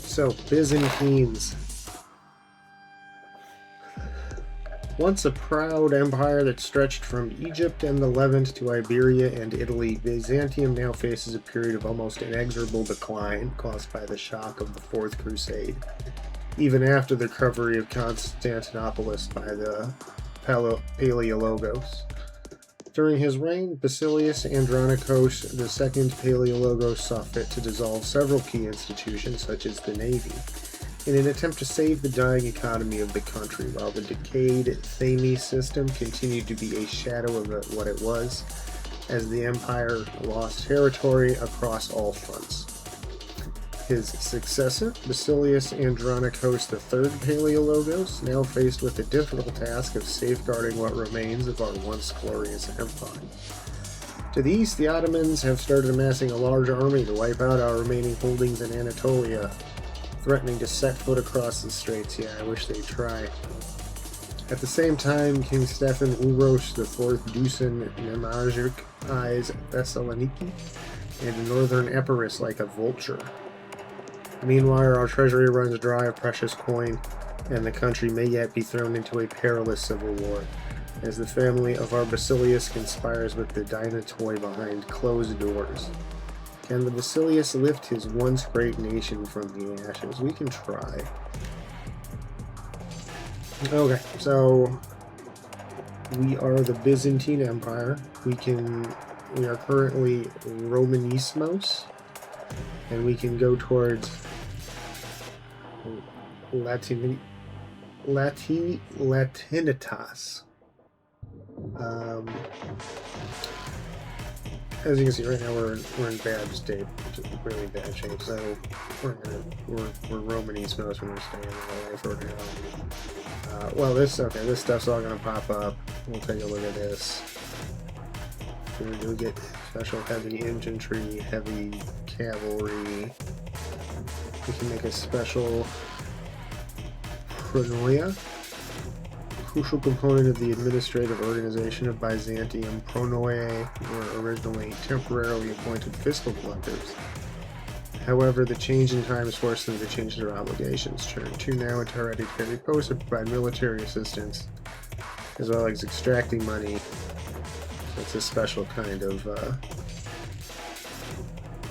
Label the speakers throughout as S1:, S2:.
S1: So, Byzantines. Once a proud empire that stretched from Egypt and the Levant to Iberia and Italy, Byzantium now faces a period of almost inexorable decline caused by the shock of the Fourth Crusade, even after the recovery of Constantinople by the Palaeologos. During his reign, Basilius Andronicos II Palaeologos saw fit to dissolve several key institutions, such as the navy, in an attempt to save the dying economy of the country, while the decayed Thame system continued to be a shadow of what it was, as the empire lost territory across all fronts. His successor, Basilius Andronicos III Palaeologos, now faced with the difficult task of safeguarding what remains of our once glorious empire. To the east, the Ottomans have started amassing a large army to wipe out our remaining holdings in Anatolia, threatening to set foot across the straits. Yeah, I wish they'd try. At the same time, King Stephen Uros IV Dusan Nemajuk eyes Thessaloniki and northern Epirus like a vulture. Meanwhile, our treasury runs dry of precious coin, and the country may yet be thrown into a perilous civil war, as the family of our Basilius conspires with the Dynatoi behind closed doors. Can the Basilius lift his once great nation from the ashes? We can try. Okay, so we are the Byzantine Empire. We are currently Romanismos, and we can go towards Latinitas. As you can see, right now we're in bad state, really bad shape. So we're Romanismos when we're staying in LA for now. Well, this stuff's all gonna pop up. We'll take a look at this. We get special heavy infantry, heavy cavalry. We can make a special pronoia, crucial component of the administrative organization of Byzantium. Pronoiae were originally temporarily appointed fiscal collectors. However, the change in times forced them to change their obligations, turn to now into hereditary posts that provide military assistance, as well as extracting money. So it's a special kind of,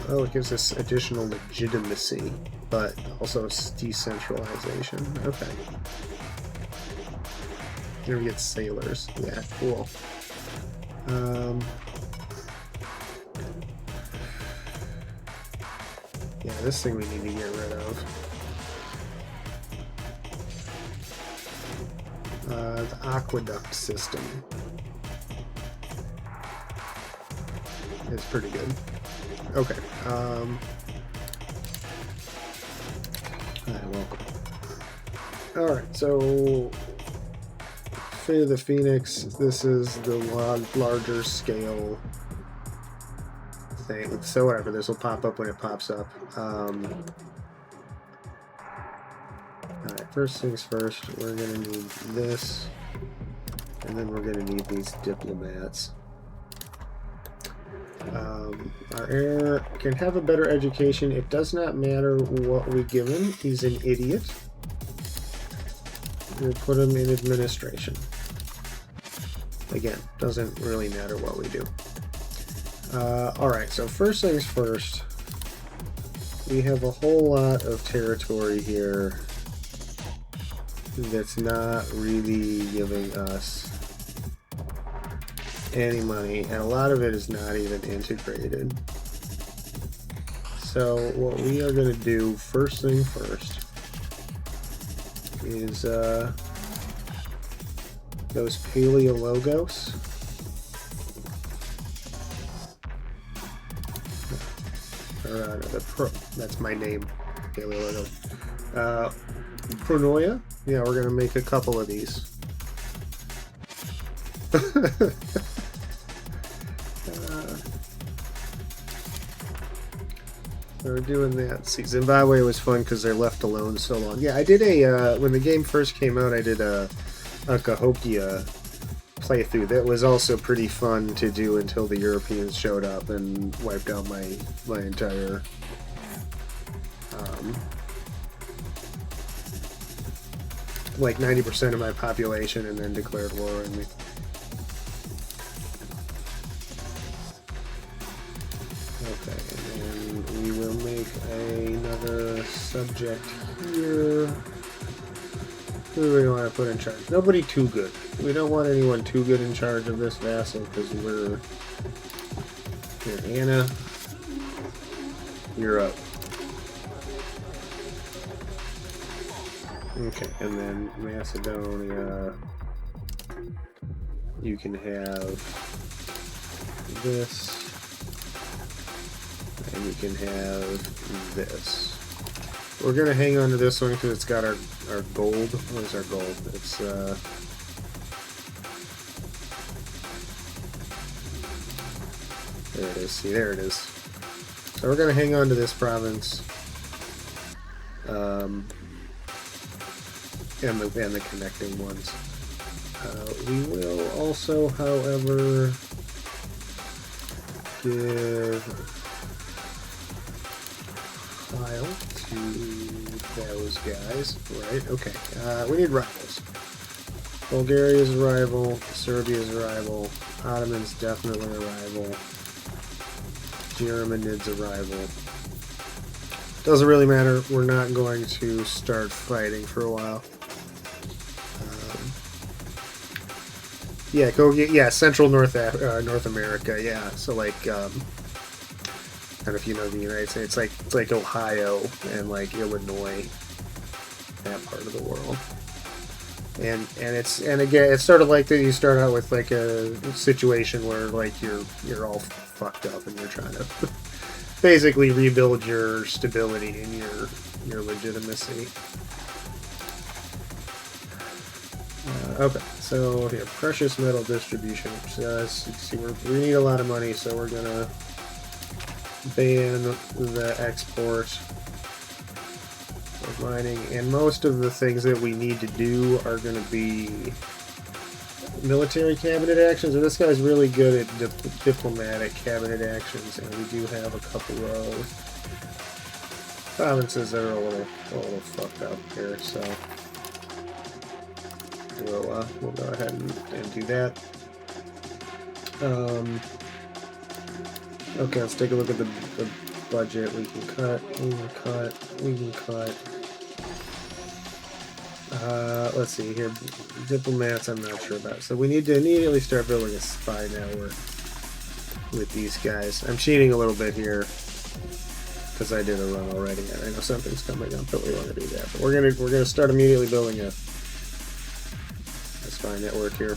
S1: it gives us additional legitimacy, but also decentralization. Okay. Here we get sailors. Yeah, cool. Yeah, this thing we need to get rid of. The aqueduct system is pretty good. Okay. Hi, welcome. Alright, so Fate of the Phoenix, this is the larger scale thing. So whatever, this will pop up when it pops up. Alright, first things first, we're going to need this, and then we're going to need these diplomats. Our heir can have a better education. It does not matter what we give him. He's an idiot. We'll put him in administration. Again, doesn't really matter what we do. Alright, so first things first. We have a whole lot of territory here that's not really giving us any money, and a lot of it is not even integrated. So what we are going to do, first thing first, is those Palaeologos. That's my name, Palaeologos. Pronoia. Yeah, we're going to make a couple of these. We're doing that. See, Zimbabwe was fun because they're left alone so long. Yeah, I did when the game first came out, I did a Cahokia playthrough that was also pretty fun to do until the Europeans showed up and wiped out my entire like 90% of my population and then declared war on me. Okay, and then we will make another subject here. Who do we want to put in charge? Nobody too good. We don't want anyone too good in charge of this vassal because we're... Here, Anna. You're up. Okay, and then Macedonia, you can have this, and you can have this. We're going to hang on to this one because it's got our gold. What is our gold? It's, there it is. See, there it is. So we're going to hang on to this province. And the connecting ones. We will also, however, give file to those guys. Right, okay. We need rivals. Bulgaria's a rival, Serbia's a rival, Ottoman's definitely a rival, Germanid's a rival. Doesn't really matter, we're not going to start fighting for a while. Yeah, yeah, Central North America, yeah. So like, I don't know if you know the United States, it's like Ohio and like Illinois, that part of the world. And again, it's sort of like that. You start out with like a situation where like you're all fucked up and you're trying to basically rebuild your stability and your legitimacy. Okay, so here, precious metal distribution. See, we need a lot of money, so we're gonna ban the export of mining, and most of the things that we need to do are gonna be military cabinet actions, and this guy's really good at diplomatic cabinet actions, and we do have a couple of provinces that are a little fucked up here, so we'll go ahead and do that. Okay, let's take a look at the budget. We can cut. Let's see here. Diplomats, I'm not sure about. So we need to immediately start building a spy network with these guys. I'm cheating a little bit here because I did a run already, and I know something's coming up, but we want to do that. But we're gonna start immediately building a spy network here.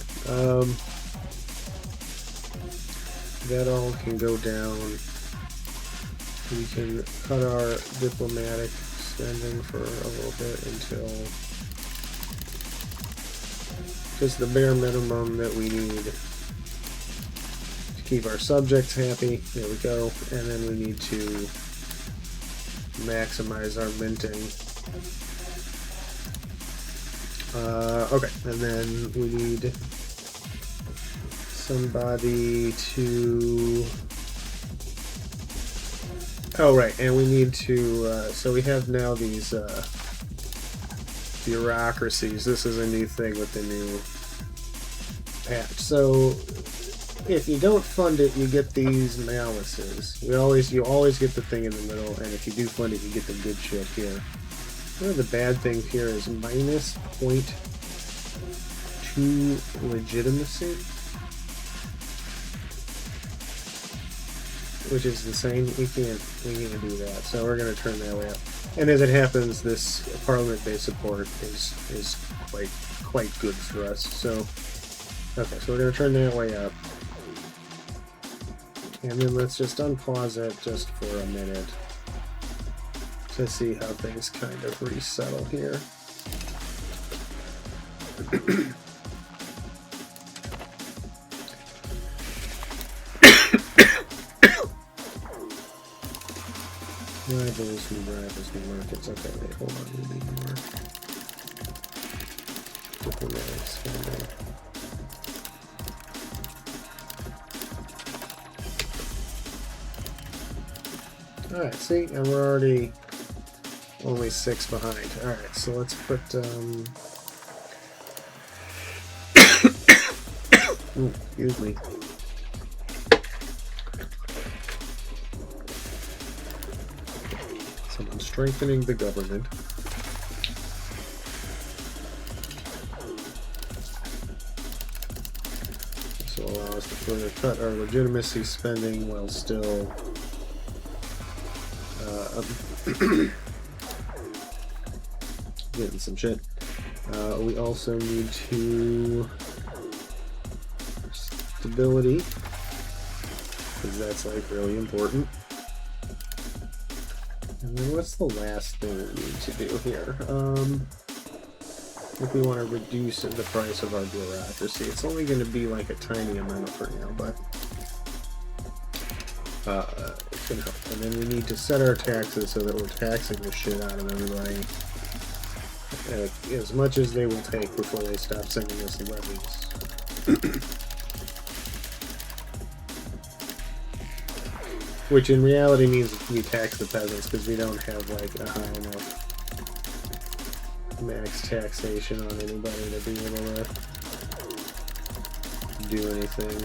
S1: That all can go down. We can cut our diplomatic spending for a little bit until just the bare minimum that we need to keep our subjects happy. There we go. And then we need to maximize our minting. Okay, and then we need somebody to... Oh, right, and we need to... so we have now these bureaucracies. This is a new thing with the new patch. So if you don't fund it, you get these malices. You always get the thing in the middle, and if you do fund it, you get the good shit here. One of the bad things here is minus 0.2 legitimacy, which is the same. We can't do that, so we're going to turn that way up. And as it happens, this parliament-based support is quite good for us. So okay, so we're going to turn that way up, and then let's just unpause it just for a minute to see how things kind of resettle here. Rivals, new markets. Okay, wait, hold on, we need more diplomatic spending. Alright, see? And we're already only 6 behind. Alright, so let's put, ooh, excuse me. So I'm strengthening the government. This will allow us to further cut our legitimacy spending while still getting some shit. We also need to stability, because that's like really important. And then what's the last thing we need to do here? If we want to reduce the price of our bureaucracy, it's only going to be like a tiny amount for now, but it's going to help. And then we need to set our taxes so that we're taxing the shit out of everybody as much as they will take before they stop sending us levies. Which in reality means we tax the peasants because we don't have like a high enough max taxation on anybody to be able to do anything.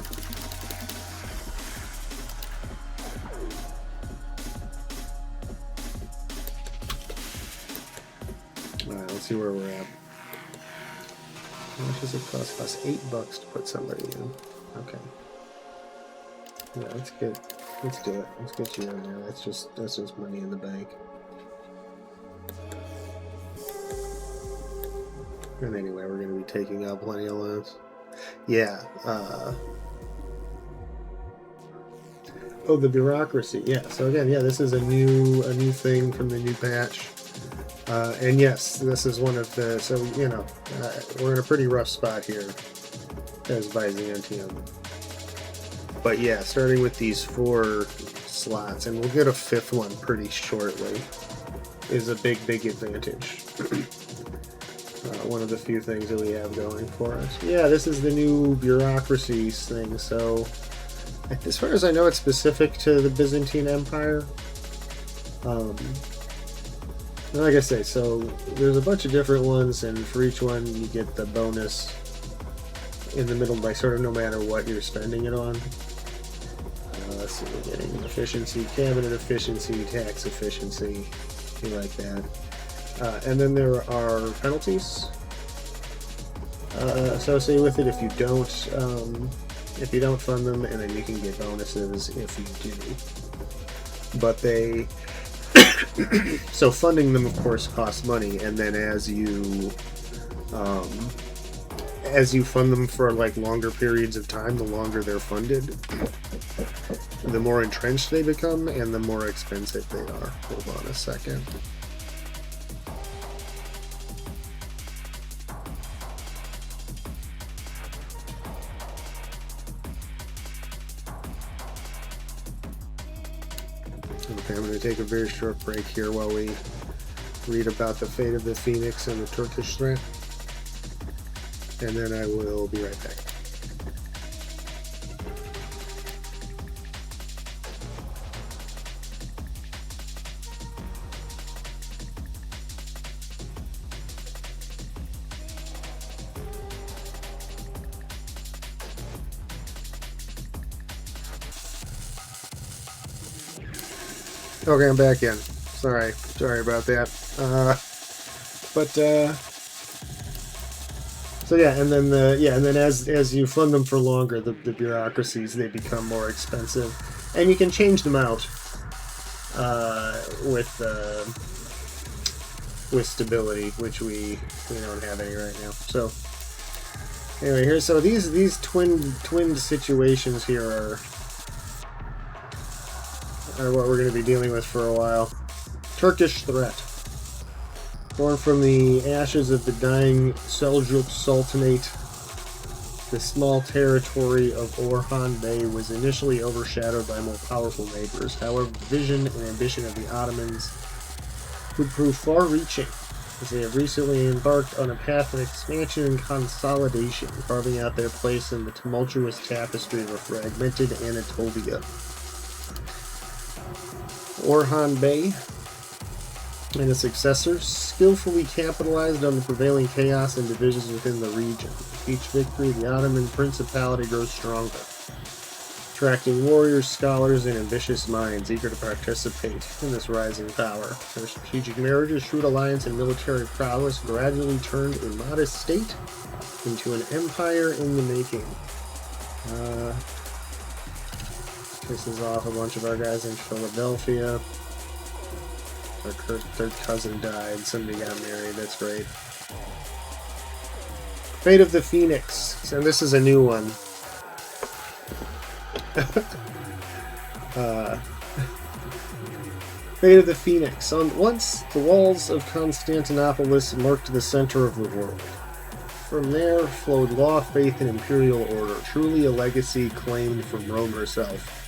S1: Alright, let's see where we're at. How much does it cost us? $8 to put somebody in. Okay. Yeah, let's do it. Let's get you in there. That's just money in the bank. And anyway, we're going to be taking out plenty of loans. Yeah. Oh, the bureaucracy. Yeah. So again, yeah, this is a new thing from the new patch. And yes, this is one of the. So you know, we're in a pretty rough spot here as Byzantine. But yeah, starting with these 4 slots, and we'll get a 5th one pretty shortly, is a big advantage. One of the few things that we have going for us. Yeah, this is the new bureaucracies thing, so as far as I know, it's specific to the Byzantine Empire. Like I say, so there's a bunch of different ones, and for each one you get the bonus in the middle by sort of no matter what you're spending it on. Let's see, we're getting efficiency, cabinet efficiency, tax efficiency, things like that. And then there are penalties associated with it if you don't fund them, and then you can get bonuses if you do. But they so funding them, of course, costs money, and then as you fund them for like longer periods of time, the longer they're funded, the more entrenched they become, and the more expensive they are. Hold on a second. Okay, I'm going to take a very short break here while we read about the fate of the Phoenix and the Turkish threat, and then I will be right back. Okay, I'm back in. Sorry about that. So yeah, and then as you fund them for longer, the bureaucracies, they become more expensive, and you can change them out with stability, which we don't have any right now. So anyway, here, so these twin situations here are what we're going to be dealing with for a while. Turkish threat. Born from the ashes of the dying Seljuk Sultanate, the small territory of Orhan Bey was initially overshadowed by more powerful neighbors. However, the vision and ambition of the Ottomans would prove far-reaching, as they have recently embarked on a path of expansion and consolidation, carving out their place in the tumultuous tapestry of a fragmented Anatolia. Orhan Bey and his successors skillfully capitalized on the prevailing chaos and divisions within the region. With each victory, the Ottoman Principality grows stronger, attracting warriors, scholars, and ambitious minds eager to participate in this rising power. Their strategic marriages, shrewd alliance, and military prowess gradually turned a modest state into an empire in the making. Pisses off a bunch of our guys in Philadelphia. Their third cousin died. Somebody got married. That's great. Fate of the Phoenix. And this is a new one. Fate of the Phoenix. Once the walls of Constantinople marked the center of the world. From there flowed law, faith, and imperial order, truly a legacy claimed from Rome herself.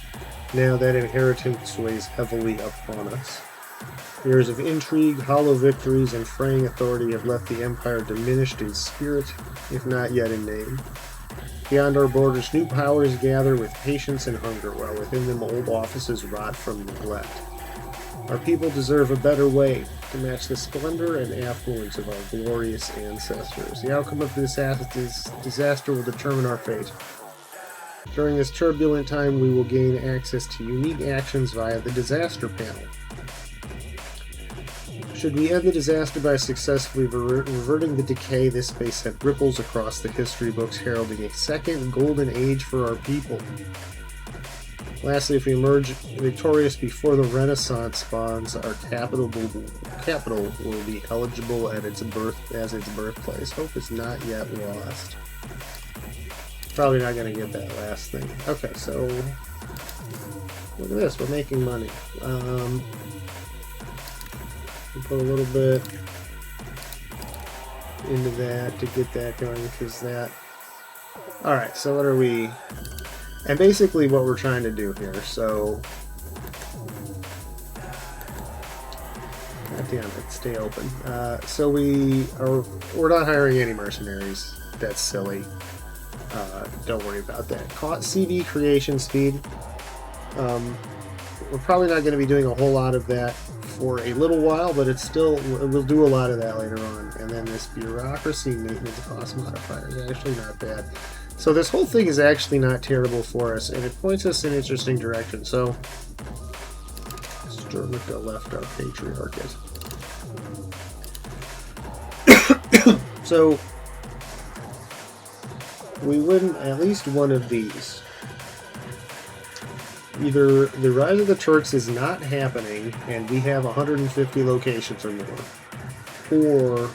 S1: Now that inheritance weighs heavily upon us. Years of intrigue, hollow victories, and fraying authority have left the empire diminished in spirit, if not yet in name. Beyond our borders, new powers gather with patience and hunger, while within them old offices rot from neglect. Our people deserve a better way to match the splendor and affluence of our glorious ancestors. The outcome of this disaster will determine our fate. During this turbulent time, we will gain access to unique actions via the disaster panel. Should we end the disaster by successfully reverting the decay, this may send ripples across the history books, heralding a second golden age for our people. Lastly, if we emerge victorious before the Renaissance spawns, our capital will be eligible at its birthplace. Hope is not yet lost. Probably not going to get that last thing. Okay, so look at this. We're making money. We'll put a little bit into that to get that going, because that... Alright, so what are we... And basically what we're trying to do here, so... God damn it, stay open. So we're not hiring any mercenaries. That's silly. Don't worry about that. CV creation speed. We're probably not going to be doing a whole lot of that for a little while, but we'll do a lot of that later on. And then this bureaucracy maintenance cost modifier is actually not bad. So this whole thing is actually not terrible for us, and it points us in an interesting direction. So, Sturmica left our patriarchate. So, we win at least one of these. Either the Rise of the Turks is not happening, and we have 150 locations or more, or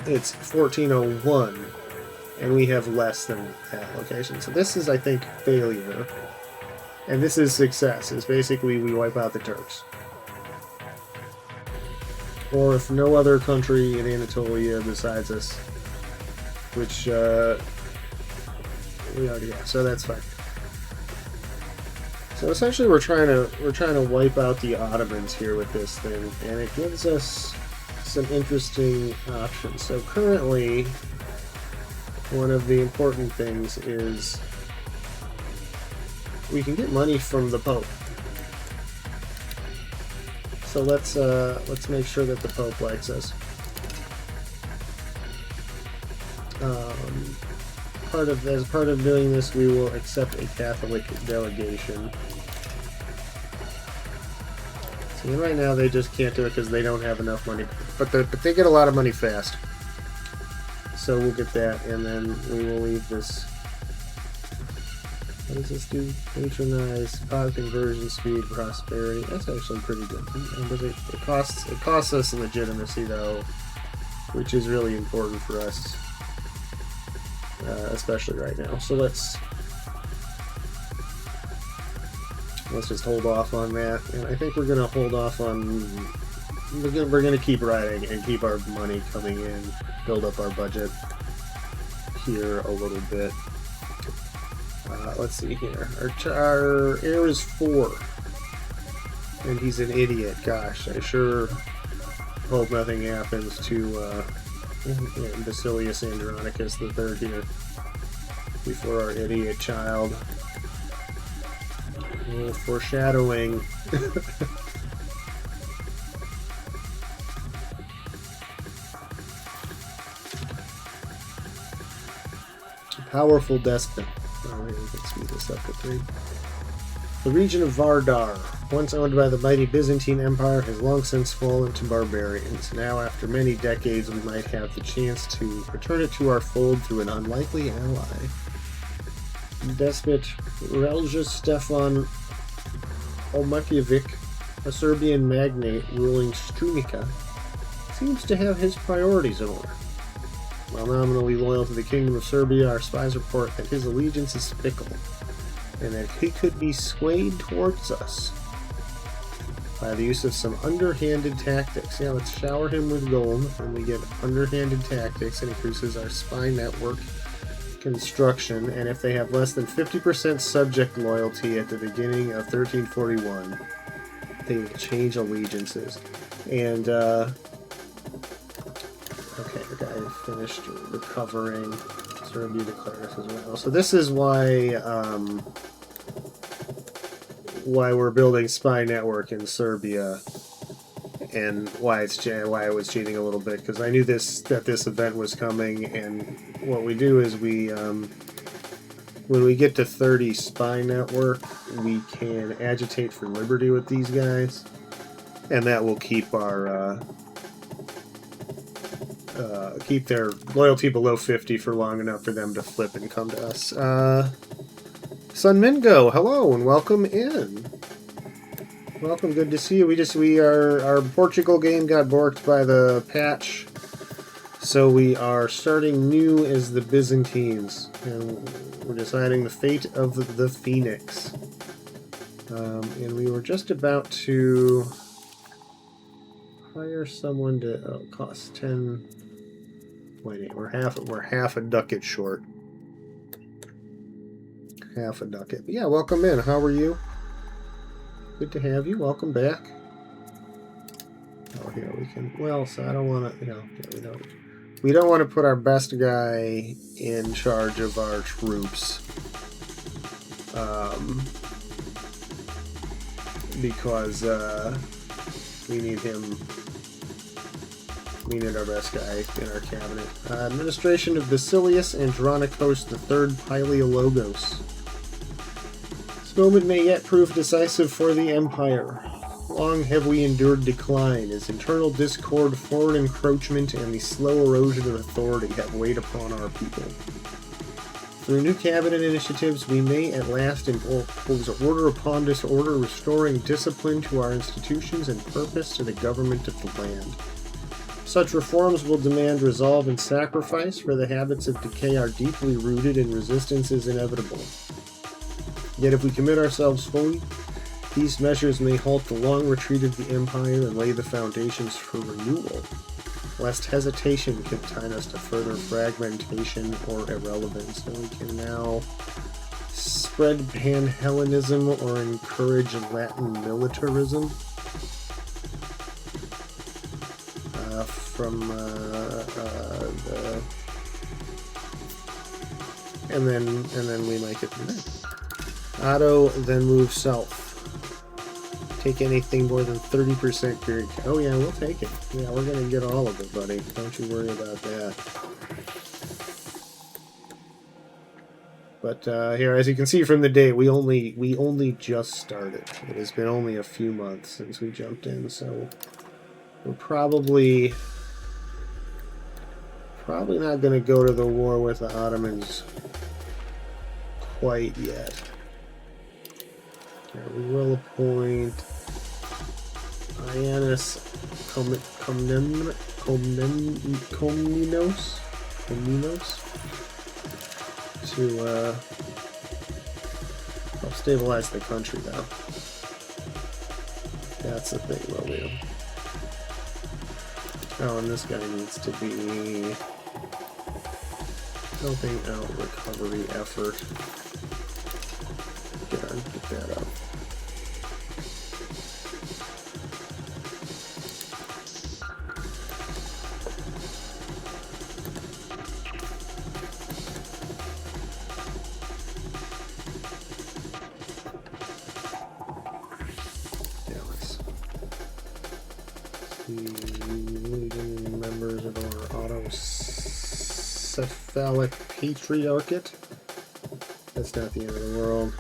S1: it's 1401, and we have less than that location. So this is, I think, failure, and this is success. It's basically we wipe out the Turks. Or if no other country in Anatolia besides us, which we already have, so that's fine. So essentially we're trying to wipe out the Ottomans here with this thing, and it gives us some interesting options. So currently, one of the important things is we can get money from the Pope. So let's make sure that the Pope likes us. As part of doing this, we will accept a Catholic delegation. See, right now they just can't do it because they don't have enough money, but they get a lot of money fast. So we'll get that, and then we will leave this. What does this do? Patronize, pod conversion speed, prosperity. That's actually pretty good. But it costs us legitimacy though, which is really important for us. Especially right now. So let's just hold off on that, and I think we're gonna hold off on. We're gonna keep riding and keep our money coming in, build up our budget here a little bit. Let's see here. Our heir is 4, and he's an idiot. Gosh, I sure hope nothing happens to. Basilius Andronicus III here before our idiot child. Foreshadowing. powerful despot. Oh, maybe we can speed this up to 3. The region of Vardar, once owned by the mighty Byzantine Empire, has long since fallen to barbarians. Now, after many decades, we might have the chance to return it to our fold through an unlikely ally. Despot Relja Stefan Olmekjevic, a Serbian magnate ruling Strumica, seems to have his priorities in order. While nominally loyal to the Kingdom of Serbia, our spies report that his allegiance is fickle, and that he could be swayed towards us by the use of some underhanded tactics. Yeah, let's shower him with gold, and we get underhanded tactics, and increases our spy network construction, and if they have less than 50% subject loyalty at the beginning of 1341, they will change allegiances. And, okay, the guy finished recovering. Serbia declares as well. So this is why we're building spy network in Serbia, and why I was cheating a little bit, because I knew that this event was coming. And what we do is we when we get to 30 spy network, we can agitate for liberty with these guys, and that will keep our keep their loyalty below 50 for long enough for them to flip and come to us. Sun Mingo, hello and welcome in. Welcome, good to see you. Our Portugal game got borked by the patch, so we are starting new as the Byzantines, and we're deciding the fate of the Phoenix. And we were just about to hire someone to cost 10. Wait, we're half a ducat short. Half a ducat. But yeah, welcome in. How are you? Good to have you. Welcome back. Oh, here we can. Well, so I don't want to. We don't want to put our best guy in charge of our troops. Because we need him. We need our best guy in our cabinet. Administration of Basilius Andronikos III Paleologos. This moment may yet prove decisive for the Empire. Long have we endured decline, as internal discord, foreign encroachment, and the slow erosion of authority have weighed upon our people. Through new cabinet initiatives, we may at last impose order upon disorder, restoring discipline to our institutions and purpose to the government of the land. Such reforms will demand resolve and sacrifice, for the habits of decay are deeply rooted and resistance is inevitable. Yet if we commit ourselves fully, these measures may halt the long retreat of the Empire and lay the foundations for renewal, lest hesitation confine us to further fragmentation or irrelevance. And we can now spread Pan-Hellenism or encourage Latin militarism. And then we might get from there. Otto then move south. Take anything more than 30% period. Oh yeah, we'll take it. Yeah, we're gonna get all of it, buddy. Don't you worry about that. But here, as you can see from the date, we only just started. It has been only a few months since we jumped in, so we're probably not going to go to the war with the Ottomans quite yet. Here, we will appoint Ioannis Komnenos to help stabilize the country, though. That's the thing we'll do. Oh, and this guy needs to be helping out recovery effort. Get that up. Yeah, let's see. Members of our auto Cephalic Patriarchate. That's not the end of the world.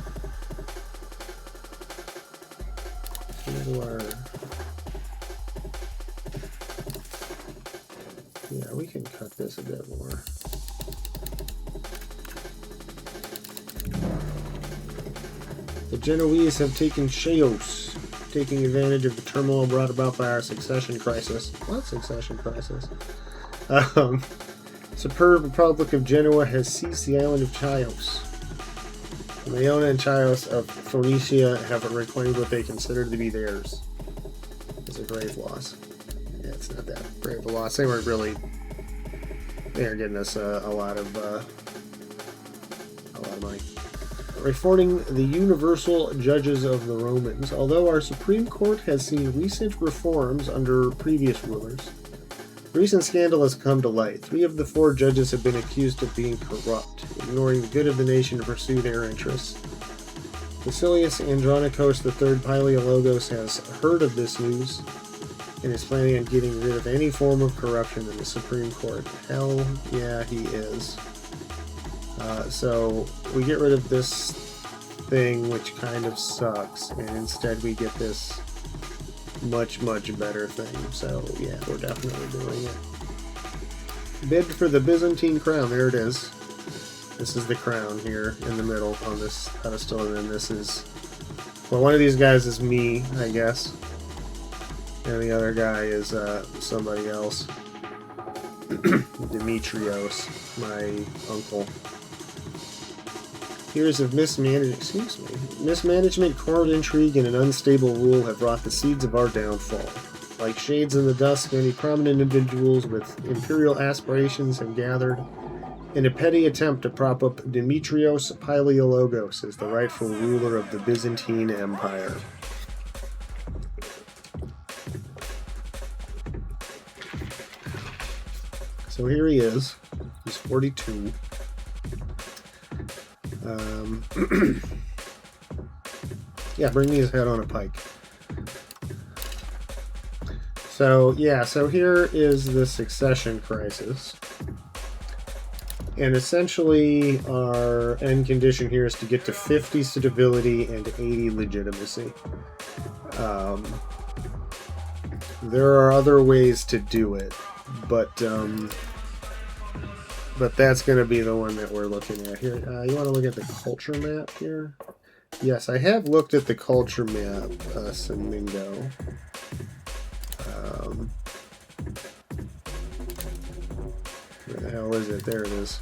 S1: Yeah, we can cut this a bit more. The Genoese have taken Chios, taking advantage of the turmoil brought about by our succession crisis. What succession crisis? Superb Republic of Genoa has seized the island of Chios. Leona and Chios of Phoenicia have reclaimed what they considered to be theirs. It's a grave loss. Yeah, it's not that grave a loss. They weren't really. They are getting us a lot of money. Reforming the universal judges of the Romans. Although our Supreme Court has seen recent reforms under previous rulers, recent scandal has come to light. 3 of the 4 judges have been accused of being corrupt, ignoring the good of the nation to pursue their interests. Basilius Andronicos III Paleologos has heard of this news and is planning on getting rid of any form of corruption in the Supreme Court. Hell yeah, he is. So we get rid of this thing, which kind of sucks, and instead we get this much better thing. So yeah, we're definitely doing it. Bid for the Byzantine crown. There it is. This is the crown here in the middle on this pedestal, and then this is, well, one of these guys is me, I guess, and the other guy is somebody else. Demetrios, my uncle. Years of mismanagement, court intrigue, and an unstable rule have wrought the seeds of our downfall. Like shades in the dusk, many prominent individuals with imperial aspirations have gathered in a petty attempt to prop up Demetrios Paleologos as the rightful ruler of the Byzantine Empire. So here he is. He's 42. Yeah, bring me his head on a pike. So, yeah, so here is the succession crisis. And essentially, our end condition here is to get to 50 stability and 80 legitimacy. There are other ways to do it, but that's going to be the one that we're looking at here. You want to look at the culture map here? Yes, I have looked at the culture map, Semingo. Where the hell is it? There it is.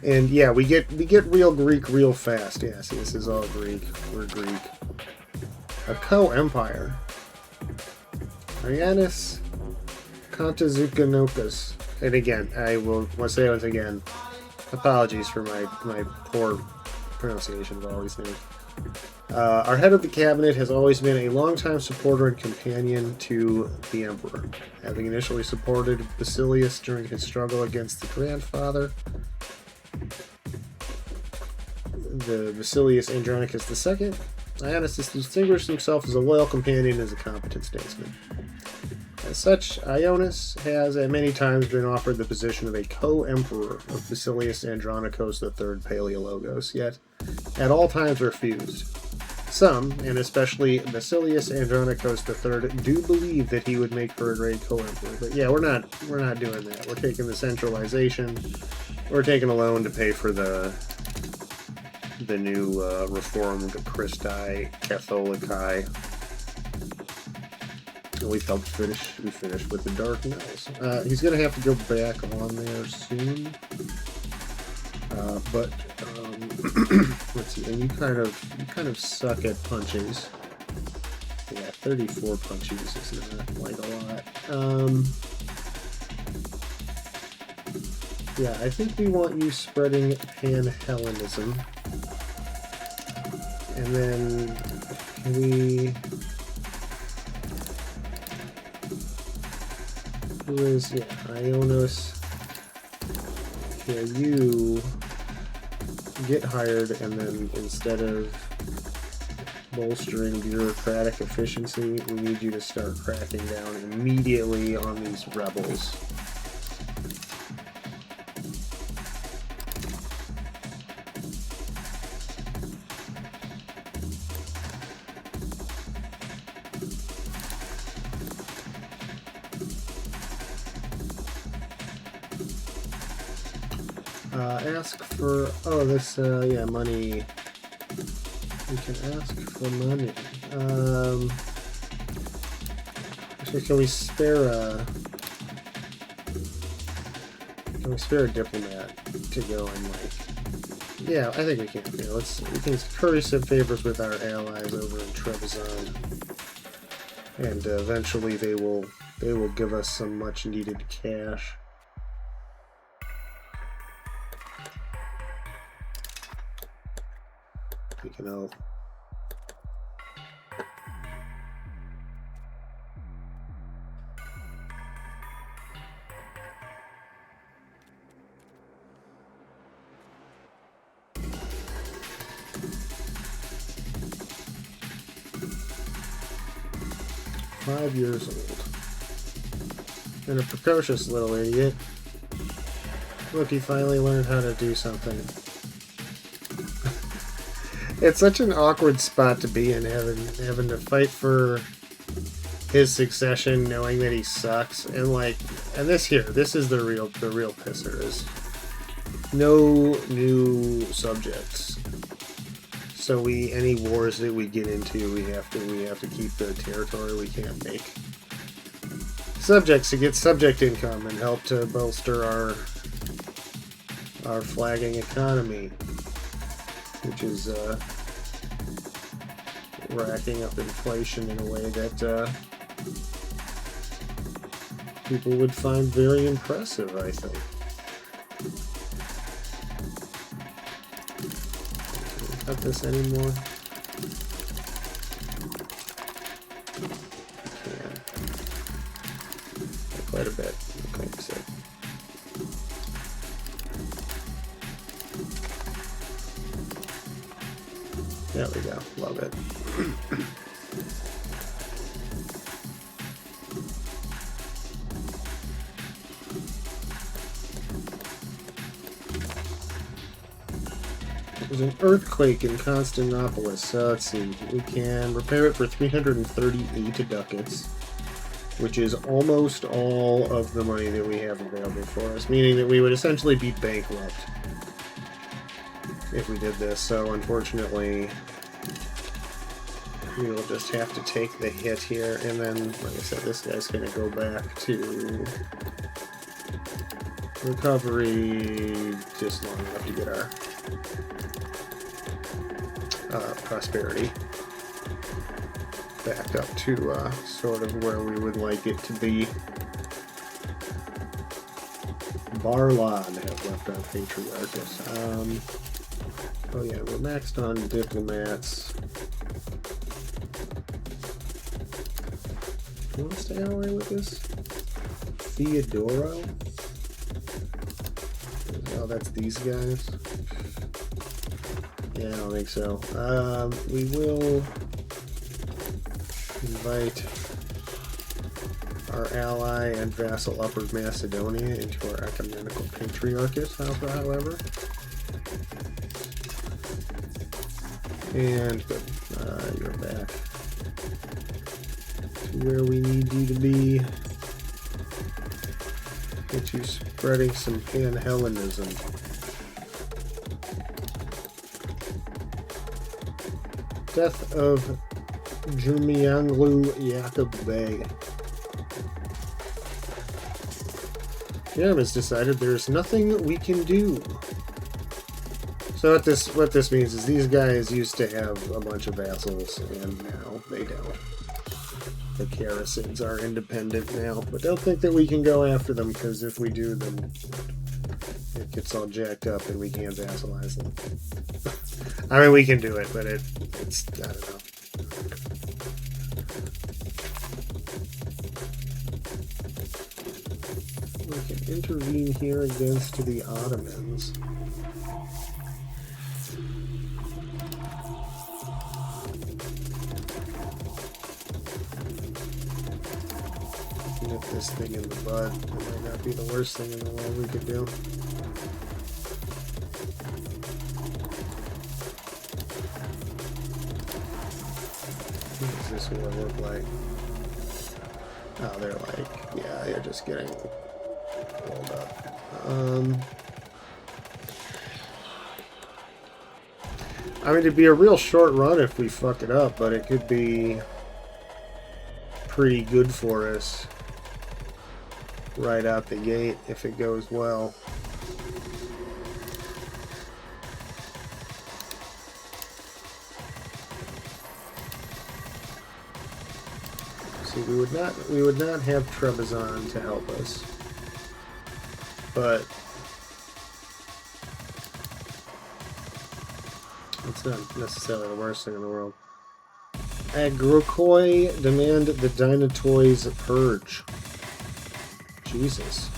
S1: And yeah, we get real Greek real fast. Yeah, see, this is all Greek. We're Greek. A co-empire. Arianis Contazukanokas. And again, I will say once again, apologies for my poor pronunciation of all these names. Our head of the cabinet has always been a longtime supporter and companion to the emperor, having initially supported Basilius during his struggle against the grandfather, the Basilius Andronicus II. Ionis has distinguished himself as a loyal companion and as a competent statesman. As such, Ionis has at many times been offered the position of a co-emperor of Basilius Andronicos III Paleologos, yet at all times refused. Some, and especially Basilius Andronicos III, do believe that he would make for a great co-emperor. But yeah, we're not doing that. We're taking the centralization. We're taking a loan to pay for the new Reformed Christi Catholici. We finished with the Dark Knights. He's gonna have to go back on there soon. But let's see. And you kind of suck at punches. Yeah, 34 punches is not like a lot. Yeah, I think we want you spreading Pan-Hellenism. And then we... Who is, yeah, Ionos. Yeah, you get hired, and then instead of bolstering bureaucratic efficiency. We need you to start cracking down immediately on these rebels. Ask for, oh, this, yeah, money. We can ask for money. Actually, can we spare a diplomat to go and, like, yeah, I think we can. Yeah, we can curry some favors with our allies over in Trebizond. And eventually they will give us some much needed cash. We can help. "5 years old. And a precocious little idiot. Look, he finally learned how to do something." It's such an awkward spot to be in, having to fight for his succession, knowing that he sucks, and this is the real pisser, is no new subjects. So any wars that we get into, we have to keep the territory. We can't make subjects to get subject income and help to bolster our flagging economy, which is racking up inflation in a way that people would find very impressive, I think. Can we cut this anymore? Yeah. Quite a bit. Okay, so. There we go. Love it. There's an earthquake in Constantinopolis. So let's see. We can repair it for 338 ducats, which is almost all of the money that we have available for us, meaning that we would essentially be bankrupt if we did this. So unfortunately, we will just have to take the hit here, and then, like I said, this guy's going to go back to recovery just long enough to get our prosperity back up to sort of where we would like it to be. Barlad have left our patriarchate. Oh yeah, we're maxed on diplomats. Who wants to ally with this? Theodoro? Oh, that's these guys? Yeah, I don't think so. We will invite our ally and vassal Upper Macedonia into our ecumenical patriarchate, however. And good. You're back to where we need you to be. Get you spreading some pan-Hellenism. Death of Jumianglu Yakub Bey. Jerem has decided there's nothing we can do. So what this means is these guys used to have a bunch of vassals, and now they don't. The Karasids are independent now, but don't think that we can go after them, because if we do, then it gets all jacked up and we can't vassalize them. I mean, we can do it, but it's I don't know. We can intervene here against the Ottomans. this thing in the bud. It might not be the worst thing in the world we could do. What does this war look like? Oh, they're like, yeah, they're just getting rolled up. I mean, it'd be a real short run if we fuck it up, but it could be pretty good for us right out the gate if it goes well. See, we would not have Trebizond to help us, but it's not necessarily the worst thing in the world. Agrokoi demand the Dynatoys purge. Jesus.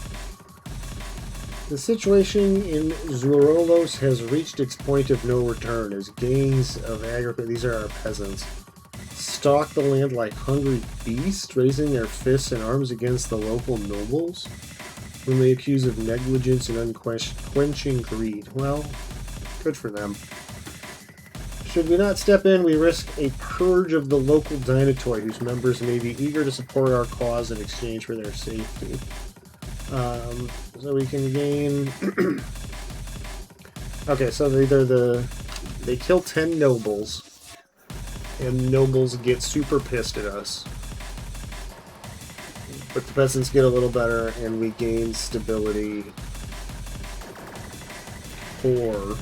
S1: The situation in Zurolos has reached its point of no return as gangs of Agrokoi, these are our peasants, stalk the land like hungry beasts, raising their fists and arms against the local nobles, whom they accuse of negligence and unquenching greed. Well, good for them. Should we not step in, we risk a purge of the local Dynatoy, whose members may be eager to support our cause in exchange for their safety. So we can gain... Okay, so they kill 10 nobles, and nobles get super pissed at us. But the peasants get a little better, and we gain stability. Or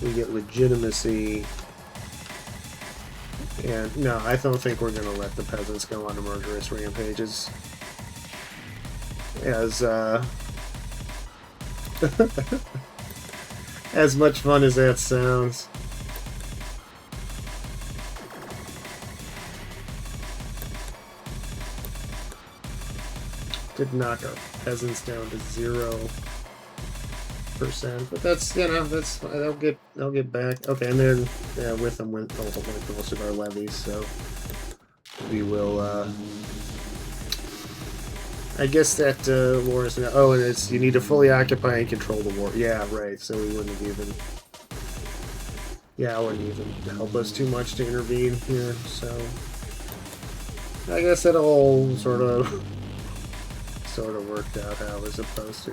S1: we get legitimacy. And no, I don't think we're going to let the peasants go on murderous rampages. As as much fun as that sounds. Did knock our peasants down to 0%, but that's, you know, that's, they'll get back. Okay, and then yeah, with them went most of our levies, so we will. I guess that war is now. Oh, and it's you need to fully occupy and control the war. Yeah, right. So we wouldn't have even. Yeah, it wouldn't even help us too much to intervene here. So I guess it all sort of worked out how it was supposed to.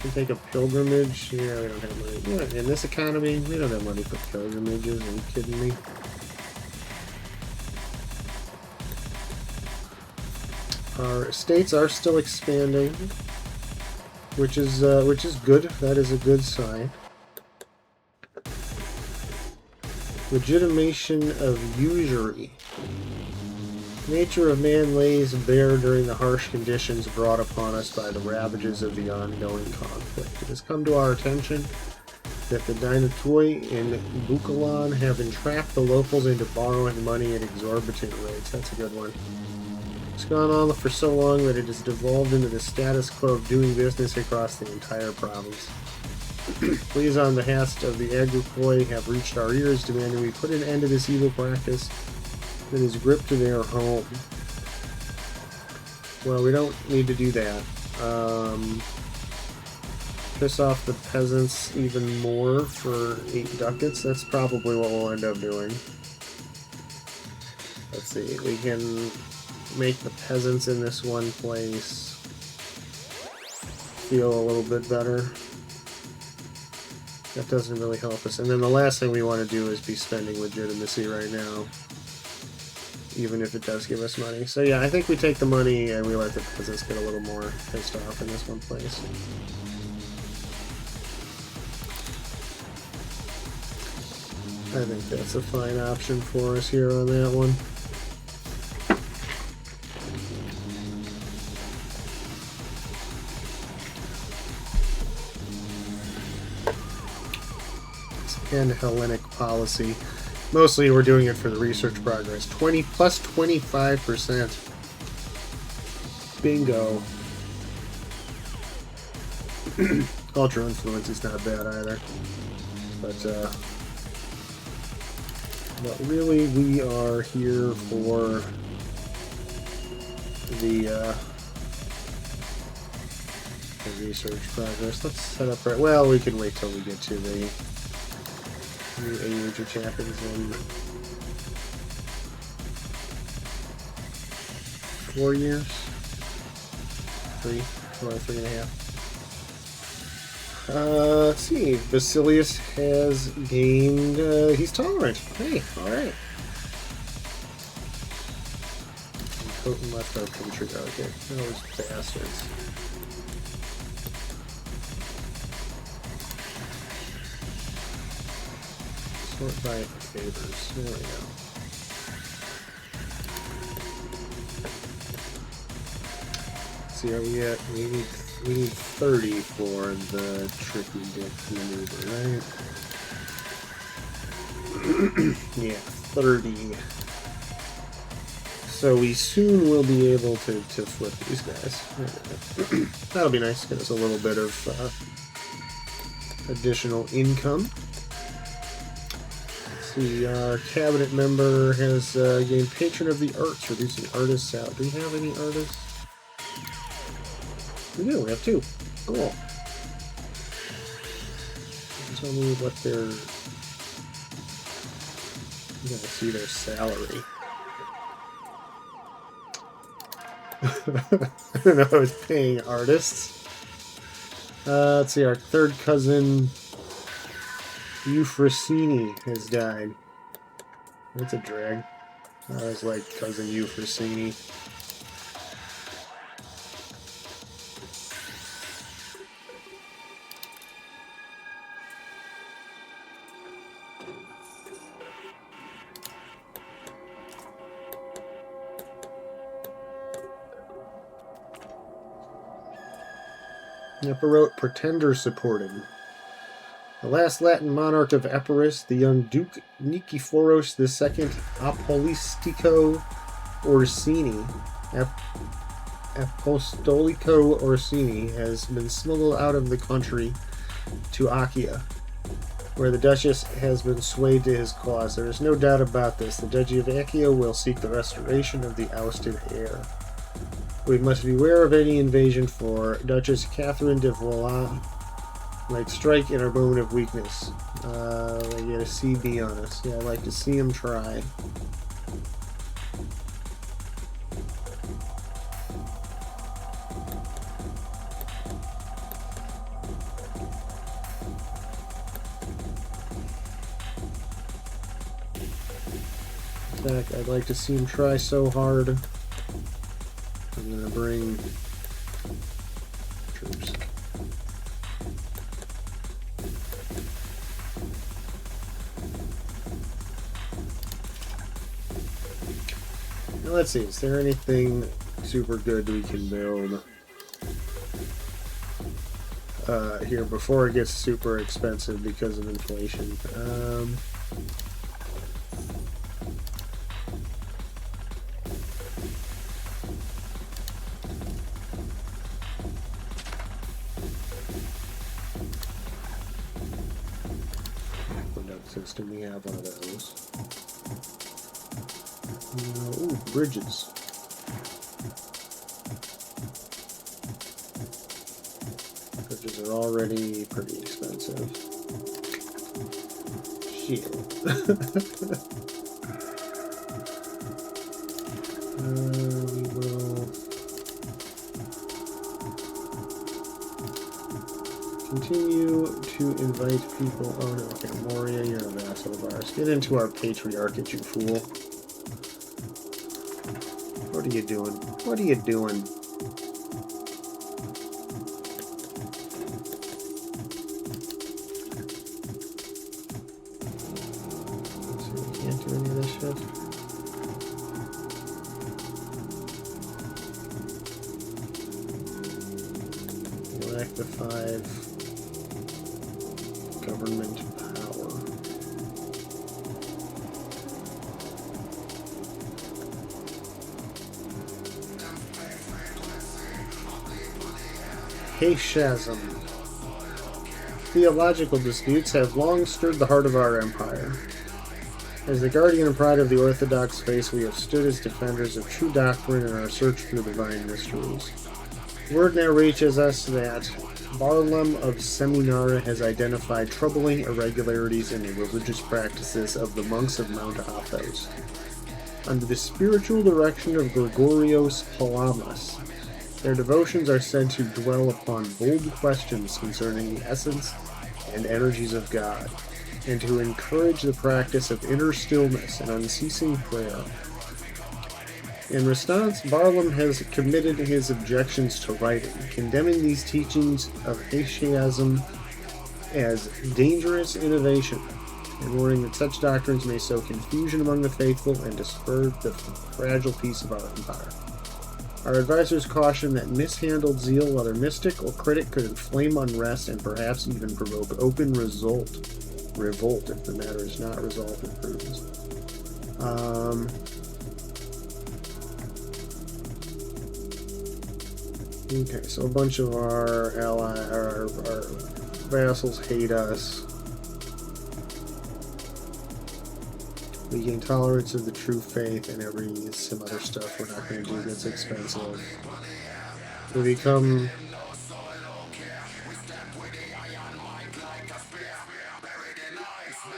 S1: We take a pilgrimage. Yeah, we don't have money. Yeah, in this economy, we don't have money for pilgrimages. Are you kidding me? Our estates are still expanding, which is good. That is a good sign. Legitimation of usury. Nature of man lays bare during the harsh conditions brought upon us by the ravages of the ongoing conflict. It has come to our attention that the Dynatoy in Bukalan have entrapped the locals into borrowing money at exorbitant rates. That's a good one. It's gone on for so long that it has devolved into the status quo of doing business across the entire province. Please, on behalf of the Agrokoi, have reached our ears, demanding we put an end to this evil practice that is gripped their home. Well, we don't need to do that. Piss off the peasants even more for 8 ducats. That's probably what we'll end up doing. Let's see. We can make the peasants in this one place feel a little bit better. That doesn't really help us. And then the last thing we want to do is be spending legitimacy right now, even if it does give us money. So yeah, I think we take the money and we let the peasants get a little more pissed off in this one place. I think that's a fine option for us here on that one. And Hellenic policy. Mostly we're doing it for the research progress. 20 plus 25%. Bingo. Cultural influence is not bad either. But really we are here for the research progress. Let's set up right. Well, we can wait till we get to the new age, which happens in 4 years. 3.5. Let's see. Basilius has gained. He's tolerant. Hey, all right. Potent left our patriarchate. Those bastards. Sort by favors. There we go. See, are we at? We need 30 for the tricky dick maneuver, right? Yeah, 30. So we soon will be able to flip these guys. That'll be nice. Get us a little bit of additional income. Let's see, our cabinet member has gained patron of the arts, reducing artists out. Do we have any artists? We do. We have 2. Cool. Tell me what their. You gotta see their salary. I don't know if I was paying artists. Let's see, our third cousin, Euphrosyne, has died. That's a drag. I always like cousin Euphrosyne. Epirot pretender supported. The last Latin monarch of Epirus, the young Duke Nikephoros II Apostolico Orsini, Apostolico Orsini, has been smuggled out of the country to Achaia, where the Duchess has been swayed to his cause. There is no doubt about this. The Duchy of Achaia will seek the restoration of the ousted heir. We must beware of any invasion, for Duchess Catherine de Valois might strike in our moment of weakness. They get a CB on us. Yeah, I'd like to see him try. In fact, I'd like to see him try so hard. I'm going to bring troops. Now let's see, is there anything super good we can build here before it gets super expensive because of inflation? System, we have one of those. Ooh, bridges. Bridges are already pretty expensive. Shit. We will continue to invite people. Oh no, okay, Moria, you're a vassal of ours. Get into our patriarchate, you fool. What are you doing? What are you doing? Let's see, we can't do any of this shit. Elect the 5 government power. Hashasm. Theological disputes have long stirred the heart of our empire. As the guardian and pride of the Orthodox faith, we have stood as defenders of true doctrine in our search for the divine mysteries. Word now reaches us that Barlaam of Seminara has identified troubling irregularities in the religious practices of the monks of Mount Athos. Under the spiritual direction of Gregorios Palamas, their devotions are said to dwell upon bold questions concerning the essence and energies of God, and to encourage the practice of inner stillness and unceasing prayer. In response, Barlaam has committed his objections to writing, condemning these teachings of Haitianism as dangerous innovation, and warning that such doctrines may sow confusion among the faithful and disturb the fragile peace of our empire. Our advisors caution that mishandled zeal, whether mystic or critic, could inflame unrest and perhaps even provoke open revolt if the matter is not resolved with prudence. Okay, so a bunch of our vassals hate us. We gain tolerance of the true faith, and some other stuff we're not going to do that's expensive. We become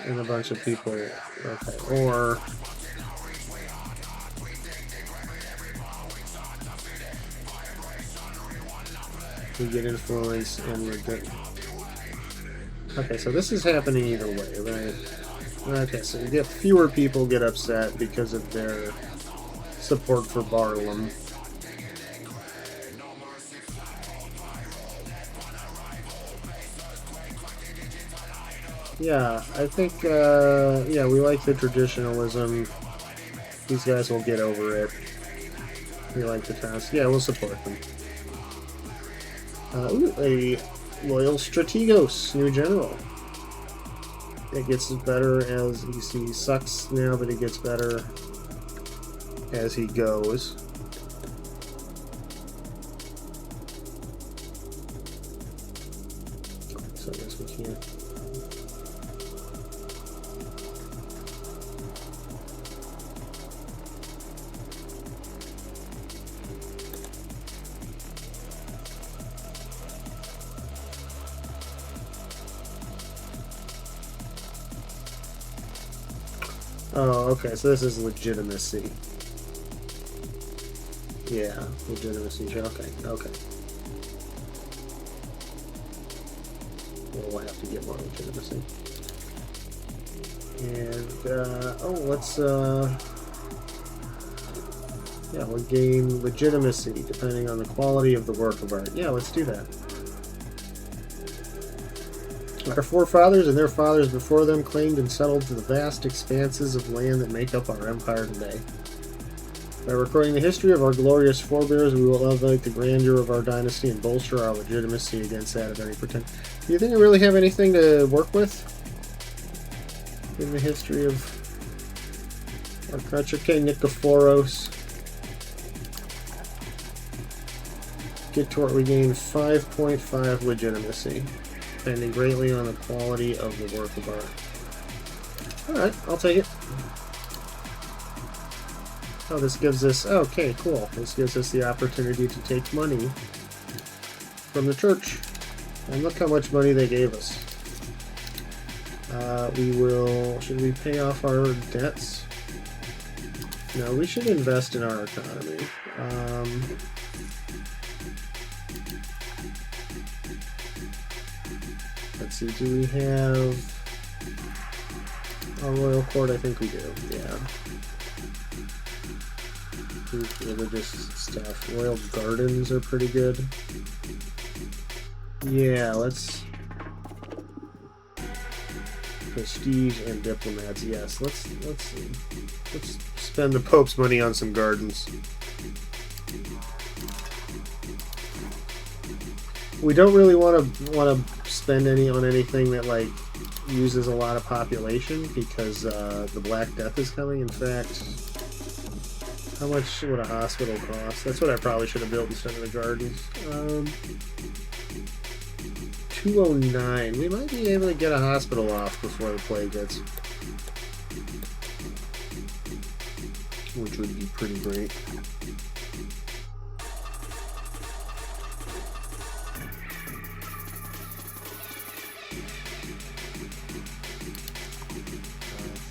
S1: and a bunch of people. Okay, or we get influence and we're good. Okay, so this is happening either way, right? Okay, so you get fewer people get upset because of their support for Barlaam. Yeah, I think, yeah, we like the traditionalism. These guys will get over it. We like the task. Yeah, we'll support them. Ooh, a loyal strategos, new general. It gets better as he sucks now, but it gets better as he goes. So I guess we can't. Oh, okay, so this is legitimacy. Yeah, legitimacy. Okay. We'll have to get more legitimacy. And, let's, yeah, we'll gain legitimacy depending on the quality of the work of art. Yeah, let's do that. Our forefathers and their fathers before them claimed and settled the vast expanses of land that make up our empire today. By recording the history of our glorious forebears, we will elevate the grandeur of our dynasty and bolster our legitimacy against that of any pretend. Do you think we really have anything to work with in the history of our country? Okay, Nikephoros. Get to it. We gain 5.5 legitimacy, depending greatly on the quality of the work of art. Alright, I'll take it. Oh, this gives us... Okay, cool. This gives us the opportunity to take money from the church. And look how much money they gave us. We will... Should we pay off our debts? No, we should invest in our economy. Let's see, do we have a royal court? I think we do, yeah. Religious stuff. Royal gardens are pretty good. Yeah, let's... Prestige and diplomats, yes. Let's spend the Pope's money on some gardens. We don't really want to spend any on anything that like uses a lot of population because the Black Death is coming. In fact, how much would a hospital cost? That's what I probably should have built instead of the gardens. 209. We might be able to get a hospital off before the plague hits. which would be pretty great.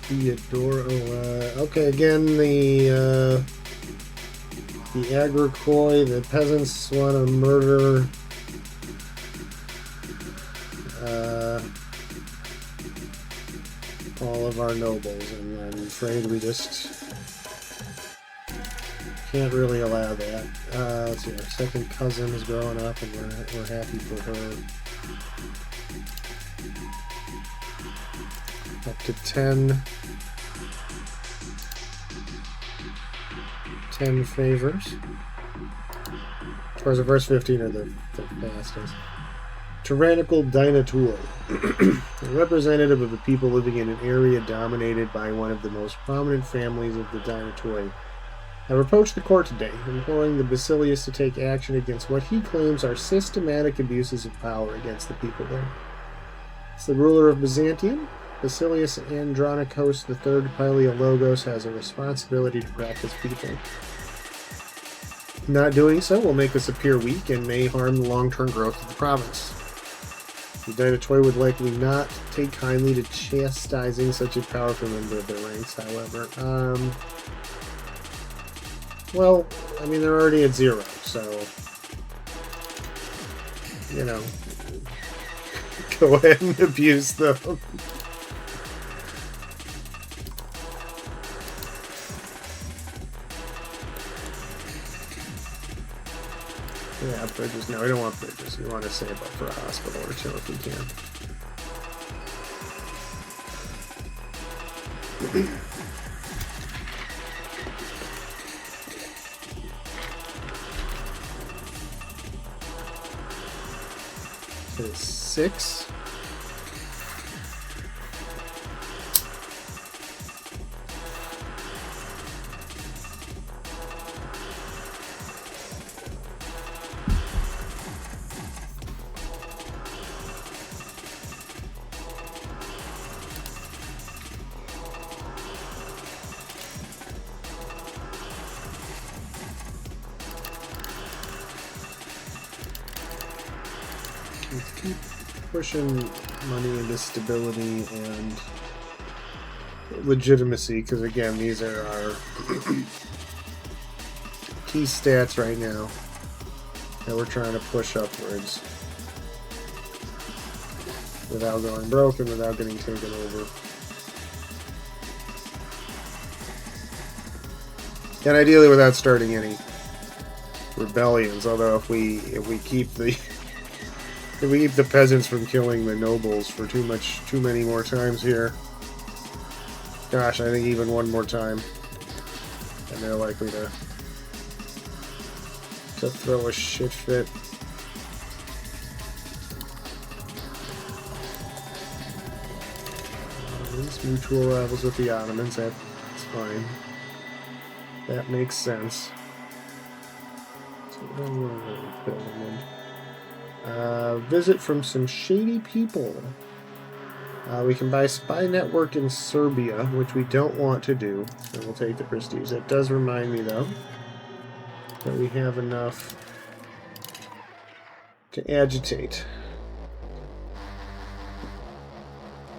S1: Theodoro, okay, again, the Agricoi, the peasants want to murder all of our nobles, and I'm afraid we just can't really allow that. Let's see, our second cousin is growing up, and we're happy for her. Up to 10 favors. As far as the first 15 are the fastest. Tyrannical Dynatoi, a representative of the people living in an area dominated by one of the most prominent families of the Dynatoi, have approached the court today, imploring the Basilius to take action against what he claims are systematic abuses of power against the people there. As the ruler of Byzantium, Basilius Andronikos III Paleologos has a responsibility to protect his people. Not doing so will make us appear weak and may harm the long-term growth of the province. The Dynatoi would likely not take kindly to chastising such a powerful member of their ranks, however. Well, I mean, they're already at 0, so, you know, go ahead and abuse them. Yeah, bridges. No, we don't want bridges. We want to save up for a hospital or two if we can. Okay, 6. Let's keep pushing money into stability and legitimacy, because again, these are our key stats right now that we're trying to push upwards without going broke and without getting taken over. And ideally without starting any rebellions, although if we keep the peasants from killing the nobles for too many more times here. Gosh, I think even one more time, and they're likely to throw a shit fit. These mutual rivals with the Ottomans, that's fine. That makes sense. Visit from some shady people. We can buy spy network in Serbia, which we don't want to do, and we'll take the prestige. That does remind me, though, that we have enough to agitate,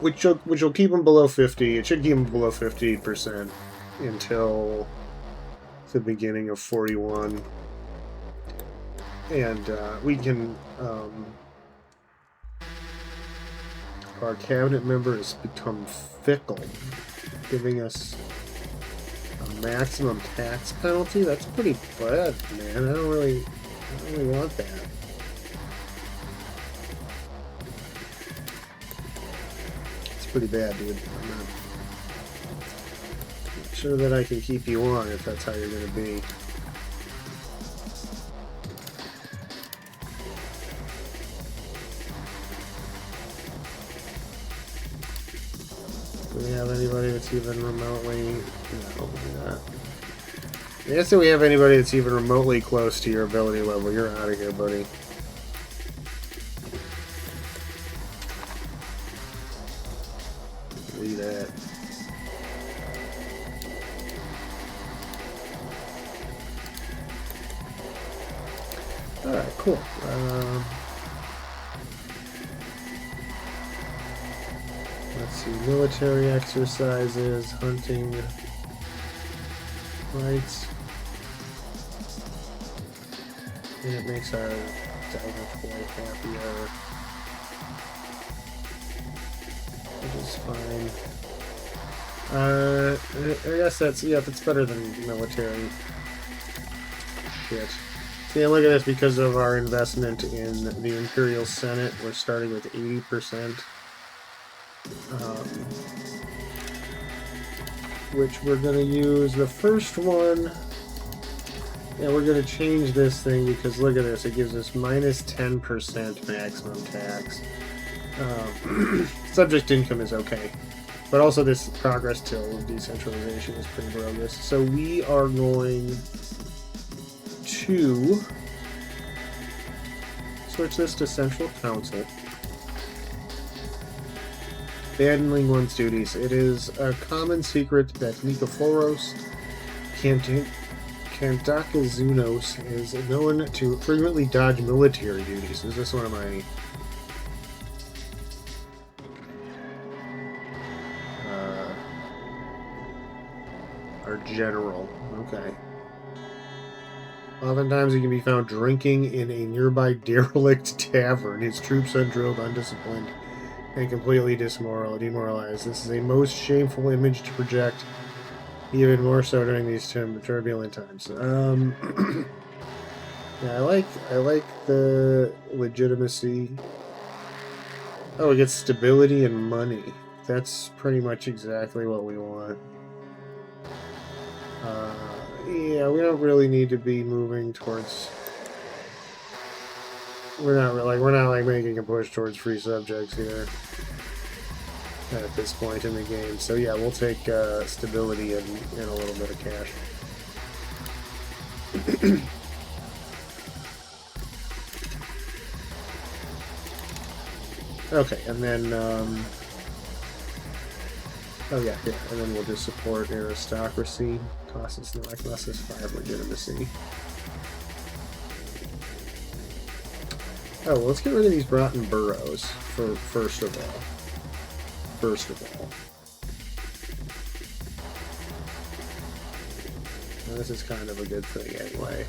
S1: which will keep them below 50. It should keep them below 50% until the beginning of 41. And we can, our cabinet member has become fickle, giving us a maximum tax penalty. That's pretty bad, man. I don't really want that. It's pretty bad, dude. I'm not sure that I can keep you on if that's how you're going to be. Do we have anybody that's even remotely... No, we're not. I guess if we have anybody that's even remotely close to your ability level, you're out of here, buddy. Leave that. Cool. Let's see, military exercises, hunting rights. And it makes our Dalvik boy happier, which is fine. I guess that's better than military shit. See, look at this, because of our investment in the Imperial Senate, we're starting with 80%. Which we're going to use the first one. Yeah, we're going to change this thing because look at this. It gives us minus 10% maximum tax. Subject income is okay. But also this progress till decentralization is pretty bogus. So we are going to switch this to Central Council. Abandoning one's duties. It is a common secret that Nikephoros Kantakazunos is known to frequently dodge military duties. Is this one of my... our general. Okay. Oftentimes he can be found drinking in a nearby derelict tavern. His troops undrilled, undisciplined, and completely demoralized. This is a most shameful image to project, even more so during these turbulent times. Yeah, I like the legitimacy. Oh, we get stability and money. That's pretty much exactly what we want. Yeah, we don't really need to be moving towards. We're not making a push towards free subjects here at this point in the game. So yeah, we'll take stability and a little bit of cash. Okay, and then oh yeah, and then we'll just support aristocracy. Cost us 5 legitimacy. Oh, well, let's get rid of these rotten boroughs for first of all. Now, this is kind of a good thing anyway.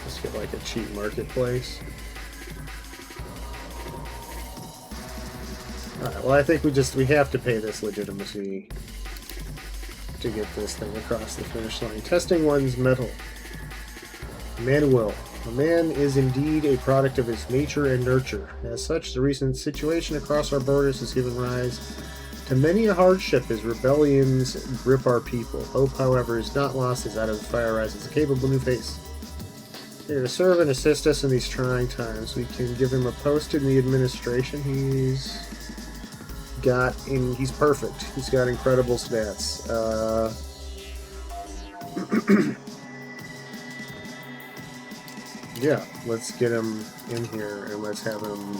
S1: Let's get like a cheap marketplace. Alright, well I think we have to pay this legitimacy to get this thing across the finish line. Testing one's mettle. Manuel. A man is indeed a product of his nature and nurture. As such, the recent situation across our borders has given rise to many a hardship as rebellions grip our people. Hope, however, is not lost as out of the fire rises a capable new face. Here to serve and assist us in these trying times. We can give him a post in the administration. He's perfect. He's got incredible stats. Yeah, let's get him in here and let's have him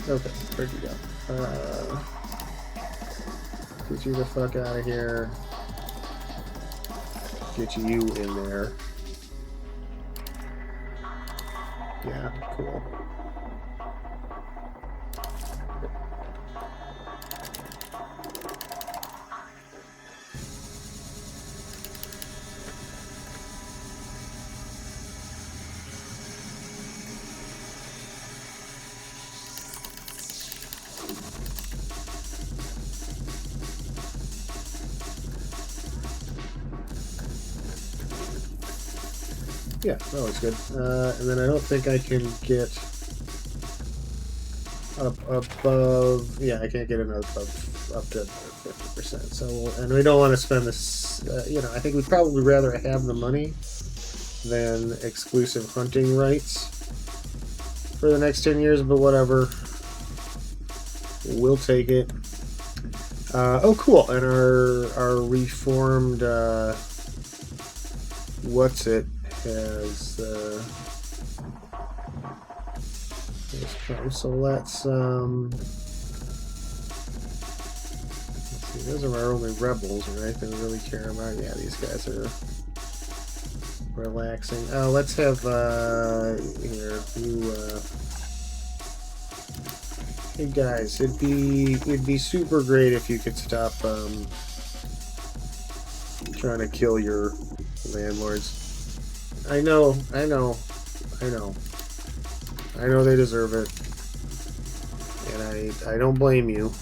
S1: okay, where'd you go? Get you the fuck out of here. Get you in there. Yeah, cool. Yeah, that looks good. And then I don't think I can get up above. Yeah, I can't get it up to 50%. So, and we don't want to spend this. I think we'd probably rather have the money than exclusive hunting rights for the next 10 years. But whatever, we'll take it. Oh, cool! And our reformed what's it? Has Oh, so let's see, those are our only rebels, right? That we really care about. Yeah, these guys are relaxing. Oh, let's have here you hey guys, it'd be super great if you could stop trying to kill your landlords. I know they deserve it, and I don't blame you.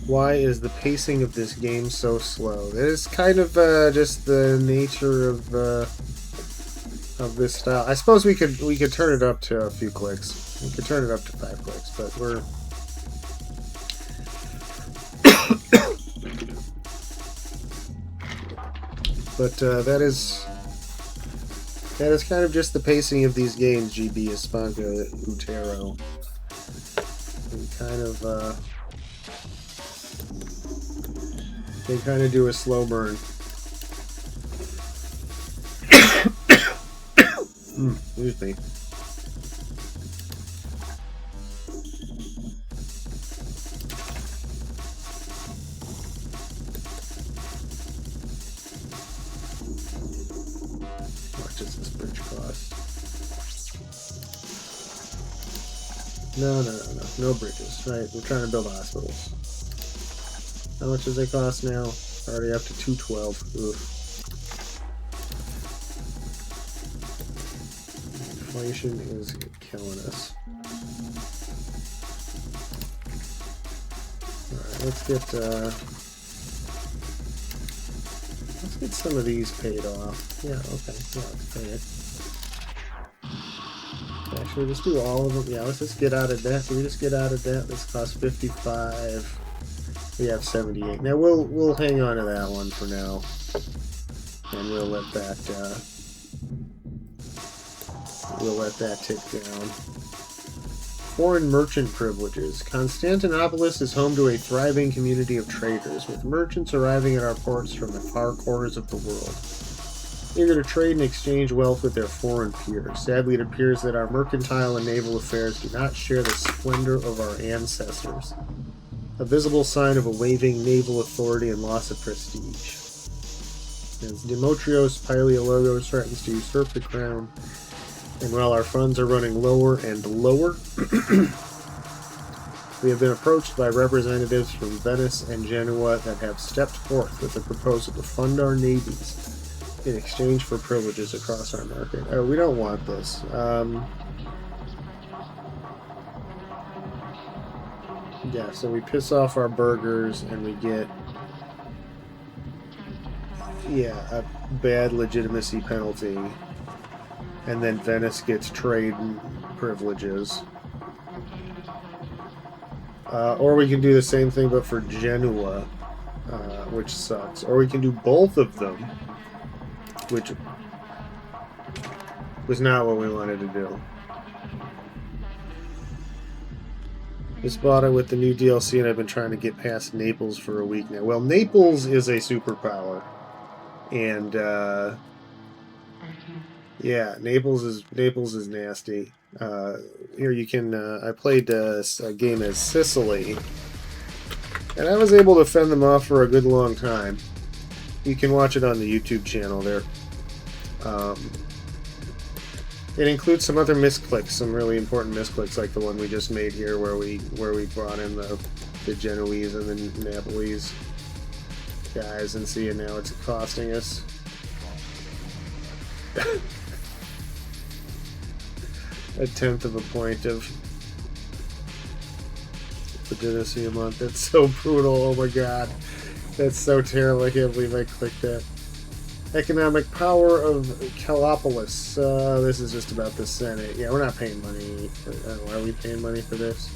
S1: Why is the pacing of this game so slow? That is kind of just the nature of this style. I suppose we could turn it up to a few clicks. We could turn it up to 5 clicks, but we're but that is kind of just the pacing of these games. GB Espanca Utero. They kind of do a slow burn. Excuse me. What does this bridge cost? No bridges. Right, we're trying to build hospitals. How much does it cost now? Already up to 212. Oof. Inflation is killing us. Alright, let's get some of these paid off. Yeah, okay. Yeah, let's pay it. Actually, let's do all of them. Yeah, let's just get out of debt. So we just get out of debt. This costs 55. We have 78. Now we'll hang on to that one for now, and we'll let that tick down. Foreign merchant privileges. Constantinopolis is home to a thriving community of traders, with merchants arriving at our ports from the far corners of the world, eager to trade and exchange wealth with their foreign peers. Sadly, it appears that our mercantile and naval affairs do not share the splendor of our ancestors, a visible sign of a waning naval authority and loss of prestige. As Demetrios Paleologos threatens to usurp the crown, and while our funds are running lower and lower, we have been approached by representatives from Venice and Genoa that have stepped forth with a proposal to fund our navies in exchange for privileges across our market. Oh, we don't want this. Yeah, so we piss off our burgers and we get, a bad legitimacy penalty. And then Venice gets trade privileges. Or we can do the same thing but for Genoa, which sucks. Or we can do both of them, which was not what we wanted to do. Just bought it with the new DLC, and I've been trying to get past Naples for a week now. Well, Naples is a superpower, and yeah, Naples is nasty. Here you can. I played a game as Sicily, and I was able to fend them off for a good long time. You can watch it on the YouTube channel there. It includes some other misclicks, some really important misclicks, like the one we just made here, where we brought in the Genoese and the Napolese guys, and see, and now it's costing us a tenth of a point of legitimacy a month. That's so brutal. Oh my god, that's so terrible. I can't believe I clicked that. Economic power of Calopolis. This is just about the Senate. Yeah, we're not paying money. Are we paying money for this?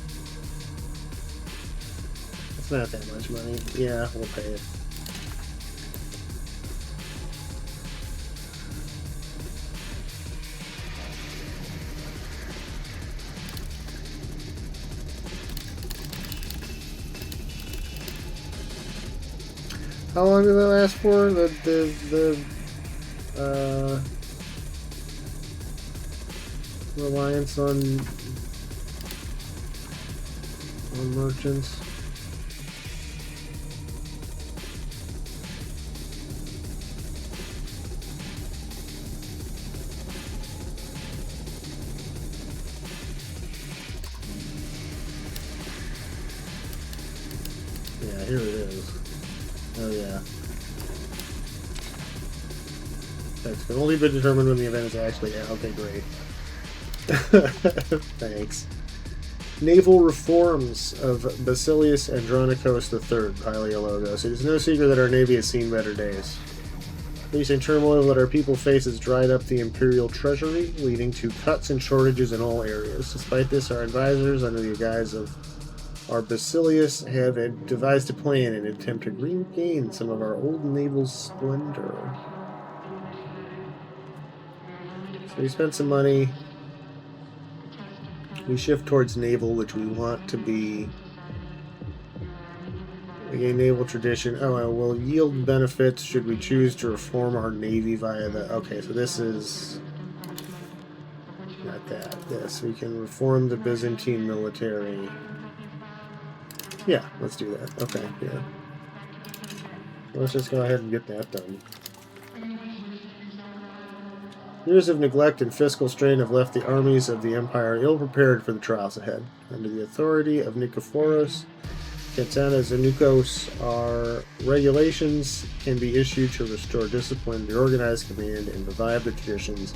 S1: It's not that much money. Yeah, we'll pay it. How long did that last for? reliance on merchants. Yeah, here it is. Oh yeah. Text can only be determined when the event is actually... Yeah, okay, great. Thanks. Naval reforms of Basilius Andronicos III, Paleologos. It is no secret that our navy has seen better days. Recent turmoil that our people face has dried up the imperial treasury, leading to cuts and shortages in all areas. Despite this, our advisors, under the guise of our Basilius, have devised a plan in an attempt to regain some of our old naval splendor. So we spent some money. We shift towards naval, which we want to be... Again, naval tradition. Oh, and will yield benefits should we choose to reform our navy via the... Okay, so this is... Not that. This. We can reform the Byzantine military. Yeah, let's do that. Okay, yeah. Let's just go ahead and get that done. Years of neglect and fiscal strain have left the armies of the empire ill-prepared for the trials ahead. Under the authority of Nikephoros Katana Zanukos, our regulations can be issued to restore discipline, reorganize command, and revive the traditions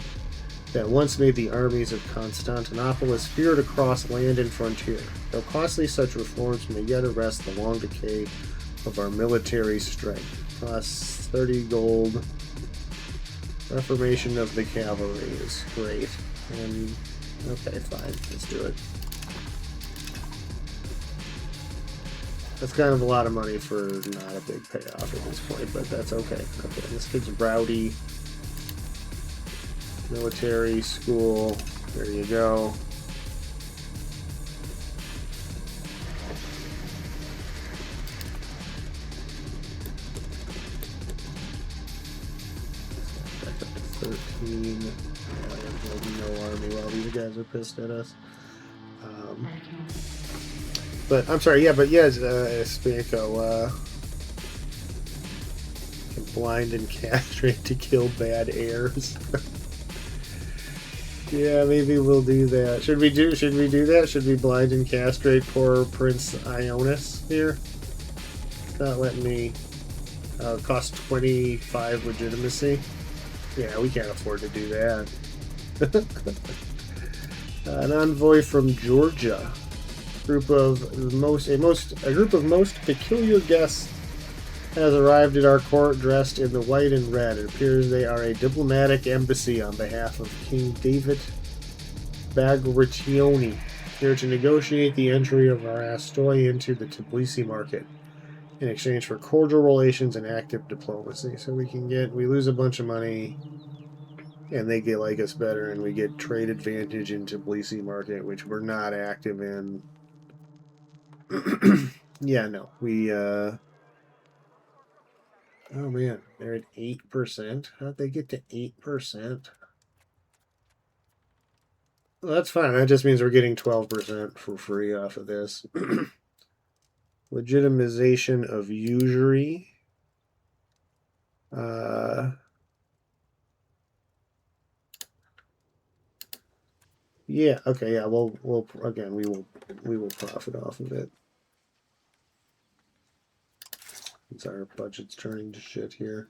S1: that once made the armies of Constantinopolis feared across land and frontier. Though costly, such reforms may yet arrest the long decay of our military strength. Costs 30 gold. Reformation of the cavalry is great. And okay, fine, let's do it. That's kind of a lot of money for not a big payoff at this point, but that's okay. Okay, this kid's rowdy. Military school. There you go. Back up to 13. No army while these guys are pissed at us. But I'm sorry, yeah, but yes, Spanko can blind and castrate to kill bad heirs. Yeah, maybe we'll do that. Should we do that? Should we blind and castrate poor Prince Ionis here? It's not letting me cost 25 legitimacy. Yeah, we can't afford to do that. An envoy from Georgia. A group of most peculiar guests has arrived at our court dressed in the white and red. It appears they are a diplomatic embassy on behalf of King David Bagrationi, here to negotiate the entry of our Astoi into the Tbilisi market in exchange for cordial relations and active diplomacy. So we lose a bunch of money, and they get like us better, and we get trade advantage in Tbilisi market, which we're not active in. Yeah, no. Oh man, they're at 8%. How'd they get to 8%? Well, that's fine. That just means we're getting 12% for free off of this. Legitimization of usury. Yeah, okay, yeah, we'll again we will profit off of it. Our budget's turning to shit here.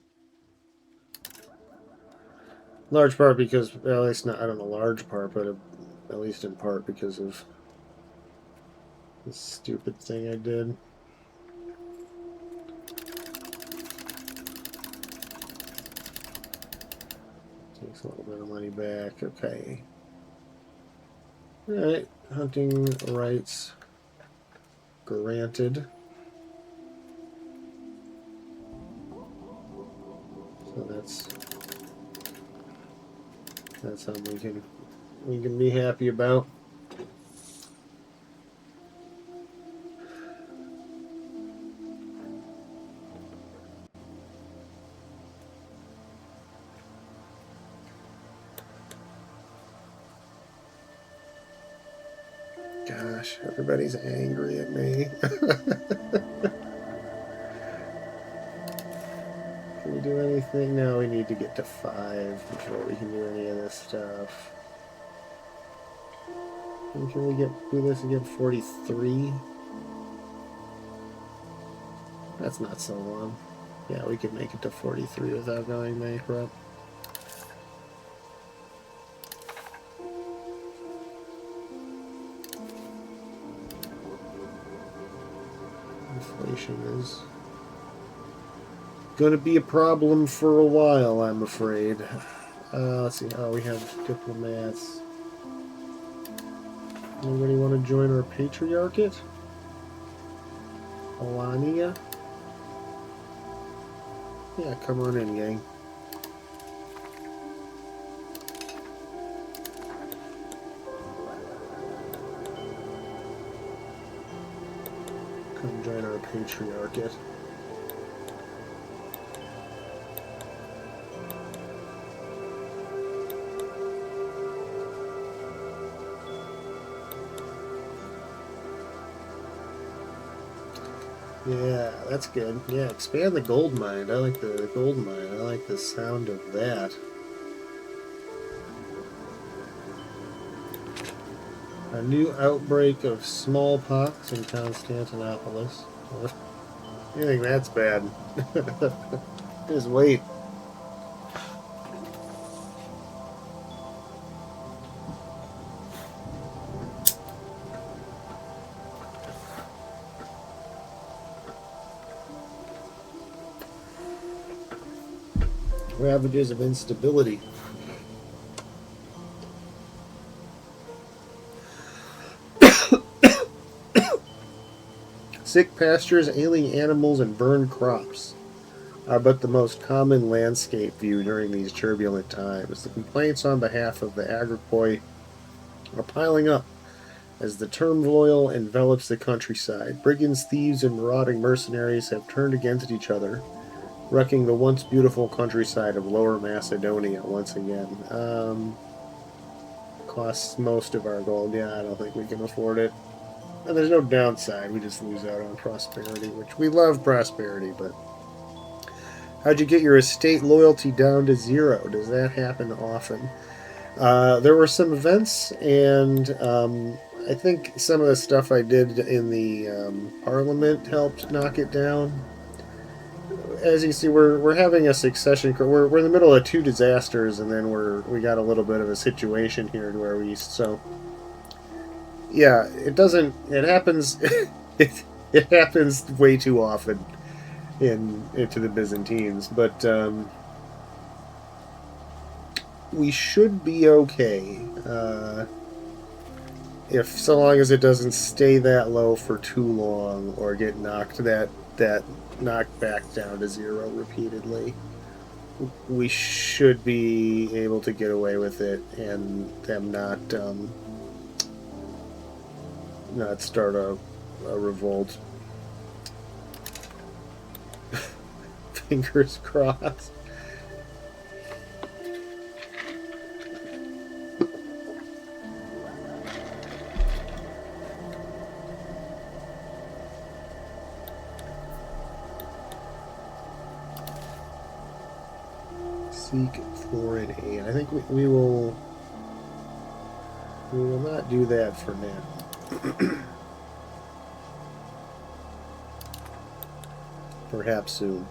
S1: Large part because, well, at least not, I don't know, large part, but at least in part because of this stupid thing I did. Takes a little bit of money back. Okay. Alright, hunting rights granted. So that's something we can be happy about. gosh, everybody's angry at me. Can we do anything? No, we need to get to 5 before we can do any of this stuff. And can we do this and get 43? That's not so long. Yeah, we could make it to 43 without going bankrupt. Inflation is going to be a problem for a while, I'm afraid. Let's see. Oh, we have diplomats. Anybody want to join our patriarchate? Alania? Yeah, come on in, gang. Come join our patriarchate. Yeah, that's good. Yeah, expand the gold mine. I like the gold mine. I like the sound of that. A new outbreak of smallpox in Constantinopolis. You think that's bad? Just wait. Ravages of instability. Sick pastures, ailing animals, and burned crops are but the most common landscape view during these turbulent times. The complaints on behalf of the agripoi are piling up as the turmoil envelops the countryside. Brigands, thieves, and marauding mercenaries have turned against each other, wrecking the once beautiful countryside of Lower Macedonia once again. Costs most of our gold. Yeah, I don't think we can afford it. And there's no downside. We just lose out on prosperity, which we love prosperity, but how'd you get your estate loyalty down to 0? Does that happen often? There were some events, and I think some of the stuff I did in the Parliament helped knock it down. As you can see, we're having a succession. We're in the middle of 2 disasters, and then we got a little bit of a situation here where yeah, it happens. it happens way too often into the Byzantines, but we should be okay if so long as it doesn't stay that low for too long or get knocked back down to 0 repeatedly. We should be able to get away with it and them not start a revolt. Fingers crossed. Seek foreign aid. I think we will not do that for now. Perhaps soon.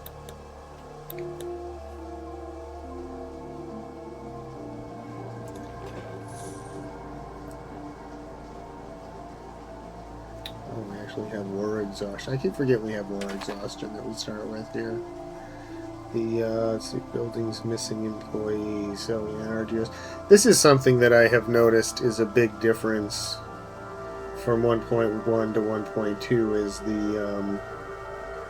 S1: Oh, we actually have war exhaustion. I keep forgetting we have war exhaustion that we start with here. The buildings missing employees. So yeah, arduous. This is something that I have noticed is a big difference from 1.1 to 1.2 is the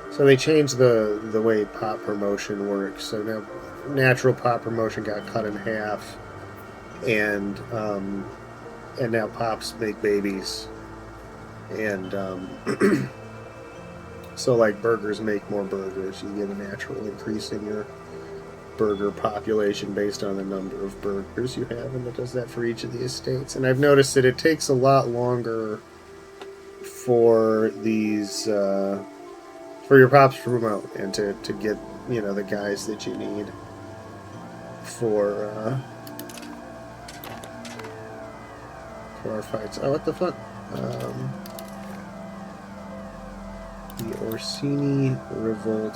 S1: so they changed the way pop promotion works. So now natural pop promotion got cut in half, and now pops make babies, and so like burgers make more burgers. You get a natural increase in your burger population based on the number of burgers you have, and it does that for each of the estates. And I've noticed that it takes a lot longer for these for your pops to promote and to get, you know, the guys that you need for our fights. Oh, what the fuck? The Orsini Revolt.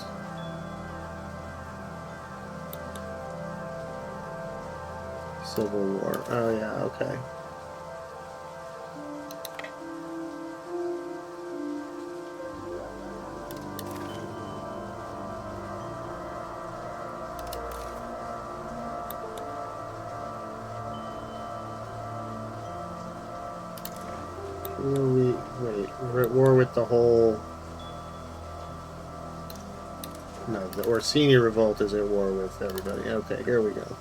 S1: Civil War. Oh yeah, okay. Wait, we're at war with the whole... No, the Orsini Revolt is at war with everybody. Okay, here we go.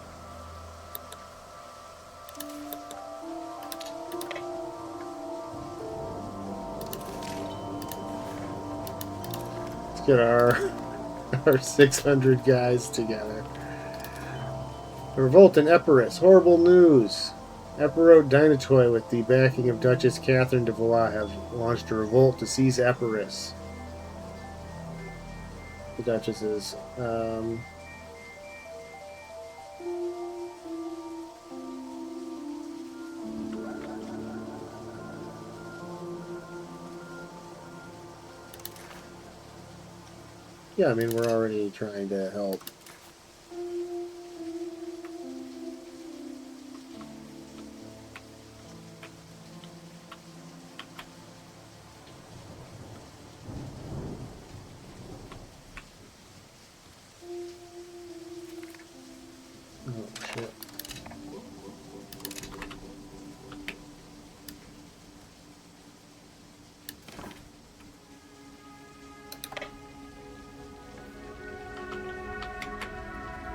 S1: Let's get our 600 guys together. The revolt in Epirus. Horrible news. Epirot Dynatoy, with the backing of Duchess Catherine de Valois, have launched a revolt to seize Epirus. The Duchesses. Yeah, I mean, we're already trying to help.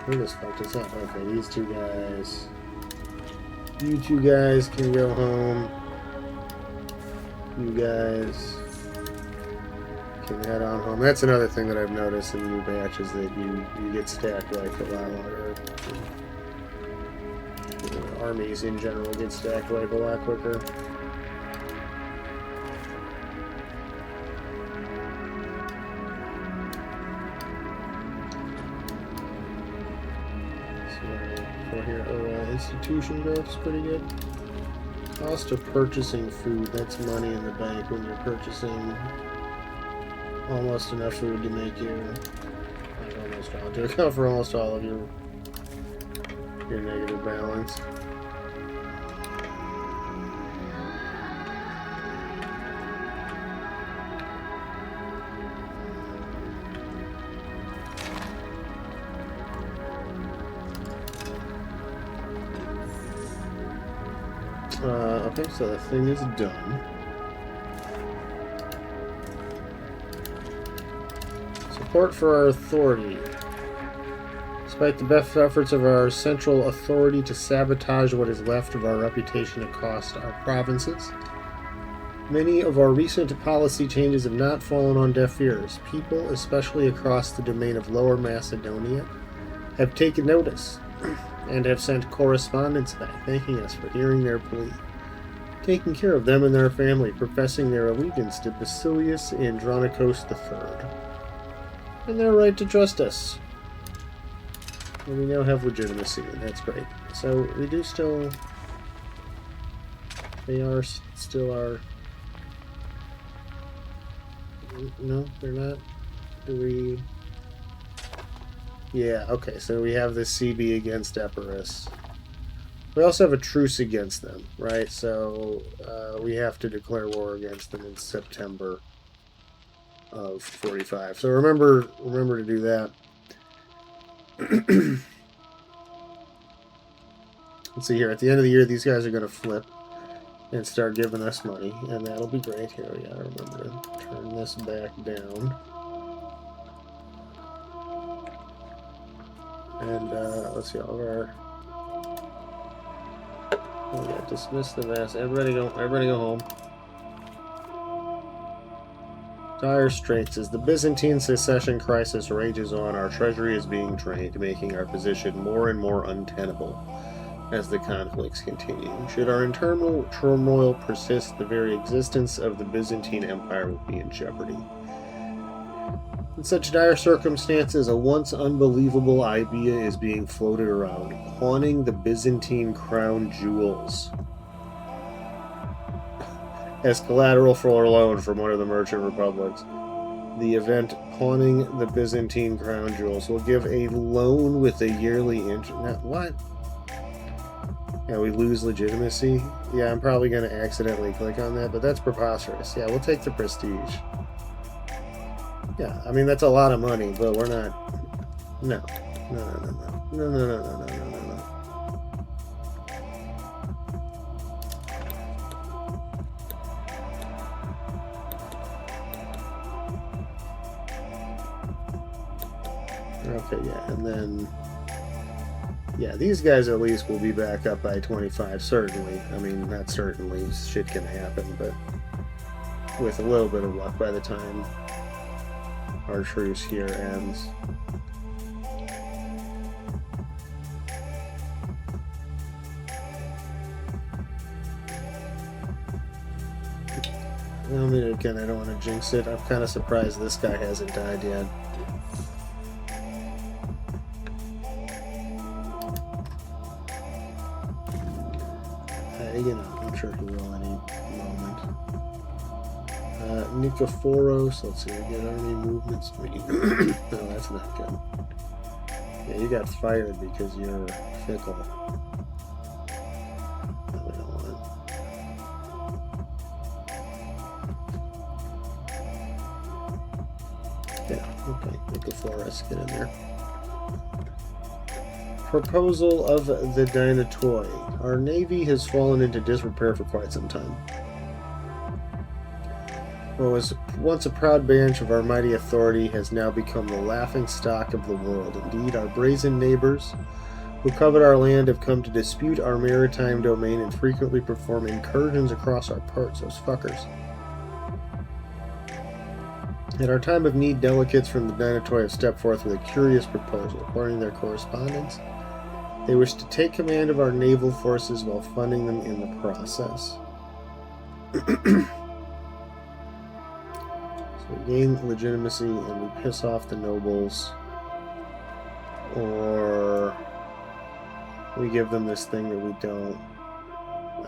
S1: Who just fucked us up? Okay, these two guys. You two guys can go home. You guys can head on home. That's another thing that I've noticed in the new batch, is that you get stacked life a lot longer. Armies in general get stacked life a lot quicker. Institution growth is pretty good. Cost of purchasing food, that's money in the bank when you're purchasing almost enough food to make your, like almost all, to account for almost all of your negative balance. Okay, so the thing is done. Support for our authority. Despite the best efforts of our central authority to sabotage what is left of our reputation across our provinces, many of our recent policy changes have not fallen on deaf ears. People, especially across the domain of Lower Macedonia, have taken notice and have sent correspondence back thanking us for hearing their plea, taking care of them and their family, professing their allegiance to Basilius Andronikos III, and their right to trust us. And we now have legitimacy, and that's great. So we do still... They are still our... No, they're not. Do we... Yeah, okay, so we have this CB against Epirus. We also have a truce against them, right? So we have to declare war against them in September of 45. So remember to do that. Let's see here. At the end of the year, these guys are going to flip and start giving us money, and that'll be great. Here we go. Remember to turn this back down. And let's see, all of our... Oh yeah, dismiss the mass. Everybody go home. Dire straits. As the Byzantine secession crisis rages on, our treasury is being drained, making our position more and more untenable. as the conflicts continue. Should our internal turmoil persist, the very existence of the Byzantine Empire will be in jeopardy. In such dire circumstances, a once unbelievable idea is being floated around: pawning the Byzantine crown jewels as collateral for a loan from one of the merchant republics. The event pawning the Byzantine crown jewels will give a loan with a yearly interest. What? Yeah, we lose legitimacy. Yeah, I'm probably going to accidentally click on that, but that's preposterous. Yeah, we'll take the prestige. Yeah, I mean, that's a lot of money, but we're not... No. No. Okay, yeah, and then... Yeah, these guys at least will be back up by 25, certainly. I mean, not certainly, shit can happen, but with a little bit of luck by the time our truce here ends. I mean, again, I don't want to jinx it. I'm kind of surprised this guy hasn't died yet. You know, I'm sure he will any moment. Nikephoros, let's see, we get army movement speed. No, that's not good. Yeah, you got fired because you're fickle. No, we don't want it. Yeah, okay, Nikephoros, get in there. Proposal of the Dynatoi. Our navy has fallen into disrepair for quite some time. What was once a proud branch of our mighty authority has now become the laughing stock of the world. Indeed, our brazen neighbors who covet our land have come to dispute our maritime domain and frequently perform incursions across our ports, those fuckers. At our time of need, delegates from the Dynatoi have stepped forth with a curious proposal. According to their correspondence, they wish to take command of our naval forces while funding them in the process. So we gain legitimacy and we piss off the nobles, or we give them this thing that we don't.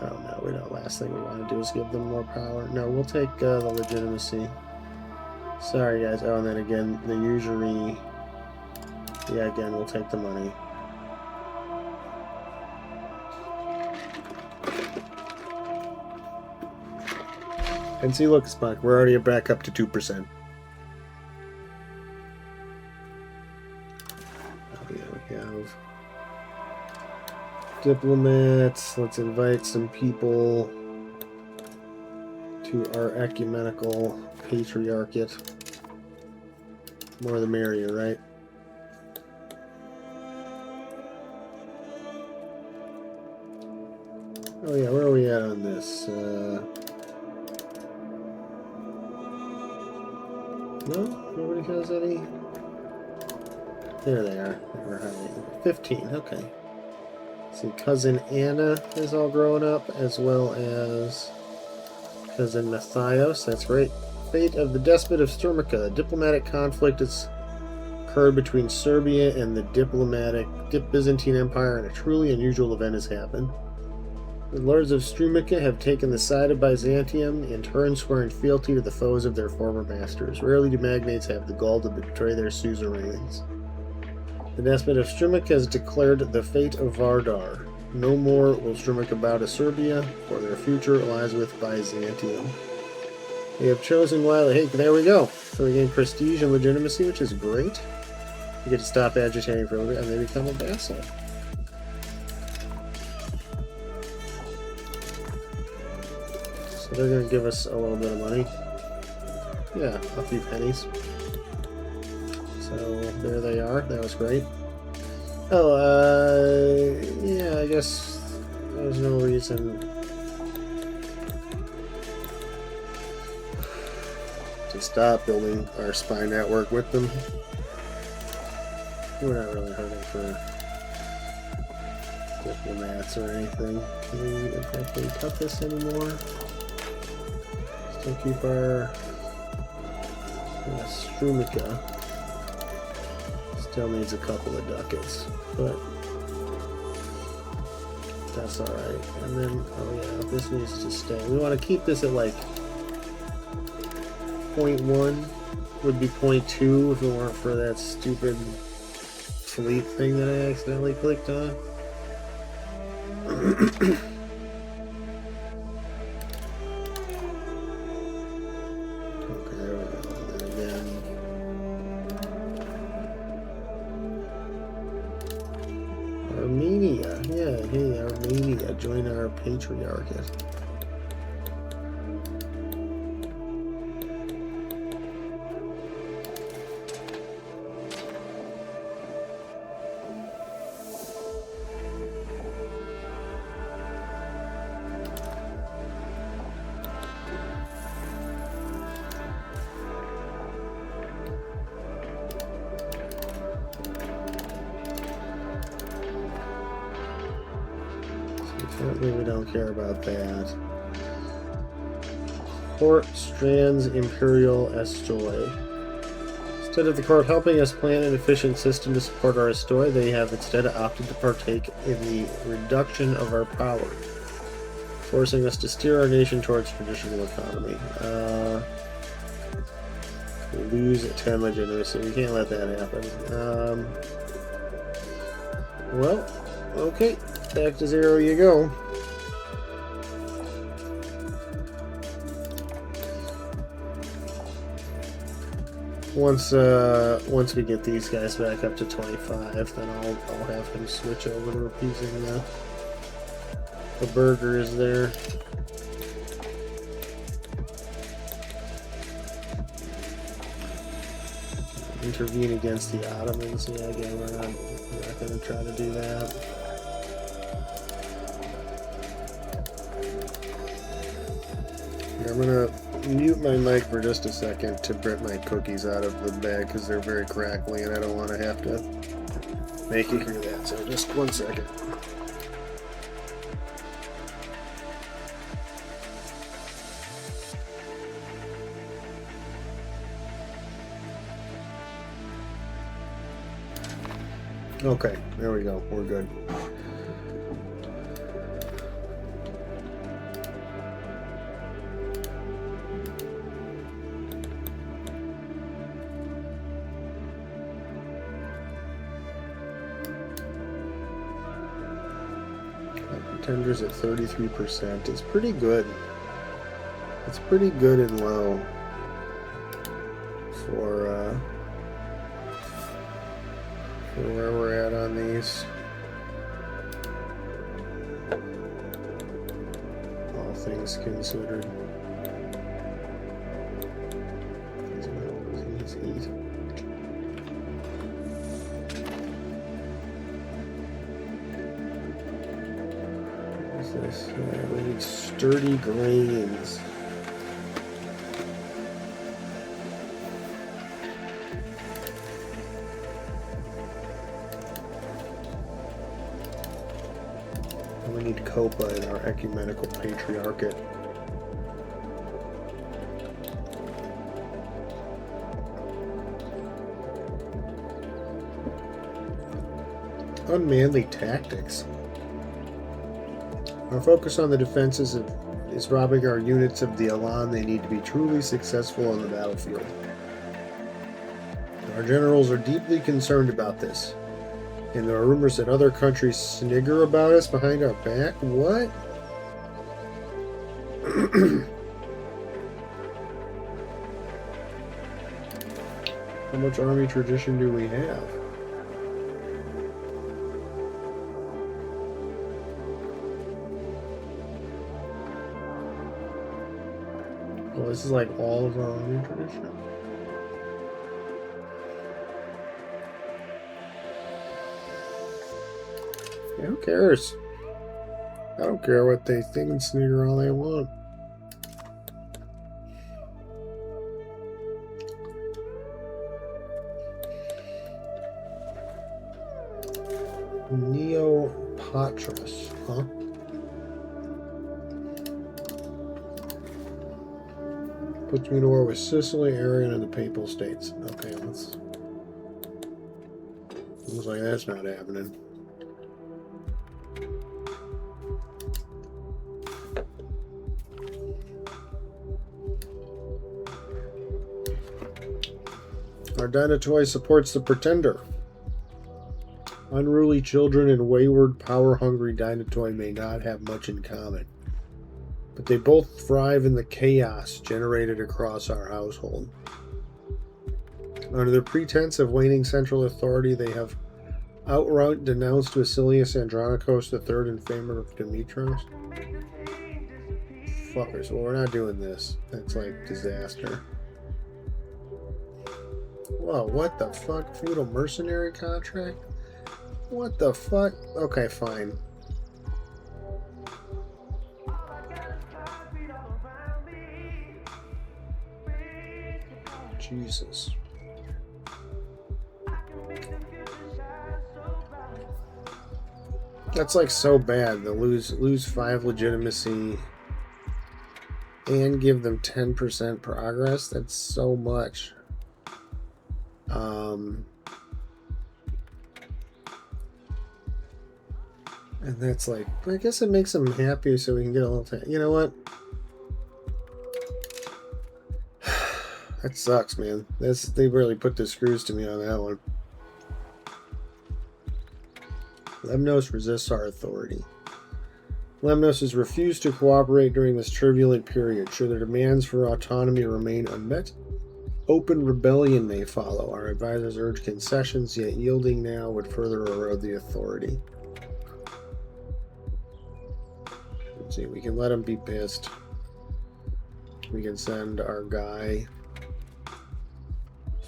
S1: Oh no, we don't. Last thing we want to do is give them more power. No, we'll take the legitimacy. Sorry guys. Oh, and then again, the usury. Yeah, again, we'll take the money. And see, look, Spock, we're already back up to 2%. Oh, yeah, we have diplomats. Let's invite some people to our ecumenical patriarchate. More the merrier, right? Oh yeah, where are we at on this? No? Nobody has any? There they are. We're hiding. 15, okay. See, cousin Anna is all grown up, as well as cousin Matthias. That's right. Fate of the despot of Sturmica. A diplomatic conflict has occurred between Serbia and the Byzantine Empire, and a truly unusual event has happened. The lords of Strumica have taken the side of Byzantium, in turn swearing fealty to the foes of their former masters. Rarely do magnates have the gall to betray their suzerains. The despot of Strumica has declared the fate of Vardar. No more will Strumica bow to Serbia, for their future lies with Byzantium. They have chosen wisely. Hey, there we go. So we gain prestige and legitimacy, which is great. We get to stop agitating for a little bit, and they become a vassal. So they're going to give us a little bit of money. Yeah, a few pennies. So there they are. That was great. Oh, yeah, I guess there's no reason to stop building our spy network with them. We're not really hurting for diplomats or anything. Can we apparently cut this anymore? Still keep our Strumica. Still needs a couple of ducats, but that's alright. And then, oh yeah, this needs to stay. We want to keep this at like 0.1, would be 0.2 if it weren't for that stupid fleet thing that I accidentally clicked on. Armenia, yeah, hey, Armenia, join our patriarchate. Apparently we don't care about that. Court strands Imperial Estoy. Instead of the court helping us plan an efficient system to support our Estoy, they have instead opted to partake in the reduction of our power, forcing us to steer our nation towards traditional economy. Lose 10 legitimacy. We can't let that happen. Well, okay. Back to 0 you go. Once we get these guys back up to 25, then I'll have him switch over to appeasing the burgers there. Intervene against the Ottomans. Yeah, again, we're not going to try to do that. I'm gonna mute my mic for just a second to rip my cookies out of the bag because they're very crackly and I don't want to have to make you hear that. So just 1 second. Okay, there we go. We're good. Tenders at 33% is pretty good. It's pretty good and low for where we're at on these. All things considered. We need sturdy grains. And we need Copa in our ecumenical patriarchate. Unmanly tactics. Our focus on the defenses is robbing our units of the elan they need to be truly successful on the battlefield. Our generals are deeply concerned about this, and there are rumors that other countries snigger about us behind our back. What? How much army tradition do we have? Well, this is like all of our army tradition. Yeah, who cares? I don't care what they think and snigger all they want. Patras, huh? Puts me to war with Sicily, Aragon, and the Papal States. Okay, let's... Looks like that's not happening. Our Dynatoy supports the Pretender. Unruly children and wayward, power-hungry Dynatoy may not have much in common, but they both thrive in the chaos generated across our household. Under the pretense of waning central authority, they have outright denounced Basilius Andronicos III in favor of Demetros. Fuckers, well, we're not doing this. That's like disaster. Whoa, what the fuck? Feudal mercenary contract? What the fuck? Okay, fine. Jesus. That's like so bad. They'll lose 5 legitimacy and give them 10% progress. That's so much. And that's like, I guess it makes them happy so we can get a little time. You know what? That sucks, man. They really put the screws to me on that one. Lemnos resists our authority. Lemnos has refused to cooperate during this turbulent period. Should their demands for autonomy remain unmet, open rebellion may follow. Our advisors urge concessions, yet yielding now would further erode the authority. Let's see, we can let them be pissed. We can send our guy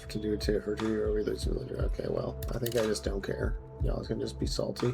S1: to do it for 2 years. Okay, well, I think I just don't care. Y'all can just be salty.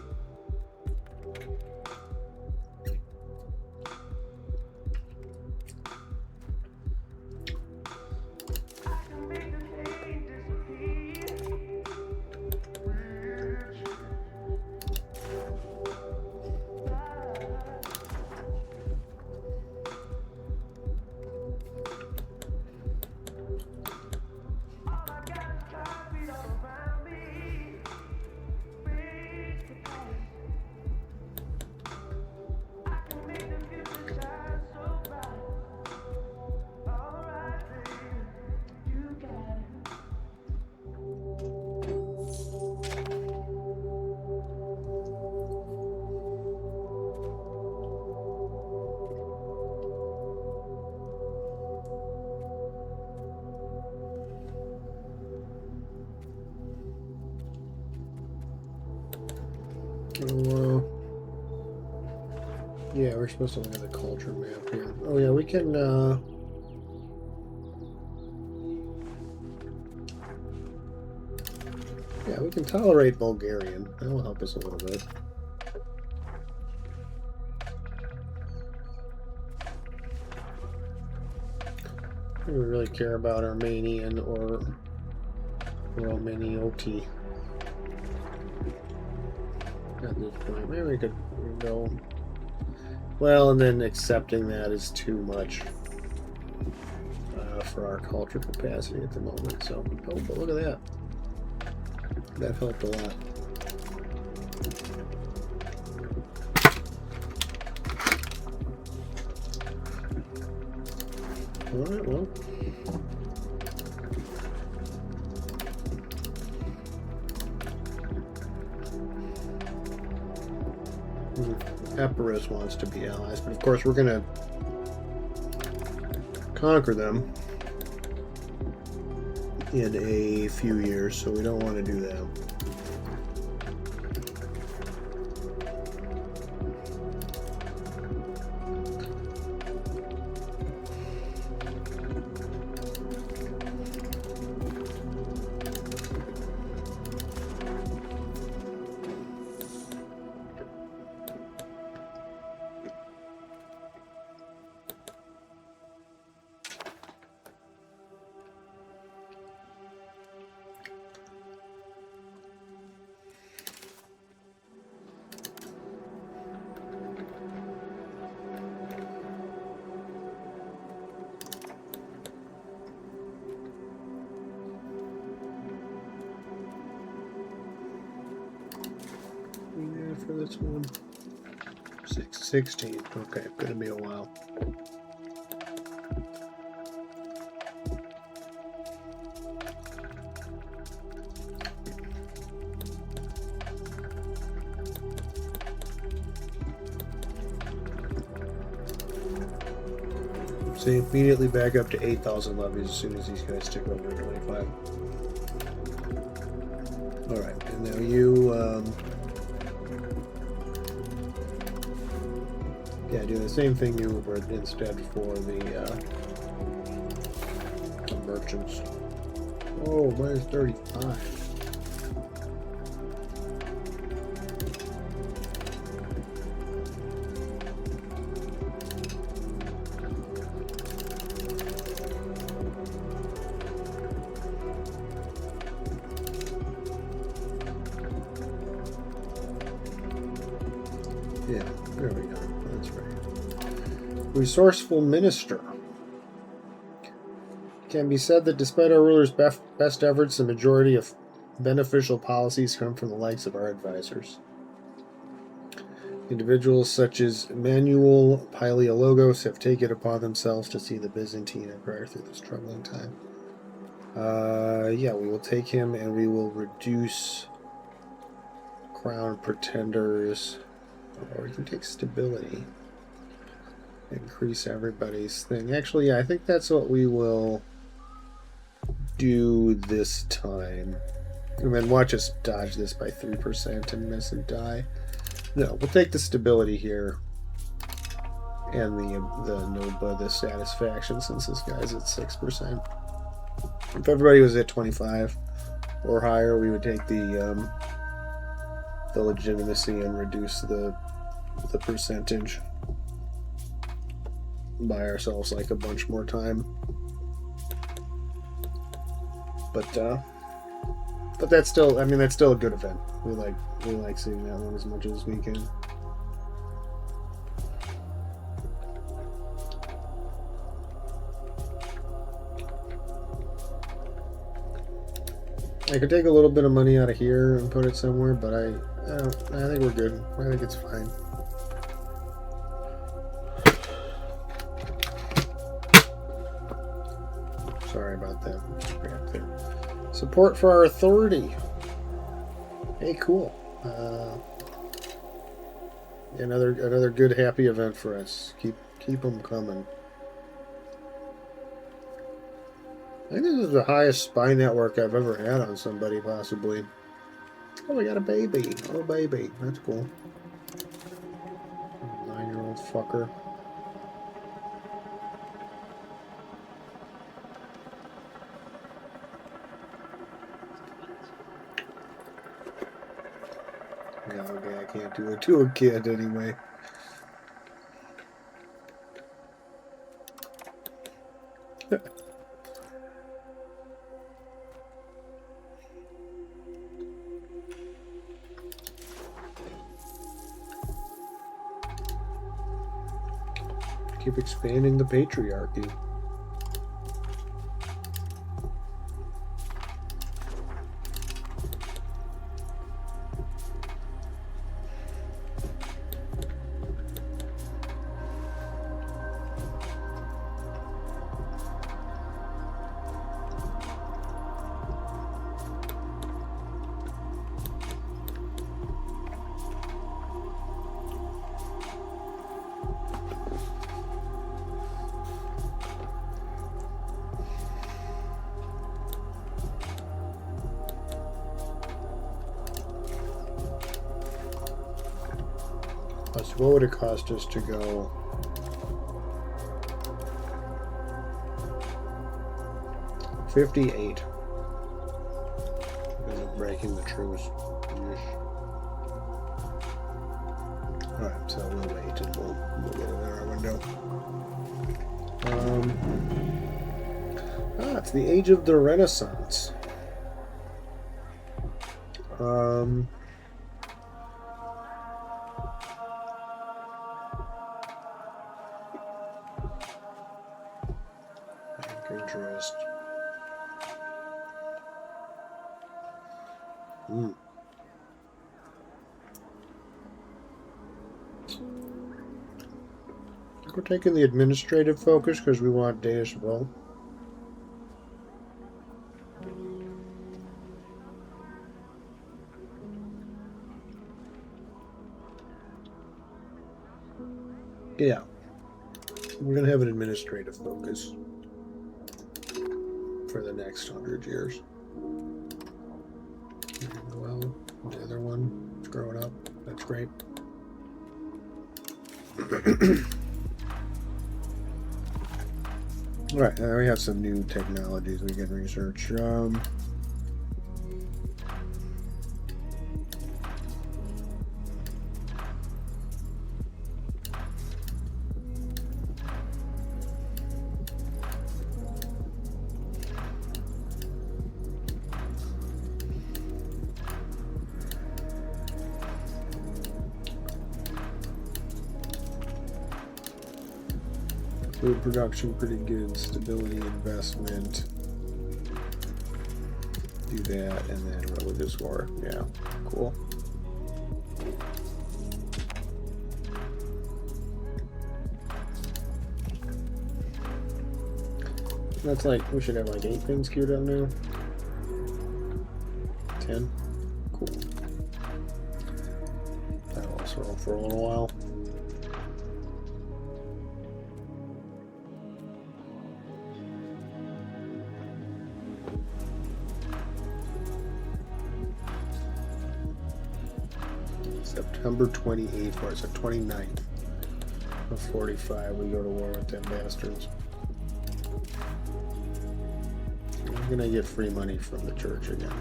S1: Yeah, we're supposed to look at the culture map here. Oh yeah, we can yeah, we can tolerate Bulgarian. That will help us a little bit. We don't really care about Armenian or Romanioti at this point. Maybe we could go. Well, and then accepting that is too much for our culture capacity at the moment. So, oh, but look at that. That helped a lot. Alright, well. Epirus wants to be allies, but of course we're going to conquer them in a few years, so we don't want to do that. for this one? 16. Okay, gonna be a while. So you immediately back up to 8,000 levies as soon as these guys tick over 25. Alright, and now you, yeah, do the same thing you were instead for the merchants. Oh, minus 35. Yeah, there we go. That's right. Resourceful minister. It can be said that despite our ruler's best efforts, the majority of beneficial policies come from the likes of our advisors. Individuals such as Emmanuel Paleologos have taken upon themselves to see the Byzantine Empire through this troubling time. Yeah, we will take him and we will reduce crown pretenders. Or we can take stability. Increase everybody's thing. Actually, yeah, I think that's what we will do this time. And then watch us dodge this by 3% and miss and die. No, we'll take the stability here. And the satisfaction, since this guy's at 6%. If everybody was at 25 or higher, we would take the legitimacy and reduce the percentage. Buy ourselves like a bunch more time. But that's still, I mean, that's still a good event. We like seeing that one as much as we can. I could take a little bit of money out of here and put it somewhere, but I think we're good. I think it's fine. Sorry about that. Support for our authority. Hey, cool. Another good happy event for us. Keep them coming. I think this is the highest spy network I've ever had on somebody, possibly. Oh, we got a baby. Oh, baby. That's cool. 9-year-old fucker. Yeah, okay, I can't do it to a kid anyway. Keep expanding the patriarchy. So what would it cost us to go? $58. Because of breaking the truce. Alright, so we'll wait and we'll get it in our window. It's the age of the Renaissance. Interest. We're taking the administrative focus because we want Deus Vult. Yeah. We're going to have an administrative focus for the next 100 years. Well, the other one is growing up. That's great. Alright, we have some new technologies we can research. Food production pretty good. Stability investment. Do that, and then religious war. Yeah, cool. That's like, we should have like 8 things queued up now. 10. Cool. That'll also roll for a little while. September 28th, or it's the 29th of 45, we go to war with them bastards. We're gonna get free money from the church again.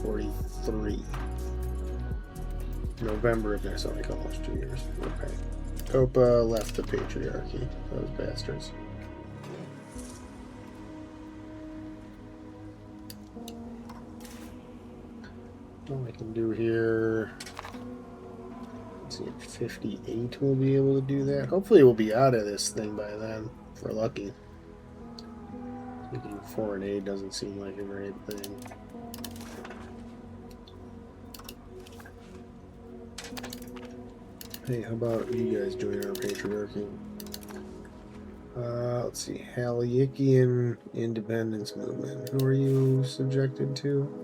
S1: 43. November of next, like almost 2 years. Okay. Copa left the patriarchy. Those bastards. All I can do here. Let's see, at 58 we'll be able to do that. Hopefully we'll be out of this thing by then, if we're lucky. Speaking of foreign aid, doesn't seem like a great thing. Hey, how about you guys join our patriarchy? Let's see, Halikian Independence Movement. Who are you subjected to?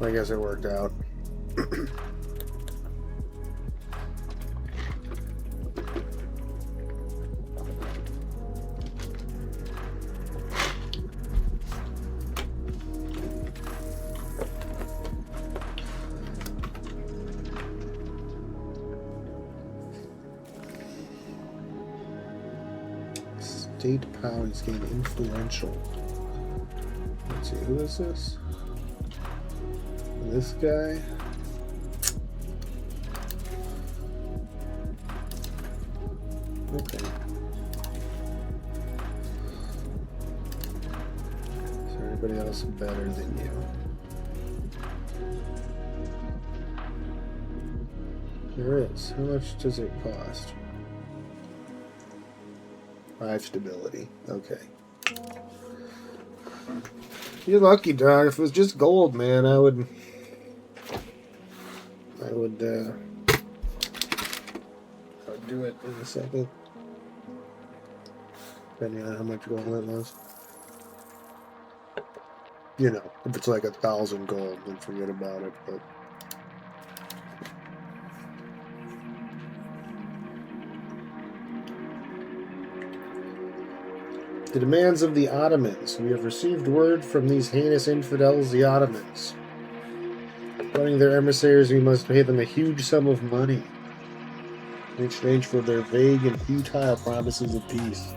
S1: I guess it worked out. State powers gain influential. Let's see, who is this? This guy. Okay. Is there anybody else better than you? There is. How much does it cost? 5 stability. Okay. You're lucky, dog. If it was just gold, man, I would do it in a second. Depending on how much gold it was. You know, if it's like 1,000 gold, then forget about it, but... The demands of the Ottomans. We have received word from these heinous infidels, the Ottomans. Running their emissaries, we must pay them a huge sum of money in exchange for their vague and futile promises of peace.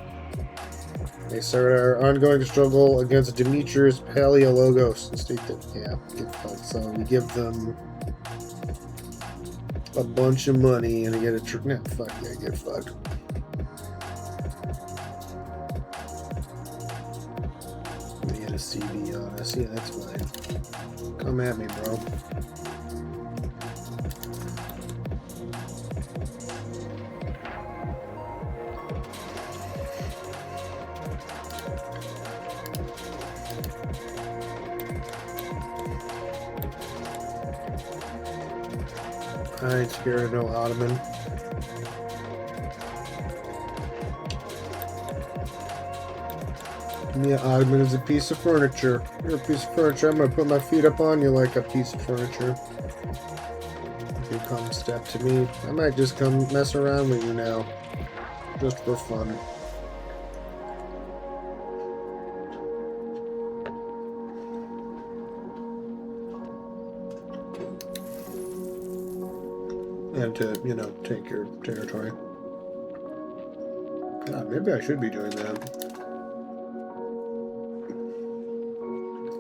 S1: They start our ongoing struggle against Demetrius Paleologos and state that, yeah, get fucked. So we give them a bunch of money and they get a no, fuck yeah, get fucked. They get a CD on us. Yeah, that's fine. Come at me, bro. I ain't scared of no Ottoman. Yeah, Ottoman is a piece of furniture. You're a piece of furniture. I'm gonna put my feet up on you like a piece of furniture. If you come step to me, I might just come mess around with you now. Just for fun. And to, you know, take your territory. God, maybe I should be doing that.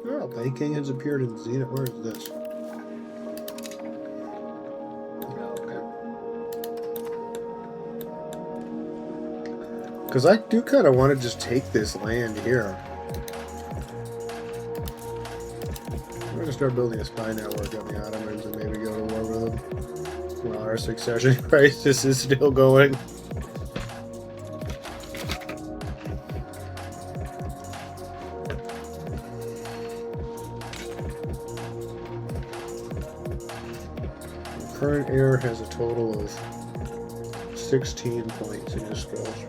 S1: Oh, Viking has appeared in Zenith. Where is this? Oh, okay. Because I do kind of want to just take this land here. I'm going to start building a spy network on the Ottomans and maybe go to war with them. While our succession crisis is still going. Current heir has a total of 16 points in his skills.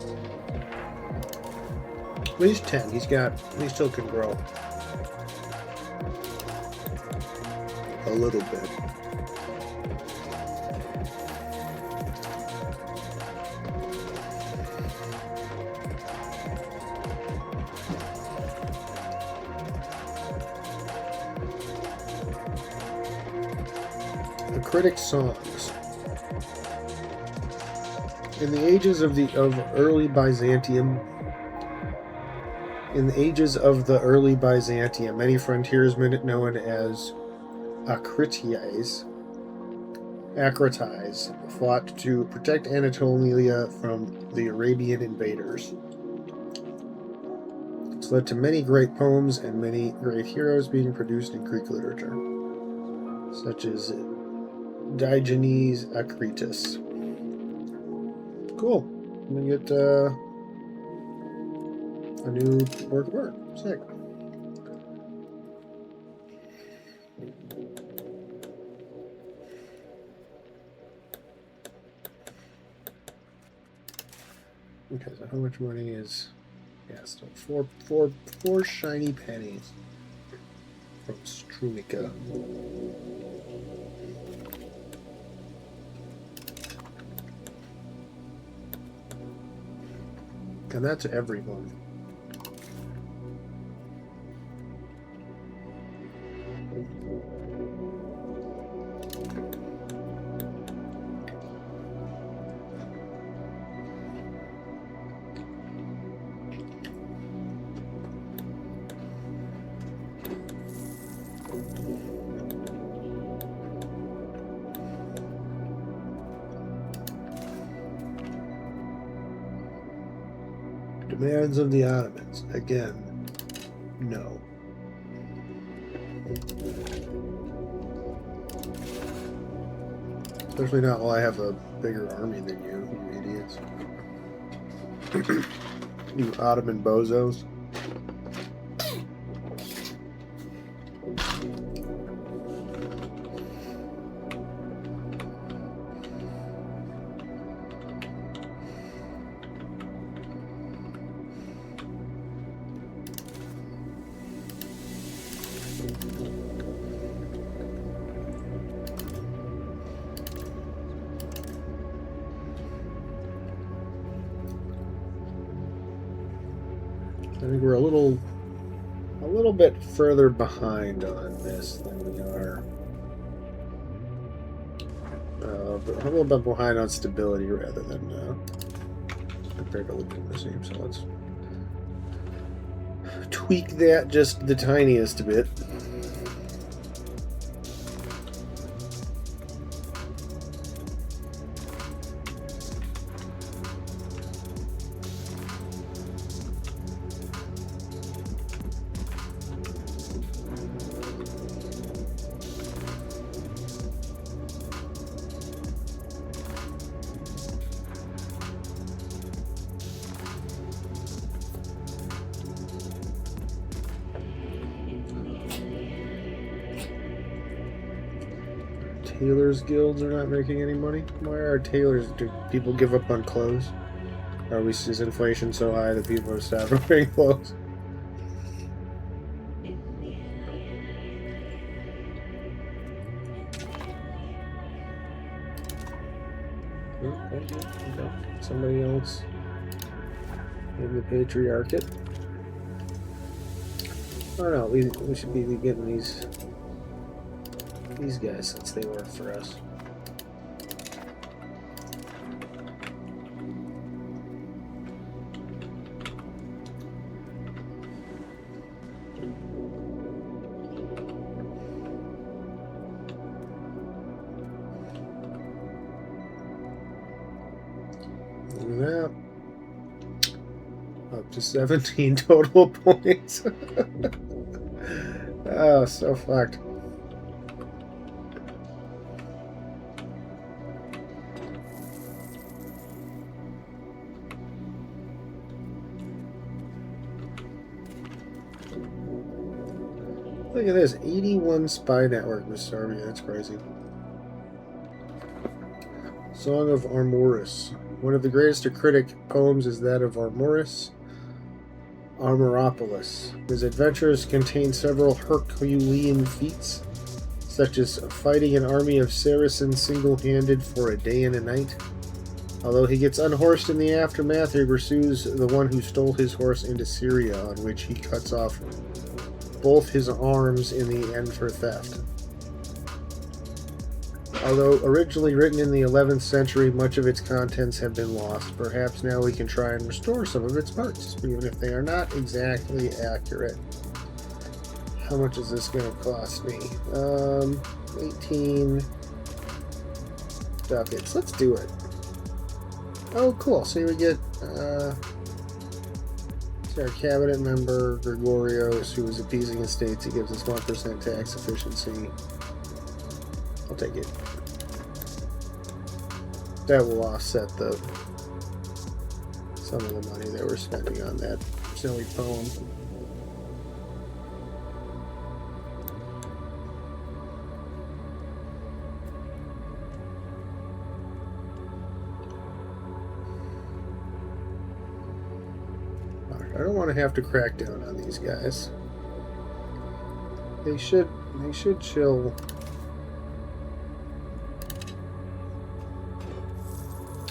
S1: At least 10. He still can grow. A little bit. Critic songs. In the ages of early Byzantium, many frontiersmen known as Acrites fought to protect Anatolia from the Arabian invaders. This led to many great poems and many great heroes being produced in Greek literature, such as Diogenes Acritus. Cool. I'm gonna get a new work of art. Sick. Okay, so how much money is? Yeah, still four shiny pennies from Strumica. And that's everyone. Demands of the Ottomans. Again, no. Especially not while I have a bigger army than you idiots. You Ottoman bozos. I think we're a little bit further behind on this than we are. But a little bit behind on stability rather than compared to legitimacy. So let's tweak that just the tiniest bit. tailors guilds are not making any money. Why are tailors? Do people give up on clothes? Is inflation so high that people are stopping wearing clothes? Okay. Somebody else in the patriarchate. Oh no, we should be getting these guys since they work for us. Look at that. Up to 17 total points. Oh, so fucked. Look at this, 81 spy network with Serbia. That's crazy. Song of Armorus. One of the greatest acritic poems is that of Armorus Armoropoulos. His adventures contain several Herculean feats, such as fighting an army of Saracens single-handed for a day and a night. Although he gets unhorsed in the aftermath, he pursues the one who stole his horse into Syria, on which he cuts off both his arms in the end for theft. Although originally written in the 11th century, much of its contents have been lost. Perhaps now we can try and restore some of its parts, even if they are not exactly accurate. How much is this going to cost me? 18 ducats. Let's do it. Oh, cool. So we get our cabinet member, Gregorios, who is appeasing estates. He gives us 1% tax efficiency. I'll take it. That will offset some of the money that we're spending on that silly poem. I don't want to have to crack down on these guys. They should chill.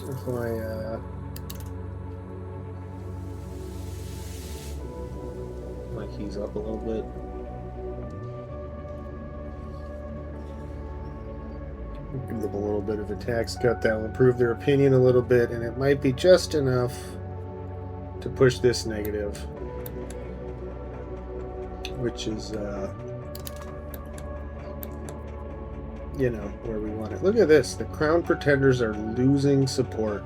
S1: If my keys up a little bit. Give them a little bit of a tax cut that will improve their opinion a little bit, and it might be just enough to push this negative, which is you know, where we want it. Look at this. The Crown Pretenders are losing support.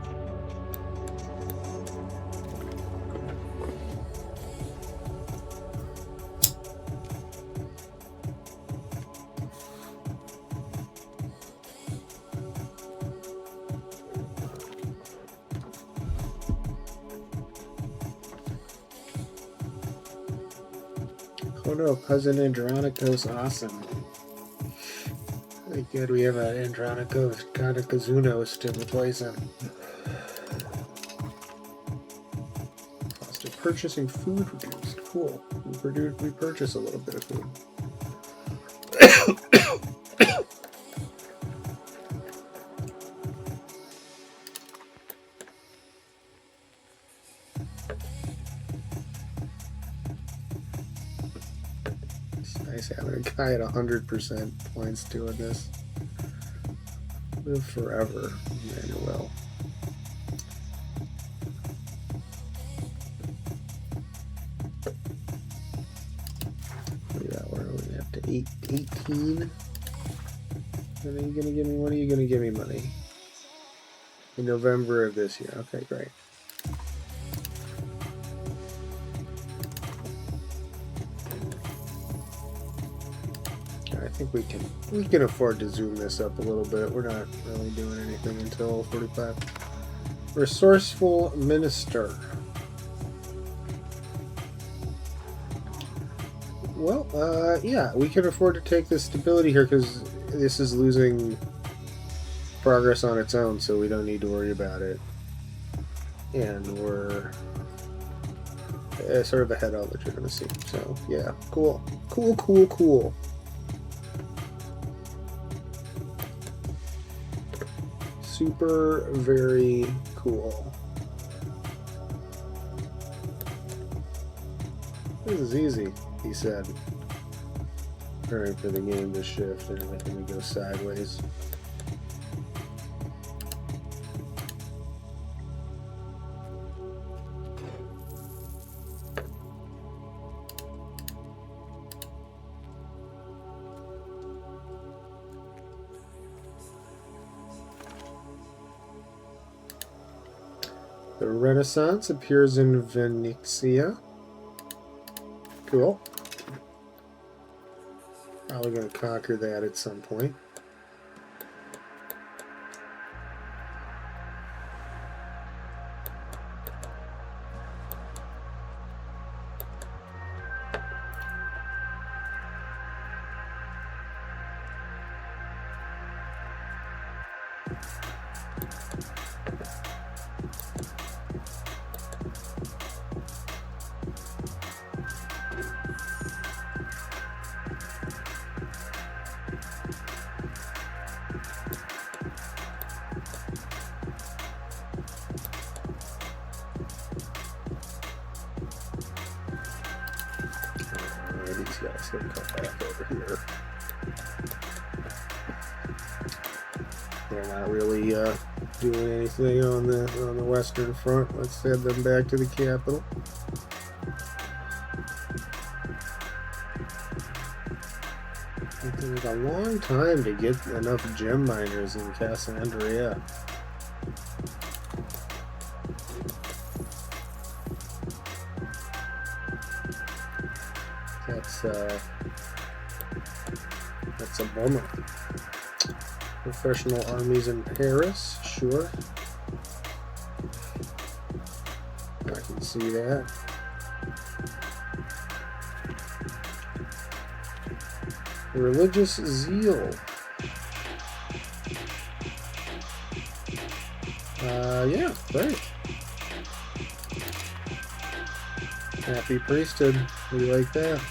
S1: Oh no, Cousin Andronicos, awesome. Good, we have an Andronicos Kanakazunos to replace him. Cost of purchasing food reduced. Cool. We purchase a little bit of food. It's nice having a guy at 100% points doing this. Live forever, Emmanuel. Yeah, where are we up to 18? What are you gonna give me? When are you gonna give me money? In November of this year. Okay, great. I think we can afford to zoom this up a little bit. We're not really doing anything until 45. Resourceful Minister. Well, yeah, we can afford to take this stability here because this is losing progress on its own, so we don't need to worry about it. And we're sort of ahead of legitimacy. So, yeah, cool. Cool. Super, very cool. This is easy, he said. Preparing for the game to shift and everything to go sideways. The Renaissance appears in Venetia. Cool. Probably going to conquer that at some point. These guys can come back over here. They're not really doing anything on the Western Front. Let's send them back to the capital. It took a long time to get enough gem miners in Cassandria. That's a bummer. Professional armies in Paris, sure. I can see that. Religious zeal. Yeah, great. Happy priesthood. We like that.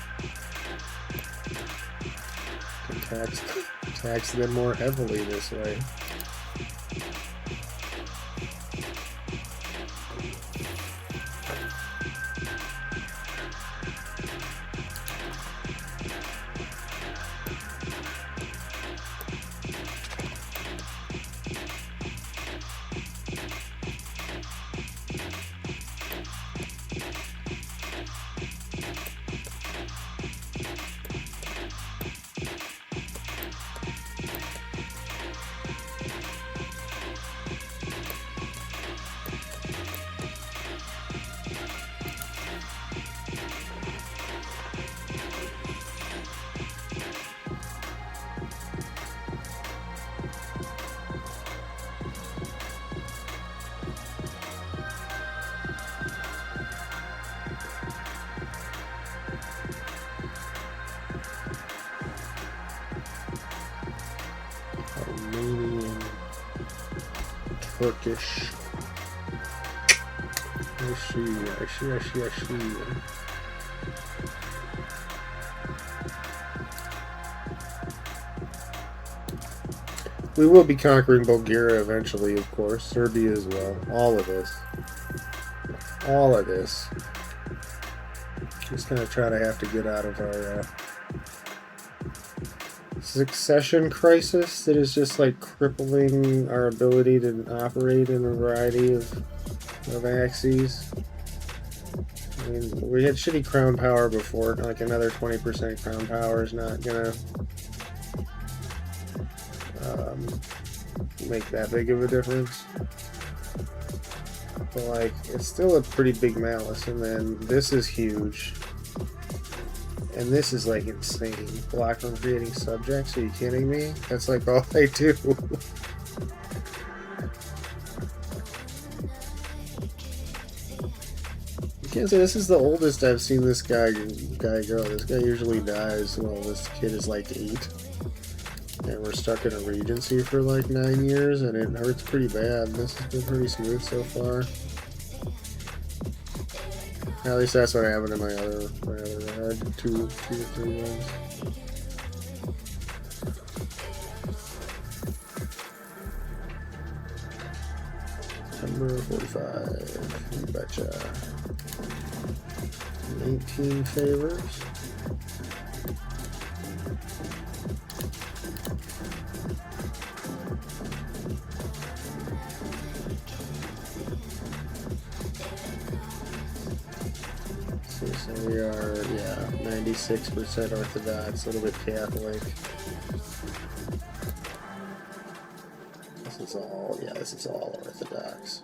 S1: Can tax them more heavily this way. Armenian, Turkish. I see. We will be conquering Bulgaria eventually, of course. Serbia as well. All of this. Just gonna try to have to get out of our succession crisis that is just like crippling our ability to operate in a variety of axes. I mean, we had shitty crown power before, like another 20% crown power is not gonna make that big of a difference. But like, it's still a pretty big malice, and then this is huge. And this is like insane. Block from creating subjects? Are you kidding me? That's like all they do. You can't say this is the oldest I've seen this guy go. This guy usually dies. Well, this kid is like 8. And And we're stuck in a regency for like 9 years, and it hurts pretty bad. This has been pretty smooth so far. At least that's what happened in my other I did two to three ones. Number 45. You betcha. 19 favors. So we are, 96% Orthodox, a little bit Catholic. This is all Orthodox.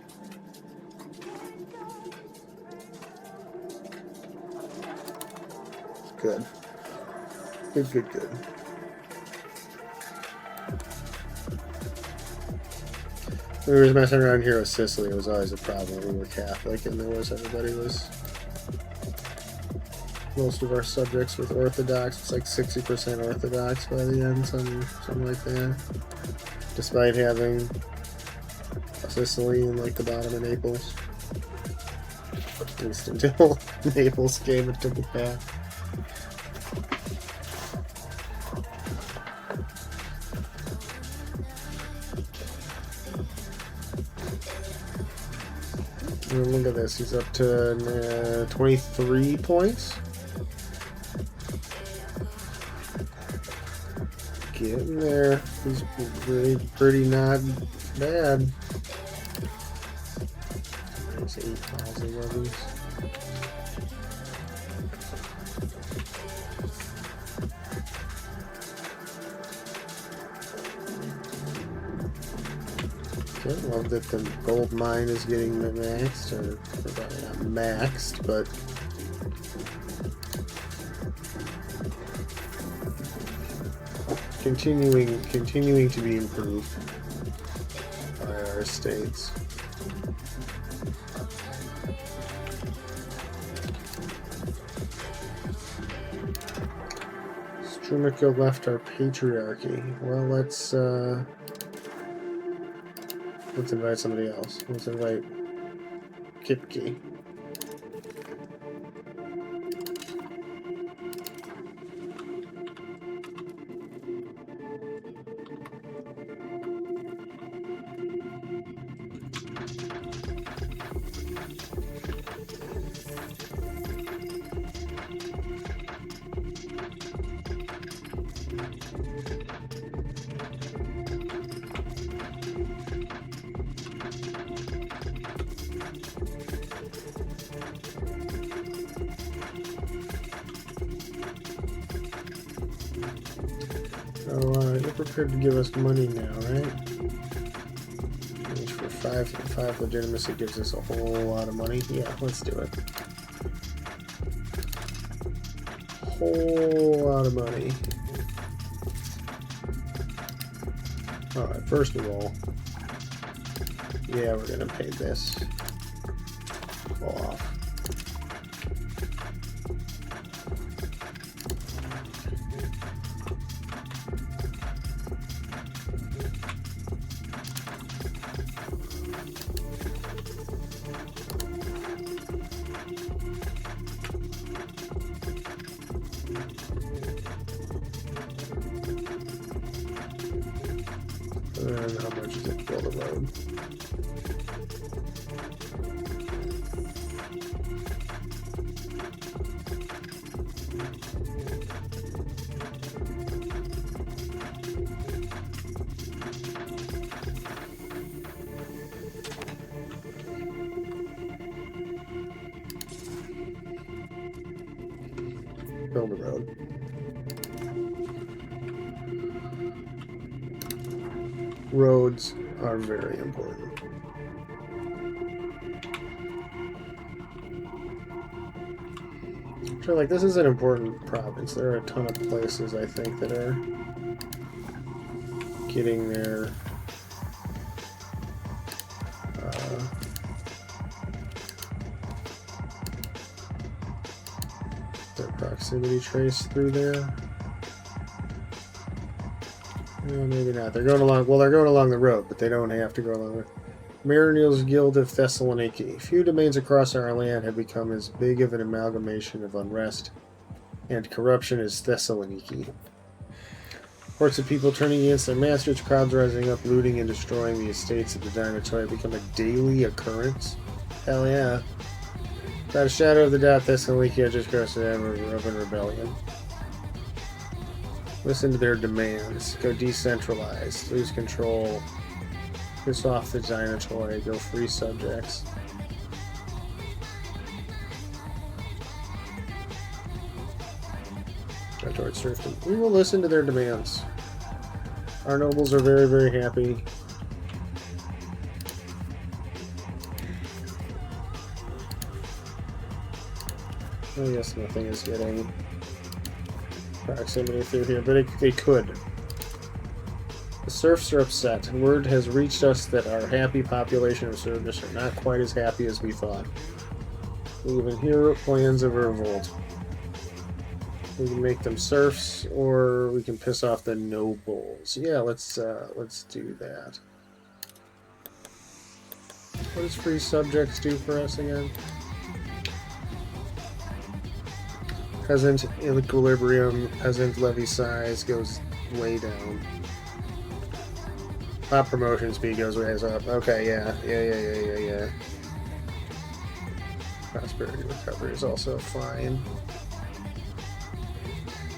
S1: Good. Good. We were messing around here with Sicily. It was always a problem. We were Catholic, and everybody was. Most of our subjects with Orthodox, it's like 60% Orthodox by the end, something like that. Despite having Sicily in like the bottom of Naples. At least until Naples gave it to the path. Look at this, he's up to 23 points. Getting there. He's pretty not bad. There's 8,000 levies. Okay, love that the gold mine is getting maxed, or probably not maxed, but continuing to be improved by our estates. Strumica left our patriarchy. Well, let's invite somebody else. Let's invite Kipke. You're prepared to give us money now, right? Which for five legitimacy gives us a whole lot of money. Yeah, let's do it. Whole lot of money. Alright, first of all, yeah, we're gonna pay this off. And how much is it to build a road? Build a road. Roads are very important. So, like, this is an important province. There are a ton of places, I think, that are getting their proximity trace through there. No, maybe not. They're going along. Well, they're going along the road, but they don't have to go along the. Marinils Guild of Thessaloniki. Few domains across our land have become as big of an amalgamation of unrest and corruption as Thessaloniki. Hordes of people turning against their masters, crowds rising up, looting and destroying the estates of the Dinotaur have become a daily occurrence. Hell yeah. Without a shadow of the doubt, Thessaloniki are just crossed the open rebellion. Listen to their demands. Go decentralized. Lose control. Piss off the Dinotaur. Go free subjects. Go towards serfdom. We will listen to their demands. Our nobles are very, very happy. I guess nothing is getting proximity through here, but they could. The serfs are upset. Word has reached us that our happy population of serfs are not quite as happy as we thought. We even hear plans of a revolt. We can make them serfs, or we can piss off the nobles. Yeah, let's do that. What does free subjects do for us again? Peasant equilibrium, peasant levy size goes way down. Pop promotion speed goes way up. Okay, yeah. Prosperity recovery is also fine.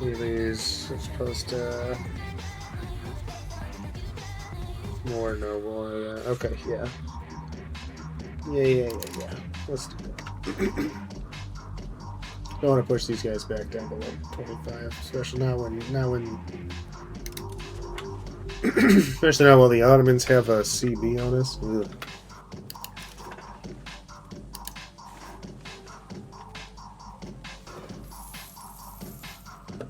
S1: These are supposed to more noble. Okay, yeah. Yeah. Let's do that. Don't want to push these guys back down below 25, especially now when especially now while the Ottomans have a CB on us. Ugh.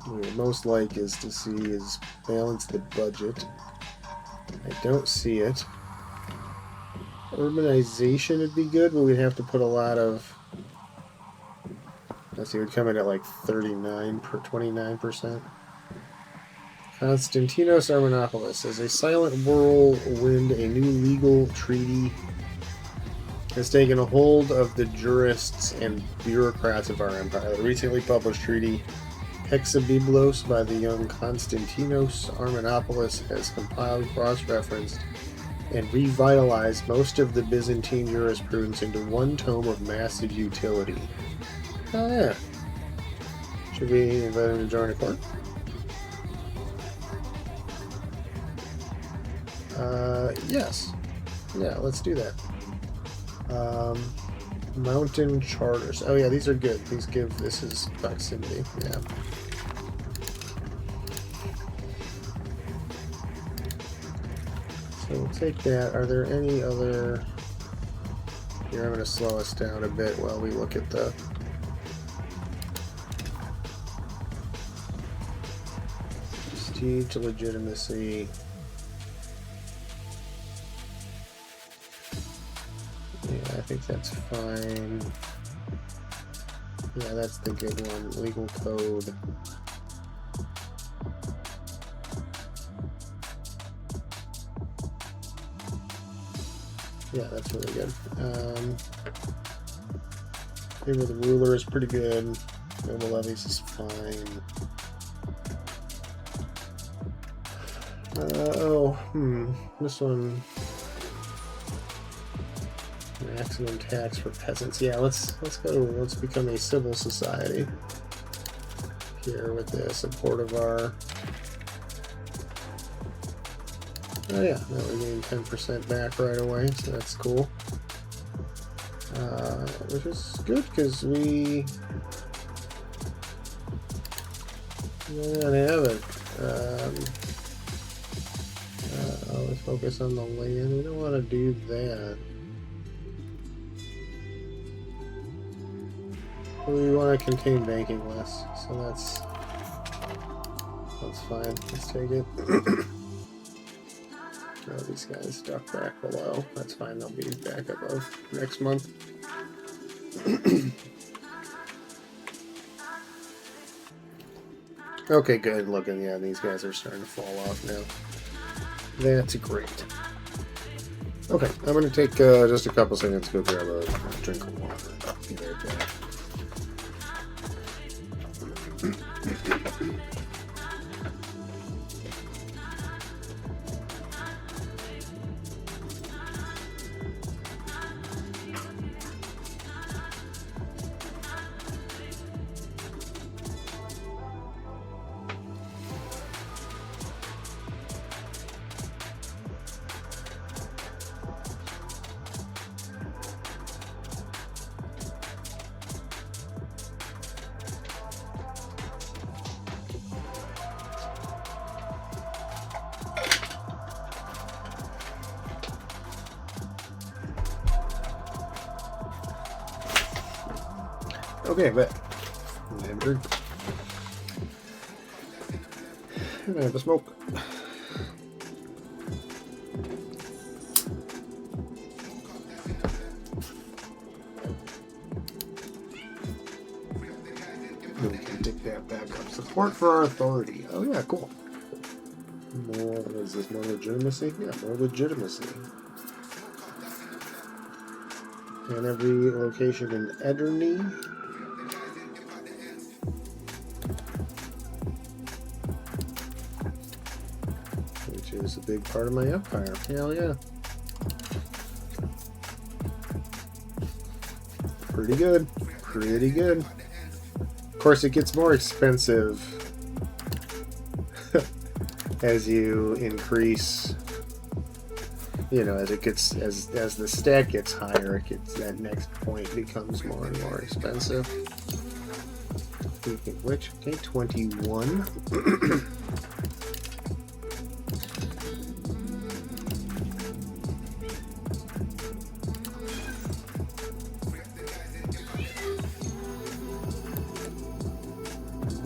S1: What we most like is to see is balance the budget. I don't see it. Urbanization would be good, but we'd have to put a lot of. Let's see, it would come in at like 29%. Konstantinos Armenopolis. As a silent whirlwind, a new legal treaty has taken a hold of the jurists and bureaucrats of our empire. The recently published treaty Hexabiblos by the young Konstantinos Armenopolis has compiled, cross-referenced, and revitalized most of the Byzantine jurisprudence into one tome of massive utility. Oh yeah. Should we invite him to join a court? Yes. Yeah, let's do that. Mountain charters. Oh yeah, these are good. These give this is proximity. Yeah. So we'll take that. Are there any other? Here, I'm going to slow us down a bit while we look at the. Prestige, legitimacy. Yeah, I think that's fine. Yeah, that's the good one. Legal code. Yeah, that's really good. Favor the ruler is pretty good. Noble levies is fine. This one. Maximum tax for peasants. Yeah, let's go. Let's become a civil society here with the support of our. Oh yeah, now we're getting 10% back right away, so that's cool. Which is good because we don't have it. Let's focus on the land. We don't want to do that. We want to contain banking less, so that's fine. Let's take it. Oh, these guys stuck back below. That's fine. They'll be back above next month. Okay, good. Looking, yeah, these guys are starting to fall off now. That's great. Okay, I'm going to take just a couple seconds to go grab a drink of water. Be right back. Okay, but I have a drink. And I have a smoke. We can pick that back up. Support for our authority. Oh yeah, cool. More, what is this, more legitimacy? Yeah, more legitimacy. And every location in Ederney. Which is a big part of my empire. Hell yeah. Pretty good. Pretty good. Of course, it gets more expensive as you increase, you know, as it gets, as the stat gets higher, it gets, that next point becomes more and more expensive. Speaking of which, okay, 21.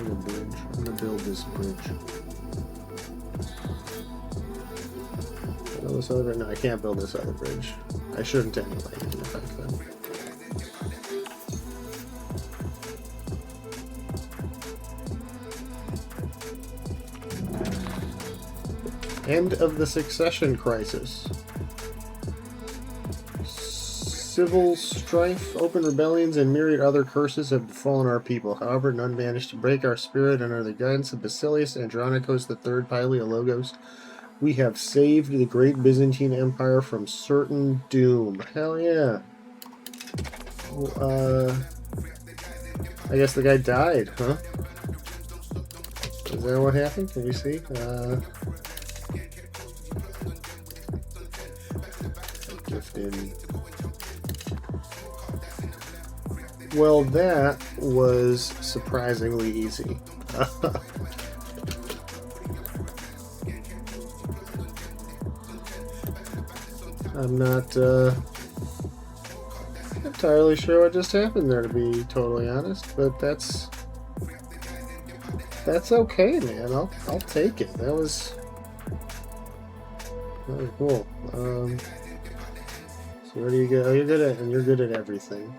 S1: I'm gonna build this bridge. This other bridge? No, I can't build this other bridge. I shouldn't anyway, even if I could. End of the succession crisis. Civil strife, open rebellions, and myriad other curses have befallen our people. However, none managed to break our spirit, and under the guidance of Basilius Andronicos III Palaeologos, we have saved the great Byzantine Empire from certain doom. Hell yeah. I guess the guy died, huh? Is that what happened? Can you see? Gifted. Well, that was surprisingly easy. I'm not entirely sure what just happened there, to be totally honest, but that's okay, man. I'll take it. That was cool. So where do you go? Oh, you're good at everything.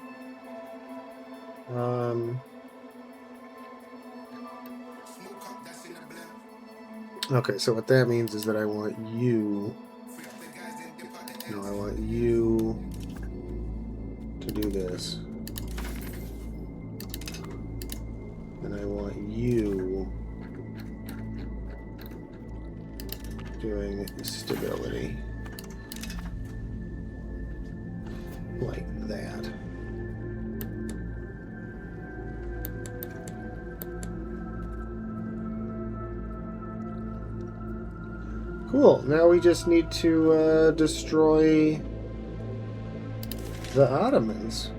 S1: Okay, so what that means is that I want you to do this. And I want you doing stability. Like that. Cool. Now we just need to destroy the Ottomans.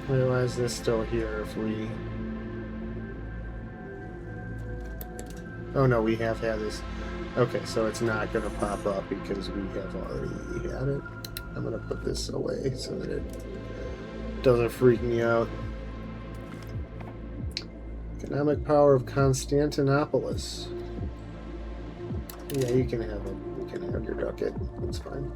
S1: Why is this still here if we... Oh no, we have had this. Okay, so it's not going to pop up because we have already had it. I'm going to put this away so that it doesn't freak me out. Economic power of Constantinopolis. Yeah, you can have them. You can have your ducat. That's fine.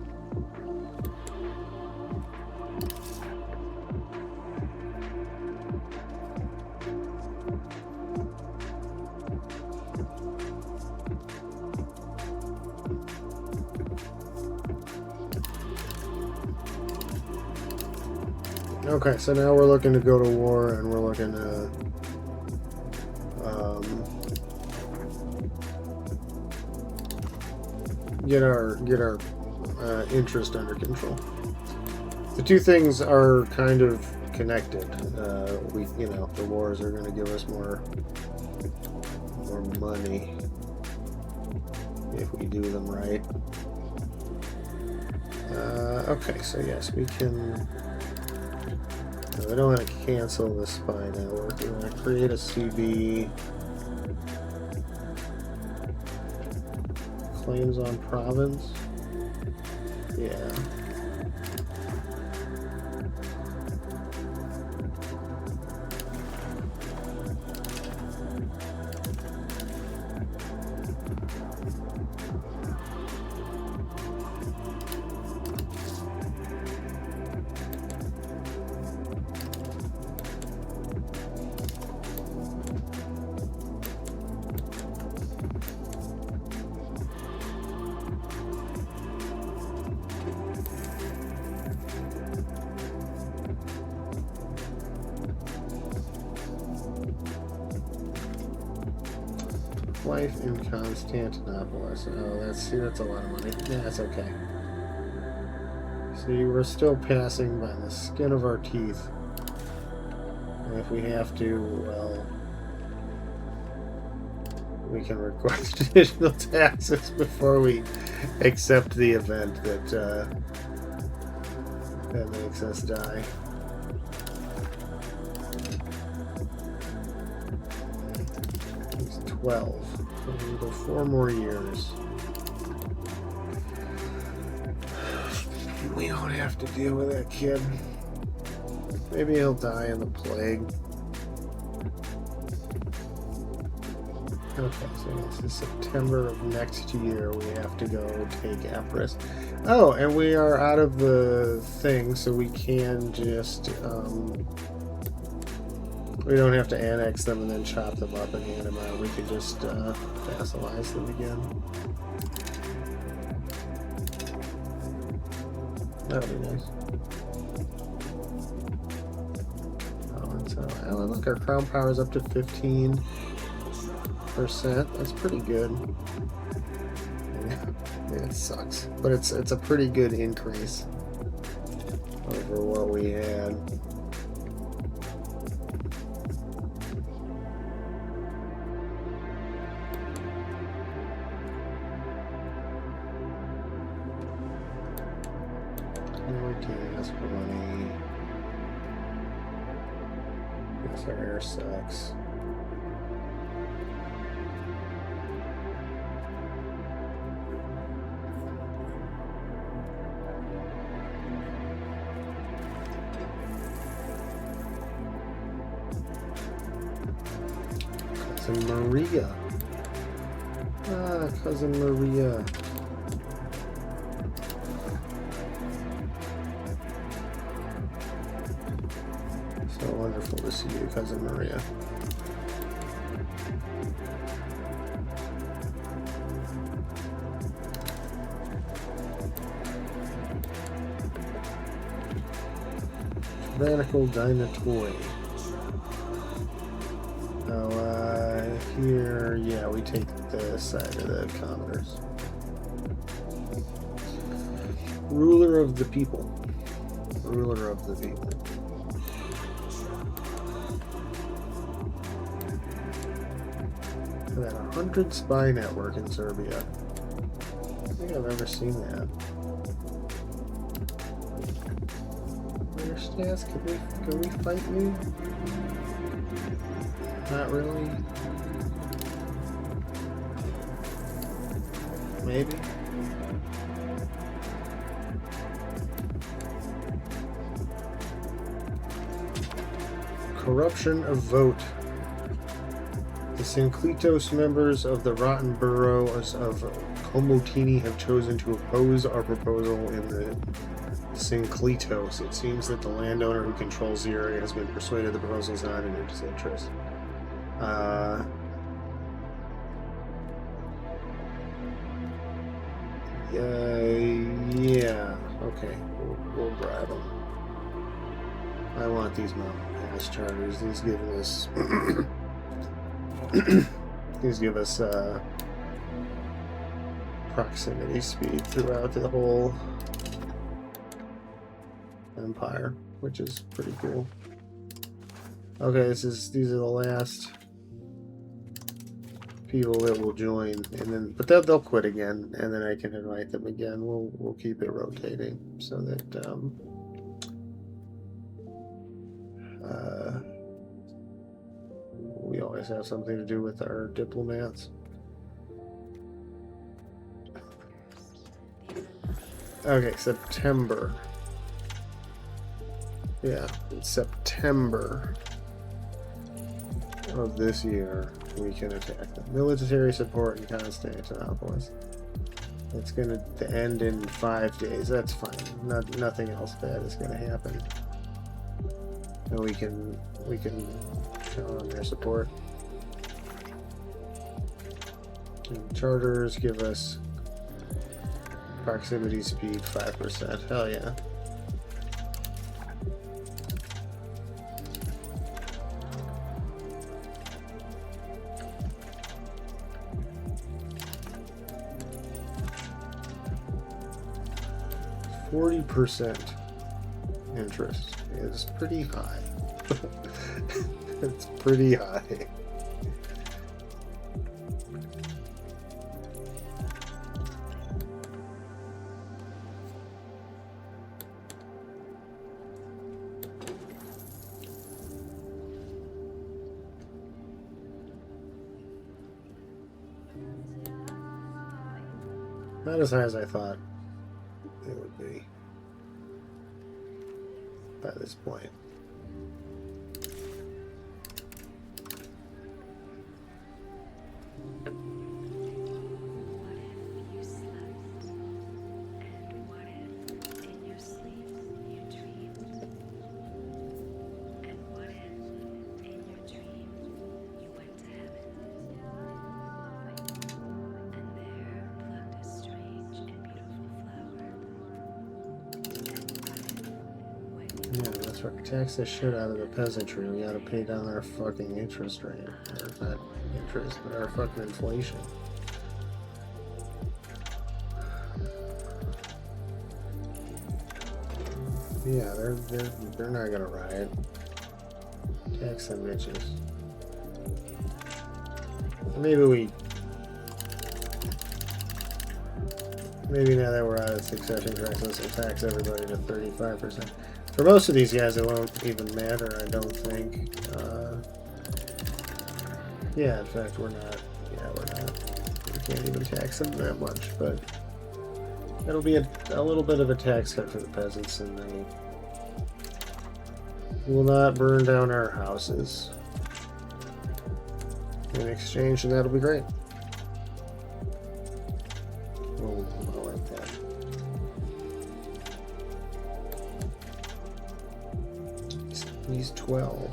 S1: Okay, so now we're looking to go to war, and we're looking to get our interest under control. The two things are kind of connected. The wars are going to give us more money if we do them right. Okay, so yes, we can. No, we don't want to cancel the spy network. We want to create a CB. Claims on province. Yeah. Life in Constantinopolis. Oh, that's a lot of money. Yeah, that's okay. See, we're still passing by the skin of our teeth. And if we have to, well, we can request additional taxes before we accept the event that makes us die. 12. So we can go 4 more years. We don't have to deal with that kid. Maybe he'll die in the plague. Okay, so it's in September of next year we have to go take Epirus. Oh, and we are out of the thing, so we can just we don't have to annex them and then chop them up and hand them out. We can just vassalize them again. That'll be nice. Oh, and so, oh, look, our crown power is up to 15%. That's pretty good. Yeah, it sucks, but it's a pretty good increase over what we had. For money. Yes, our air sucks. Cousin Maria. Ah, Cousin Maria. So wonderful to see you, Cousin Maria. Tyrannical Dynatoy. Oh, here, yeah, we take the side of the Commodores. Ruler of the people. Ruler of the people. That 100 spy network in Serbia. I don't think I've ever seen that. Player stats, can we fight you? Not really. Maybe. Corruption of vote. The Synclitos members of the Rotten Boroughs of Komotini have chosen to oppose our proposal in the Synclitos. It seems that the landowner who controls the area has been persuaded the proposal is not in his interest. Yeah, okay, we'll grab them. I want these mountain pass charters. These give us these give us proximity speed throughout the whole empire, which is pretty cool. Okay, these are the last people that will join, and then they'll quit again, and then I can invite them again. We'll keep it rotating so that we always have something to do with our diplomats. Okay, September. Yeah, it's September of this year we can attack them. Military support in Constantinopolis. It's gonna end in 5 days. That's fine. Nothing else bad is gonna happen. And we can count on their support. And charters give us proximity speed 5%. Hell yeah. %, interest is pretty high. It's pretty high. Not as high as I thought it would be by this point. Tax the shit out of the peasantry. We gotta pay down our fucking interest rate. Or not interest, but our fucking inflation. Yeah, they're not gonna riot. Tax them bitches. Maybe now that we're out of succession crisis, we'll tax everybody to 35%. For most of these guys, it won't even matter, I don't think. Yeah, in fact, we're not. Yeah, we're not. We can't even tax them that much, but it'll be a little bit of a tax cut for the peasants, and they will not burn down our houses in exchange, and that'll be great. Well, I like that. He's 12.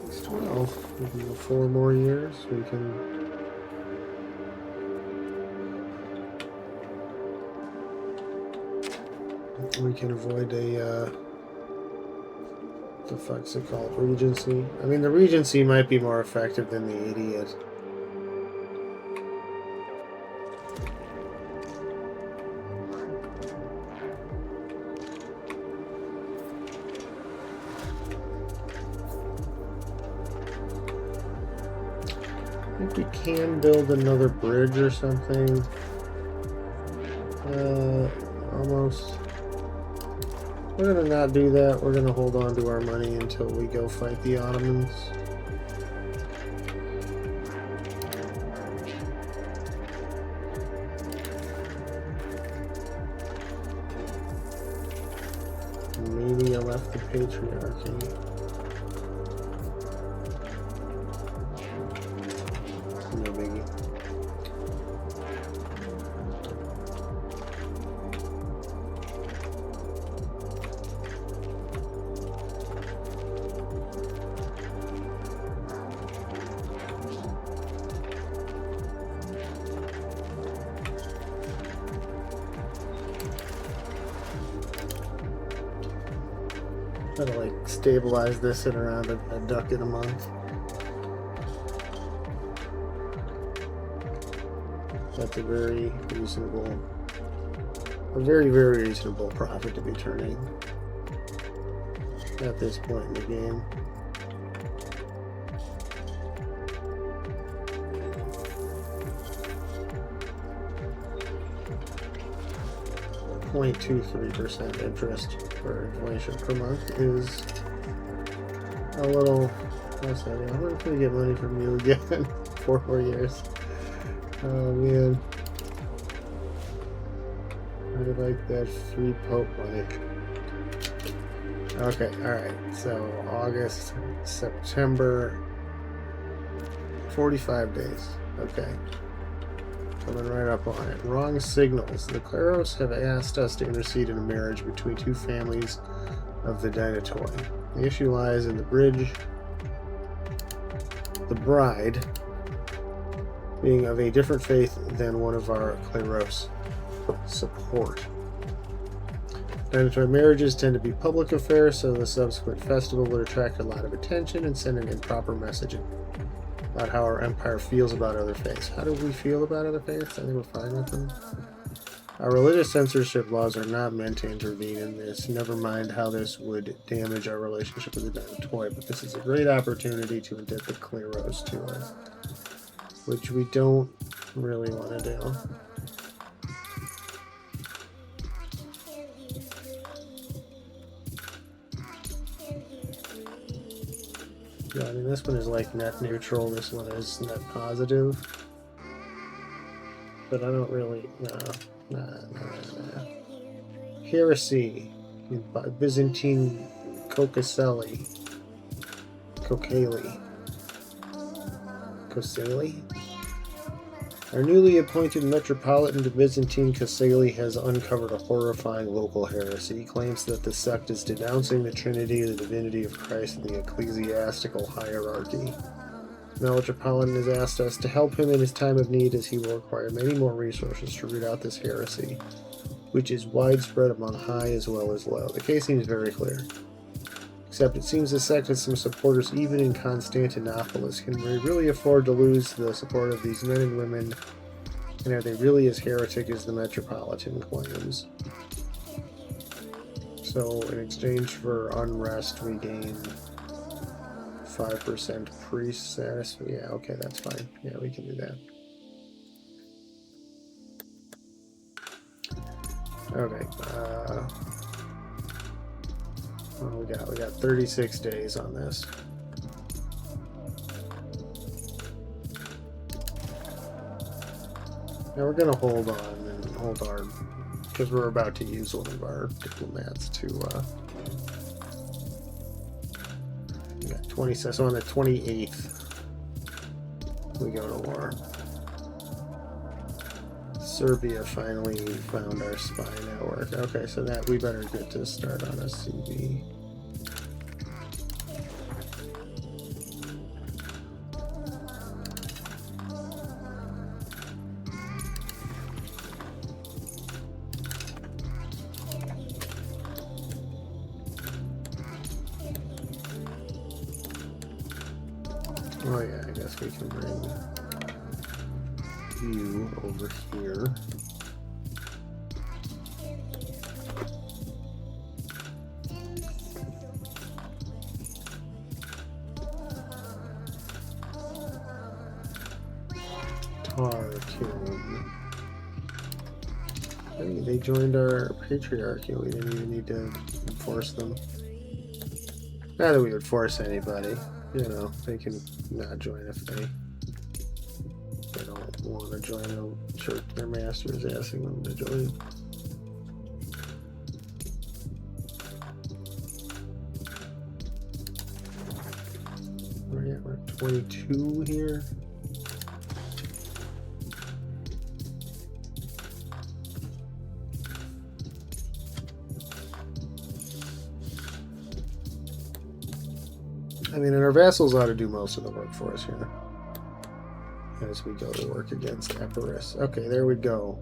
S1: He's 12. We can go 4 more years. We can avoid a the fuck's it called? Regency. I mean, the Regency might be more effective than the idiot. I think we can build another bridge or something. Almost. We're gonna not do that. We're gonna hold on to our money until we go fight the Ottomans. Maybe I left the Patriarchy. No biggie. Gotta like stabilize this at around a ducat a month. That's a very reasonable, very reasonable profit to be turning at this point in the game. .23% interest for inflation per month is a little. What's that? I'm gonna get money from you again. 4 more years. Oh man, I like that free Pope money. Okay, alright, so August, September, 45 days. Okay, coming right up on it. Wrong signals. The Kleros have asked us to intercede in a marriage between 2 families of the Dynatoi. The issue lies in the bridge. The bride being of a different faith than one of our Kleros support. Dynatoi marriages tend to be public affairs, so the subsequent festival would attract a lot of attention and send an improper message about how our empire feels about other faiths. How do we feel about other faiths? I think we're fine with them. Our religious censorship laws are not meant to intervene in this, never mind how this would damage our relationship with the Dynatoi, but this is a great opportunity to indebt the Kleros to us, which we don't really want to do. Yeah, I mean, this one is like net neutral, this one is net positive. But I don't really, nah. Heresy, Byzantine Kokaseli. Our newly appointed Metropolitan to Byzantine Kassali has uncovered a horrifying local heresy. He claims that the sect is denouncing the Trinity, the divinity of Christ, and the ecclesiastical hierarchy. The Metropolitan has asked us to help him in his time of need, as he will require many more resources to root out this heresy, which is widespread among high as well as low. The case seems very clear. Except it seems the sect has some supporters even in Constantinople. Can we really afford to lose the support of these men and women? And are they really as heretic as the Metropolitan claims? So in exchange for unrest, we gain 5% priest status. Yeah, okay, that's fine. Yeah, we can do that. Okay. What we got 36 days on this. Now we're gonna hold on and hold our, because we're about to use one of our diplomats to we got 20, so on the 28th we go to war. Serbia finally found our spy network. Okay, so that we better get to start on a CV. Oh yeah, I guess we can bring you over here. Tarkin. Hey, they joined our patriarchy. We didn't even need to enforce them. Not that we would force anybody. You know, they can not join if they don't want to join a church their master is asking them to join. We're at 22 here. I mean, and our vassals ought to do most of the work for us here as we go to work against Epirus. Okay, there we go.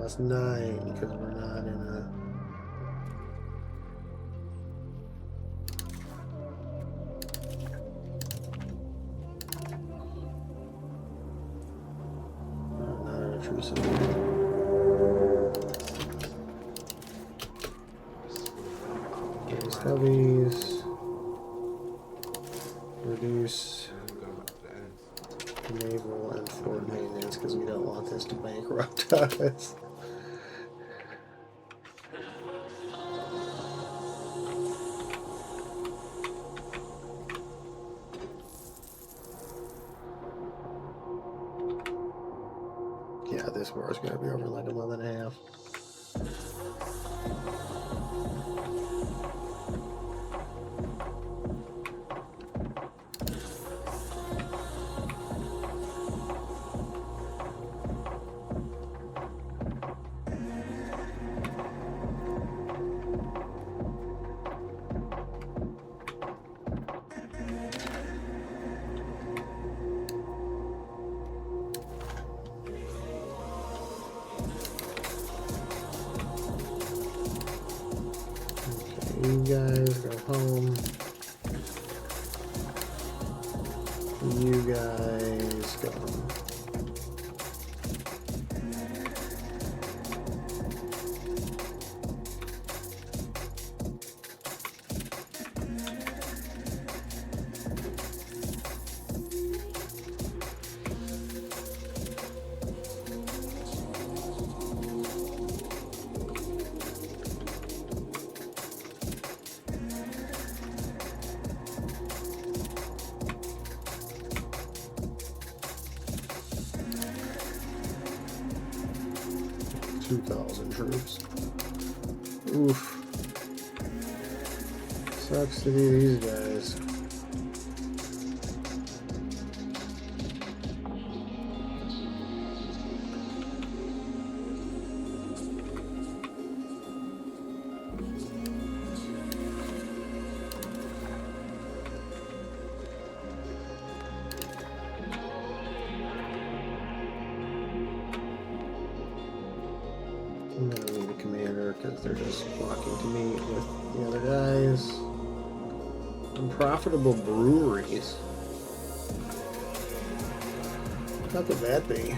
S1: Lost 9 because we're not in a... not in a true civilian. Raise heavies. Reduce naval and fort maintenance because we don't want this to bankrupt us. Yeah, this war is going to be over in like a month and a half. You guys go home. You guys go home. Troops. Oof. Sucks to be these guys. I'm gonna leave the commander because they're just flocking to meet with the other guys. Unprofitable breweries. How could that be?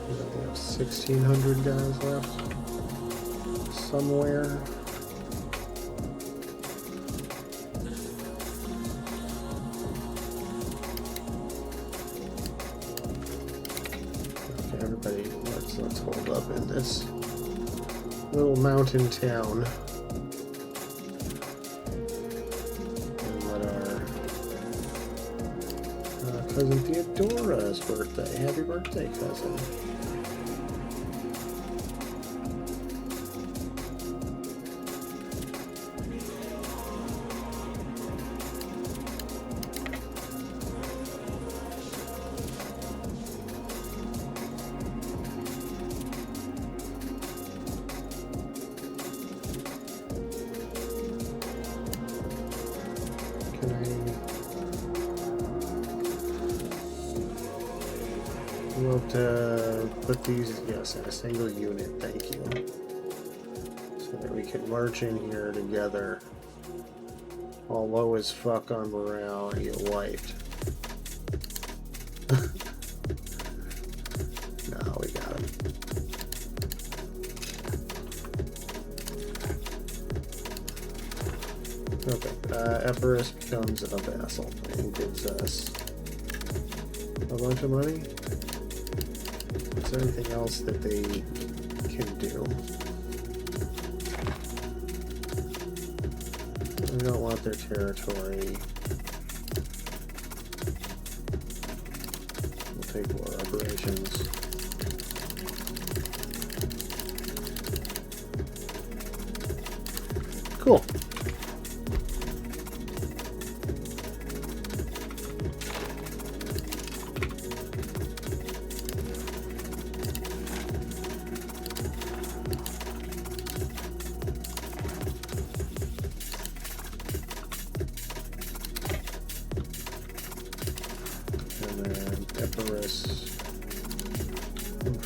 S1: We have 1,600 guys left somewhere. Okay, everybody, let's hold up in this little mountain town and let our cousin Theodora's birthday. Happy birthday, cousin. We'll put these, yes, in a single unit, thank you. So that we can march in here together. All low as fuck on morale and get wiped. No, we got him. Okay, Epirus becomes a vassal and gives us a bunch of money. Is there anything else that they can do? We don't want their territory. We'll take war operations.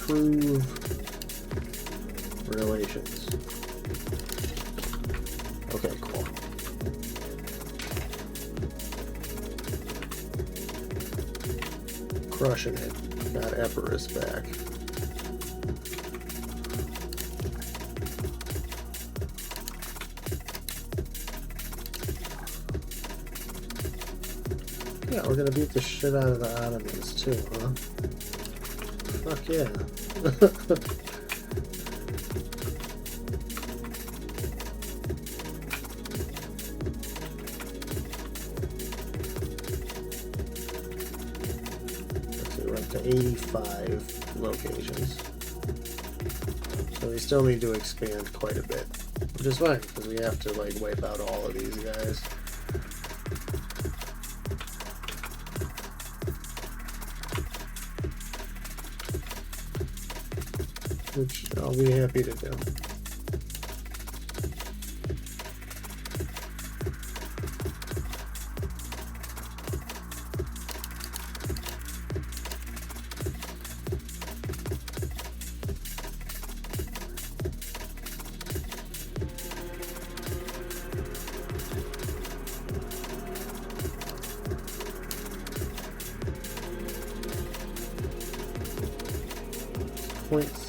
S1: improve relations. Okay, cool. Crushing it. Got Epirus back. Yeah, we're gonna beat the shit out of the Ottomans too, huh? Fuck yeah. Let's see, we're up to 85 locations. So we still need to expand quite a bit. Which is fine, because we have to like wipe out all of these guys. Which I'll be happy to do.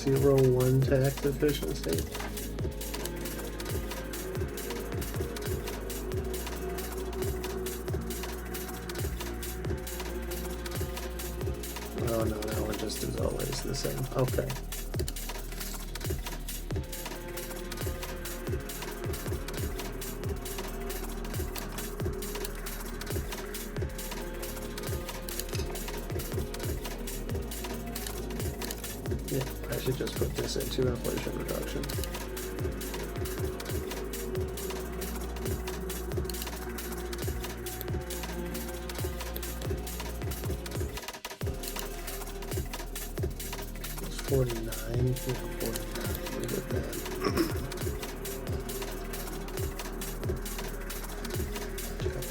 S1: .01 tax efficiency. Oh no, that one just is always the same. Okay. I should just put this into inflation reduction. It's 49. Yeah, 49. Look at that.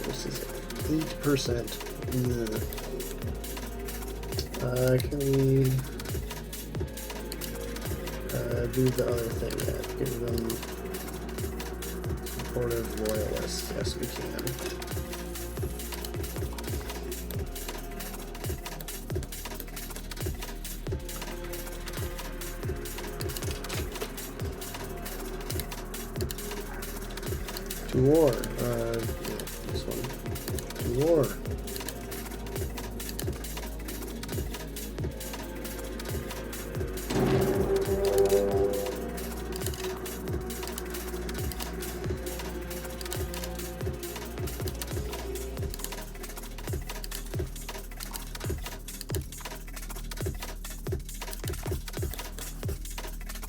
S1: This is 8%. Can we do the other thing yet? Give them supportive loyalists. Yes, we can. To war. Yeah, this one. To war.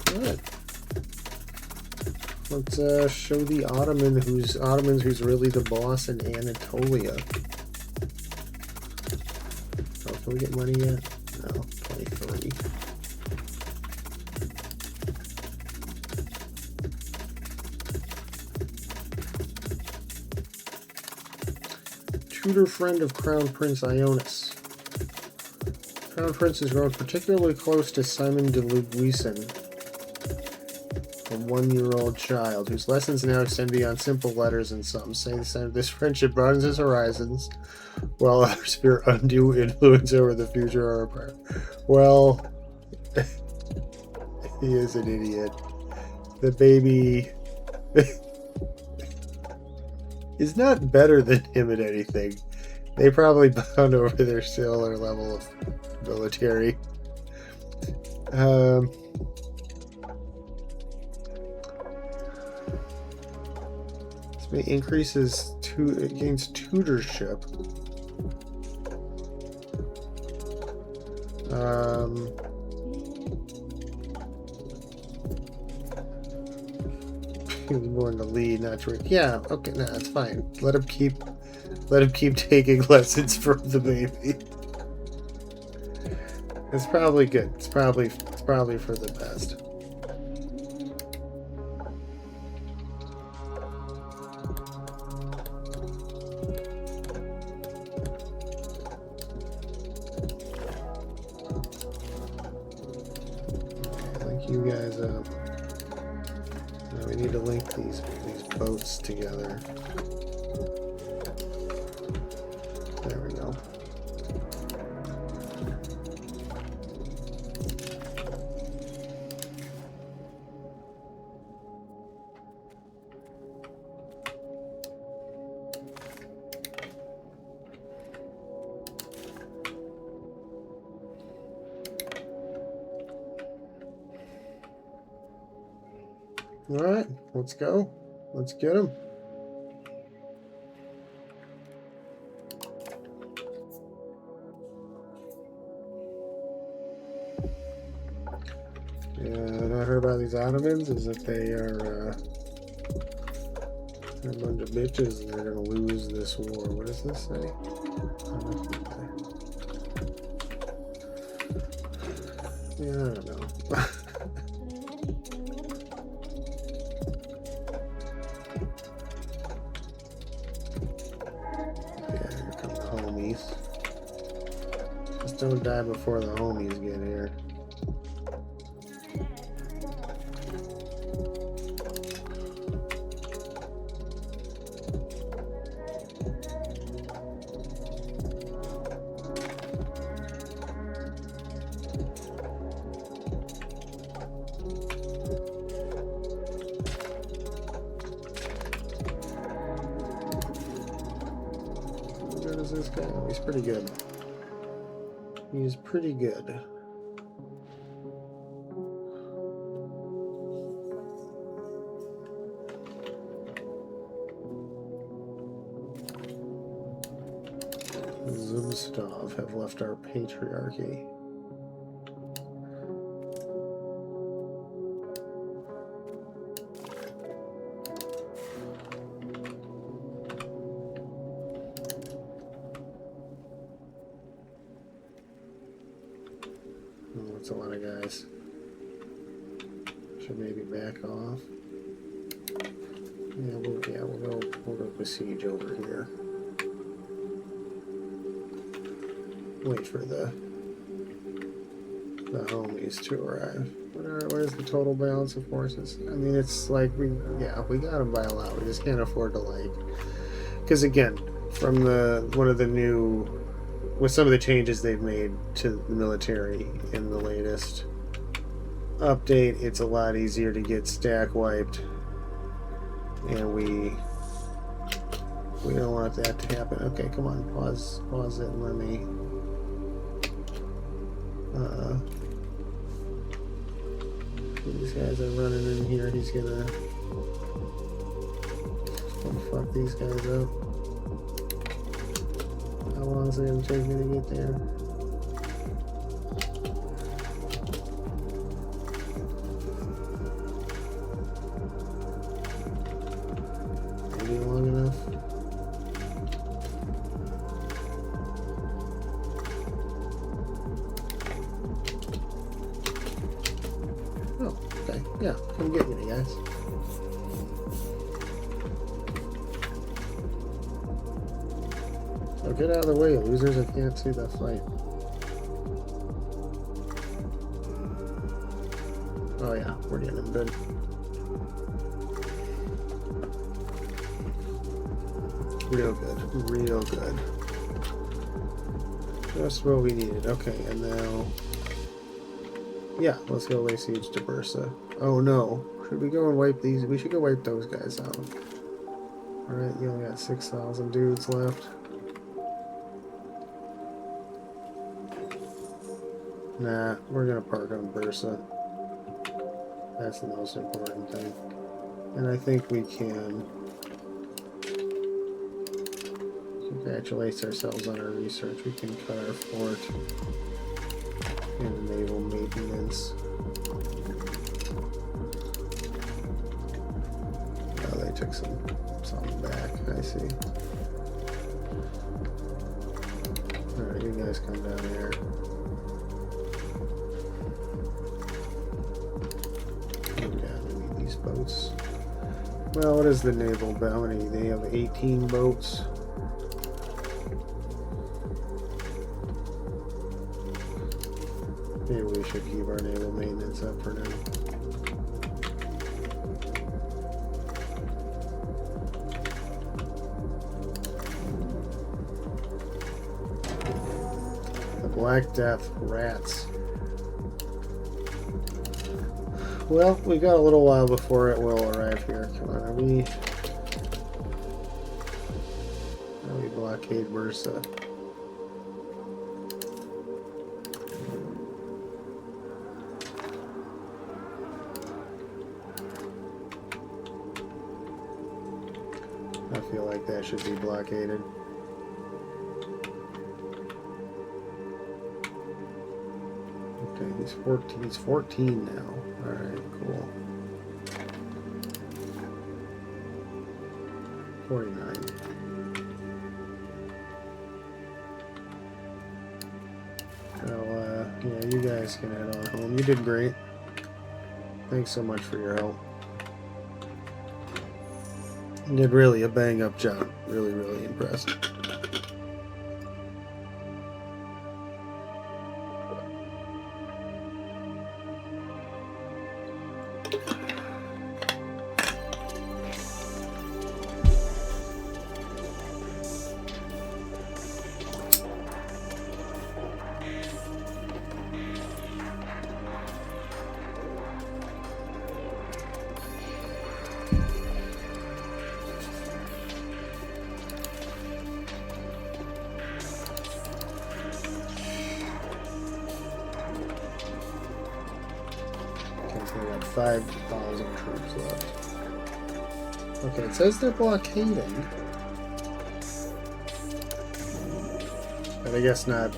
S1: Good. Let's show the Ottomans who's really the boss in Anatolia. Oh, can we get money yet? No, 23. Tutor friend of Crown Prince Ionis. Crown Prince has grown particularly close to Simon de Luguisen, a 1-year-old child whose lessons now extend beyond simple letters and sums. Saying this friendship broadens his horizons, while others fear undue influence over the future are apart. Well, he is an idiot. The baby is not better than him at anything. They probably bound over their similar level of military. It increases it gains tutorship. He's more in the lead, not to. Yeah, okay, no, that's fine. Let him keep taking lessons from the baby. It's probably good. It's probably for the best. these boats together. There we go. All right, let's go. Let's get them. Yeah, what I heard about these Ottomans is that they are a bunch of bitches and they're going to lose this war. What does this say? Yeah, I don't know. Just don't die before the homies get here. How good is this guy? He's pretty good. He's pretty good. Zubstov have left our patriarchy. That's a lot of guys. Should maybe back off. Yeah, we'll go besiege over here. Wait for the homies to arrive. What is the total balance of forces? I mean, it's like we got them by a lot. We just can't afford to because again, from one of the new, with some of the changes they've made to the military in the latest update, it's a lot easier to get stack wiped, and we don't want that to happen. Okay, come on, pause it and let me these guys are running in here. He's gonna fuck these guys up. How long is it gonna take me to get there? Maybe long enough. Oh, okay. Yeah, come get me, guys. So get out of the way, losers. I can't see the fight. Oh yeah, we're getting them good. Real good. Real good. Just what we needed. Okay, and now... yeah, let's go lay siege to Bursa. Oh no. Should we go and wipe these? We should go wipe those guys out. Alright, you only got 6,000 dudes left. Nah, we're gonna park on Bursa. That's the most important thing. And I think we can congratulate ourselves on our research. We can cut our fort in naval maintenance. Oh, they took some back, I see. Alright, you guys come down here. These boats. Well, what is the naval bounty? They have 18 boats. Maybe we should keep our naval maintenance up for now. Black Death rats. Well, we got a little while before it will arrive here. Come on, are we blockade Bursa? I feel like that should be blockaded. Okay, he's 14 now. Alright, cool. 49. Well, yeah, you guys can head on home. You did great. Thanks so much for your help. You did really a bang-up job. Really, really impressed. We got 5,000 troops left. Okay, it says they're blockading. But I guess not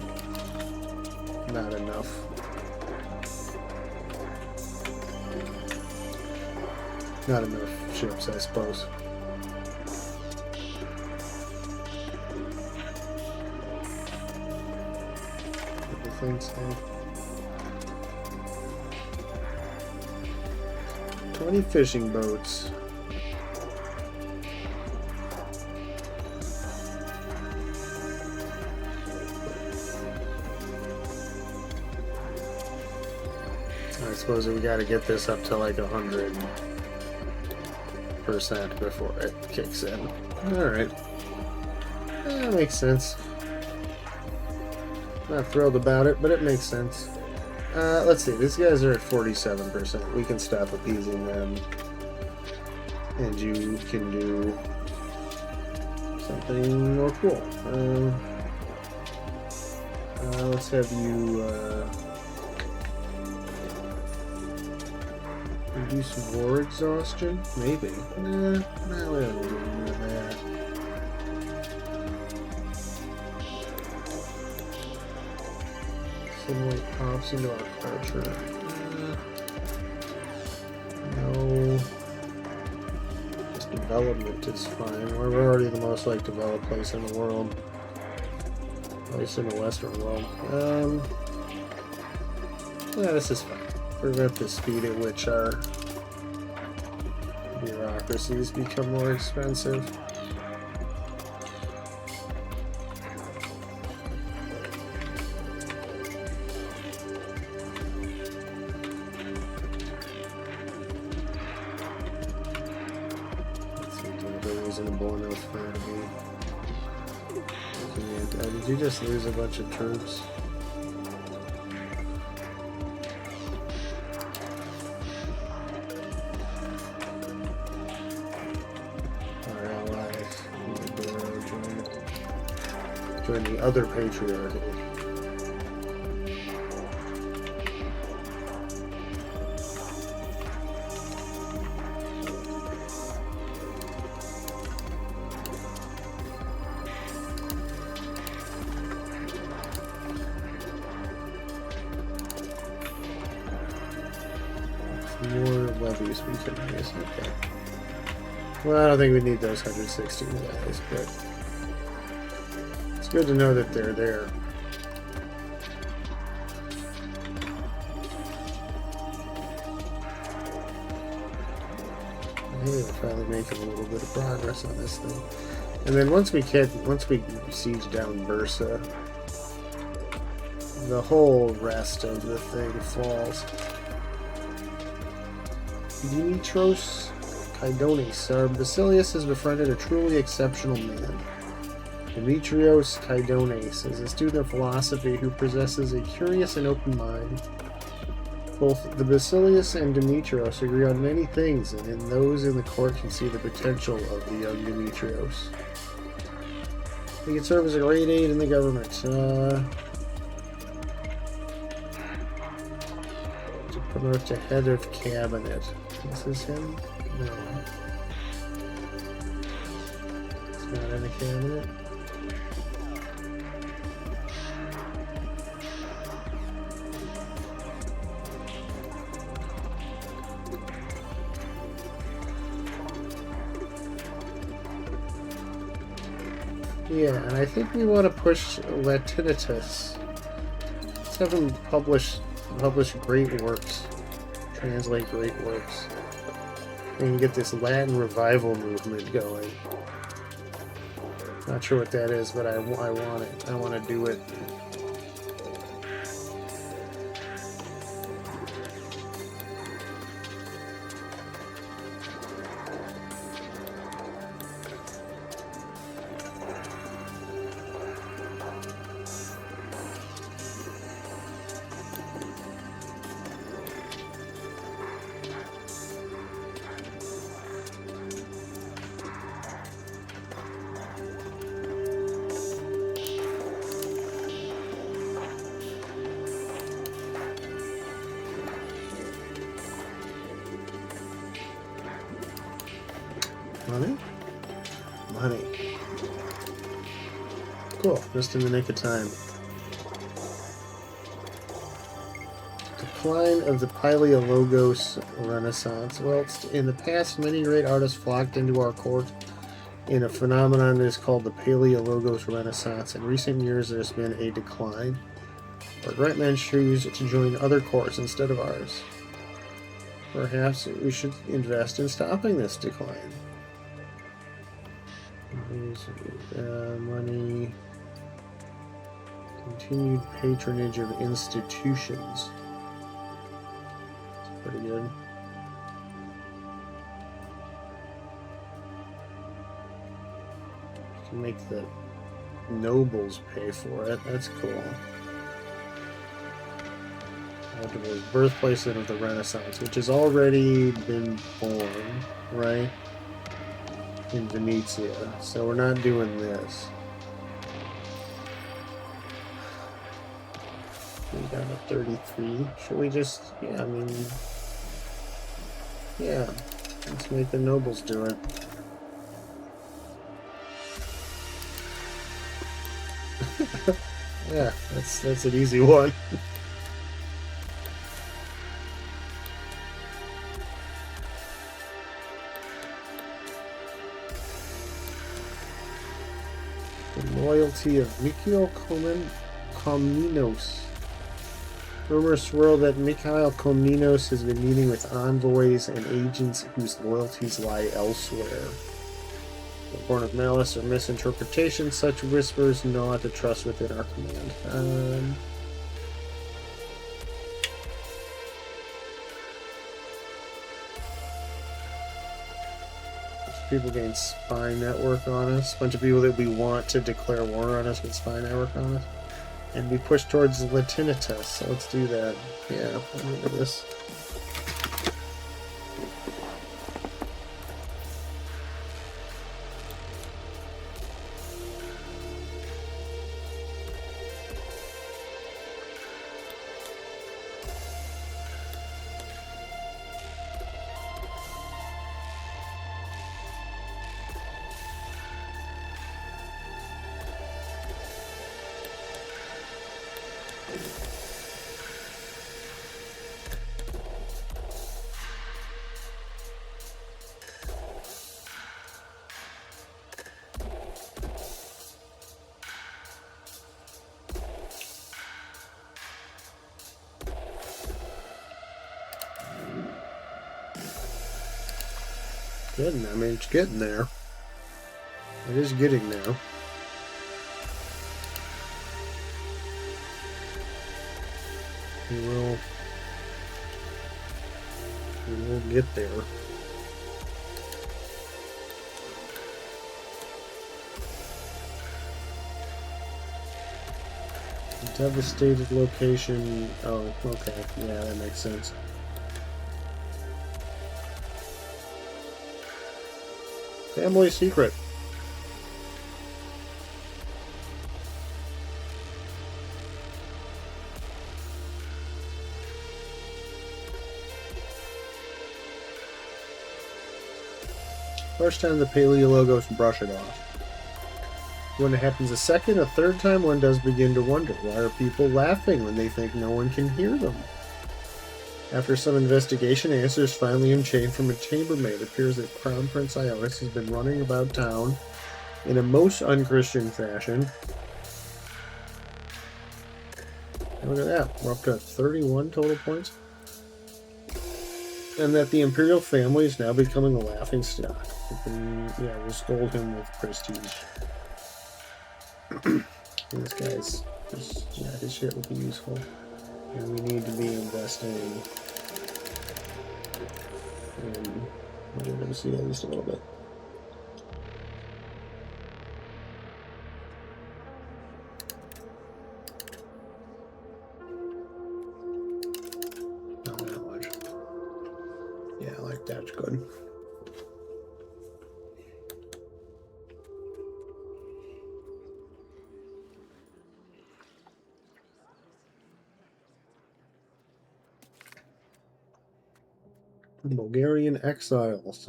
S1: enough. Not enough ships, I suppose. What do things say? 20 fishing boats. I suppose we got to get this up to like 100% before it kicks in. Alright. That makes sense. Not thrilled about it, but it makes sense. Let's see, these guys are at 47%. We can stop appeasing them. And you can do something more cool. Let's have you reduce war exhaustion? Maybe. Nah, we don't need that. Assimilate pops into our culture. No. Just development is fine. We're already the most developed place in the world. At least in the Western world. Yeah, this is fine. Prevent the speed at which our bureaucracies become more expensive. Reasonable enough for it to be. Did you just lose a bunch of troops? Our allies join the other patriarchy. More levies we can use. Okay. Well, I don't think we need those 116 guys, but it's good to know that they're there. Hey, we're finally making a little bit of progress on this thing. And then once we siege down Bursa, the whole rest of the thing falls. Dimitros Kaidonis. Our Basilius has befriended a truly exceptional man. Demetrios Kydones is a student of philosophy who possesses a curious and open mind. Both the Basilius and Demetrios agree on many things, and in those in the court can see the potential of the young Demetrios. He can serve as a great aid in the government. To promote to head of cabinet. This is him? No. It's not in the cabinet. Yeah, and I think we want to push Latinitas. Let's have him publish great works, translate great works, and get this Latin revival movement going. Not sure what that is, but I want it. I want to do it. Money? Money. Cool, just in the nick of time. Decline of the Paleologos Renaissance. Well, in the past, many great artists flocked into our court in a phenomenon that is called the Paleologos Renaissance. In recent years, there's been a decline. But great men choose to join other courts instead of ours. Perhaps we should invest in stopping this decline. Money, continued patronage of institutions. That's pretty good. You can make the nobles pay for it. That's cool. Multiple birthplace of the Renaissance, which has already been born, right? In Venetia, so we're not doing this. We got a 33. Should we just, yeah, I mean, yeah, let's make the nobles do it. Yeah, that's an easy one. Loyalty of Mikhail Komnenos. Rumors swirl that Mikhail Komnenos has been meeting with envoys and agents whose loyalties lie elsewhere. Born of malice or misinterpretation, such whispers not to trust within our command. People gain spy network on us. A bunch of people that we want to declare war on us with spy network on us. And we push towards Latinitas, so let's do that. Yeah, I'm into this. Getting, I mean, it's getting there. It is getting there. We will get there. Devastated location. Oh, okay. Yeah, that makes sense. Family secret. First time the Paleologos brush it off. When it happens a second, a third time, one does begin to wonder, why are people laughing when they think no one can hear them? After some investigation, answers finally obtained from a chambermaid. It appears that Crown Prince Ios has been running about town in a most unchristian fashion. And look at that, we're up to 31 total points. And that the imperial family is now becoming a laughing stock. Yeah, we'll scold him with prestige. This guy's, his shit will be useful. And we need to be investing in legitimacy at least a little bit. Not that much. Yeah, like that's good. Bulgarian exiles.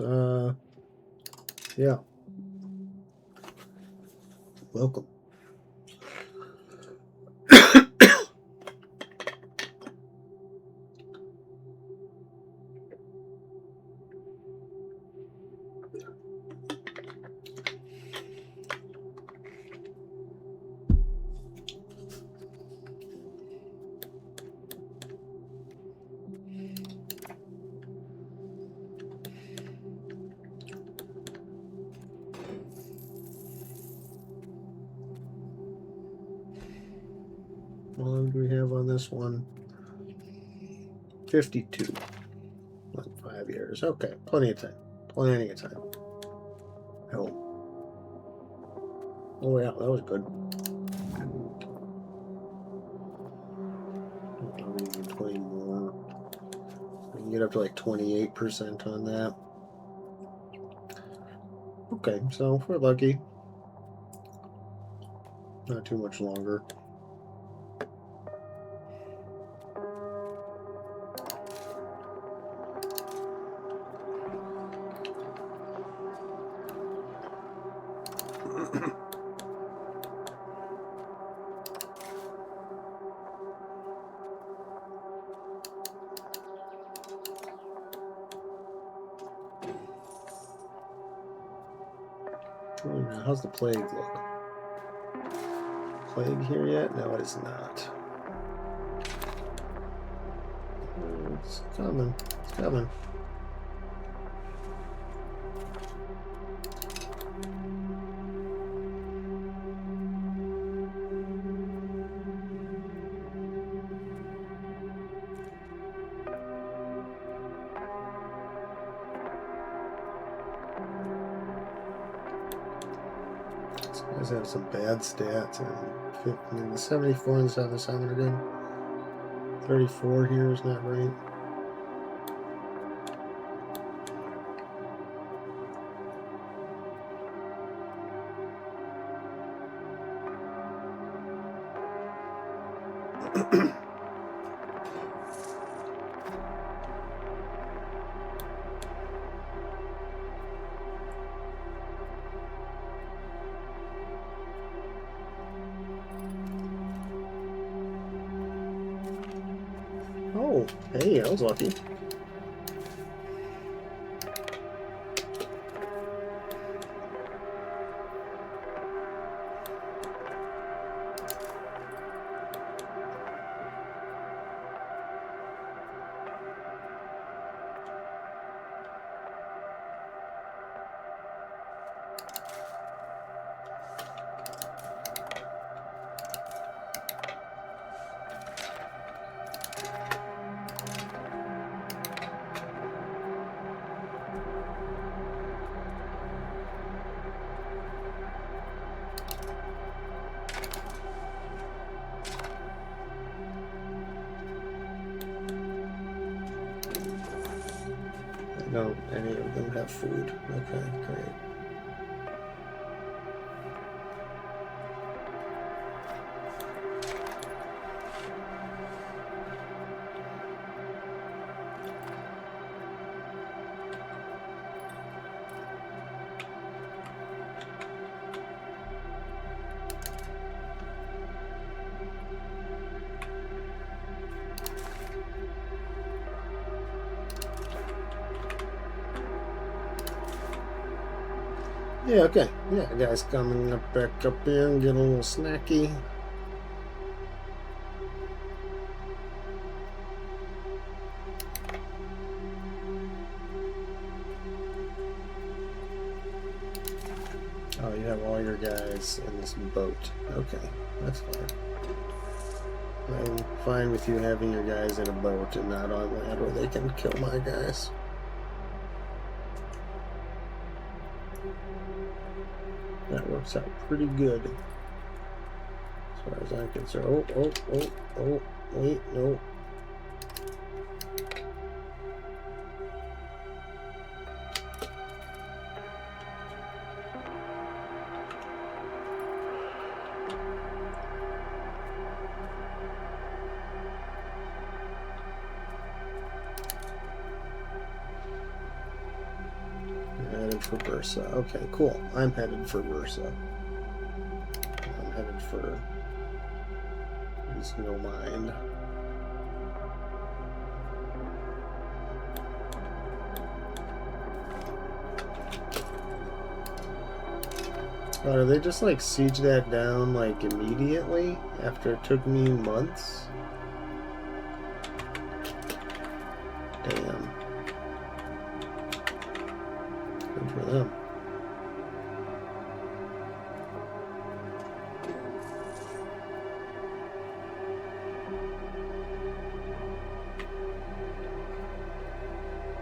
S1: Yeah. Welcome. How long do we have on this one? 52. Like 5 years. Okay, plenty of time. Plenty of time. Oh. Oh yeah, that was good. We can 20 more. We can get up to like 28% on that. Okay, so if we're lucky, not too much longer. How's the plague look? Plague here yet? No, it is not. It's coming. It's coming. These guys have some bad stats. And the 74 and 77 are good. 34 here is not right. Oh, hey, I was lucky. don't any of them have food. Okay, great. Yeah, okay. Yeah, guys coming up back up here and get a little snacky. Oh, you have all your guys in this boat. Okay, that's fine. I'm fine with you having your guys in a boat and not on land where they can kill my guys. That works out pretty good. As far as I'm concerned. Oh, wait, no. Headed for Bursa. Okay, cool. I'm headed for Bursa. I'm headed for There's no mind. Are they just like siege that down like immediately after it took me months? Damn. Good for them.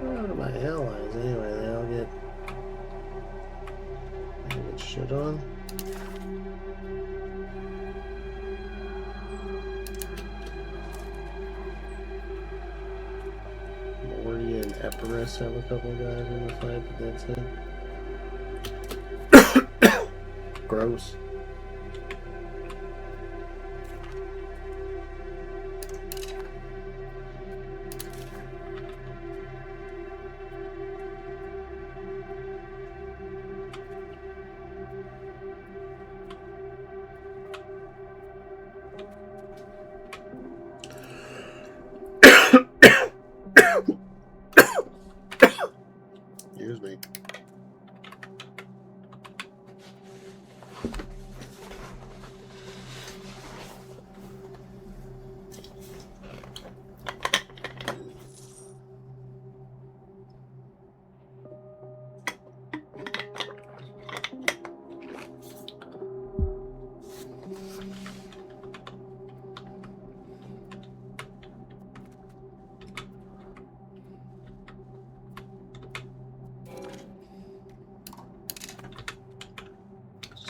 S1: What are my allies anyway? They all get shit on. Morty and Epirus have a couple guys in the fight, but that's it. Gross. Excuse me.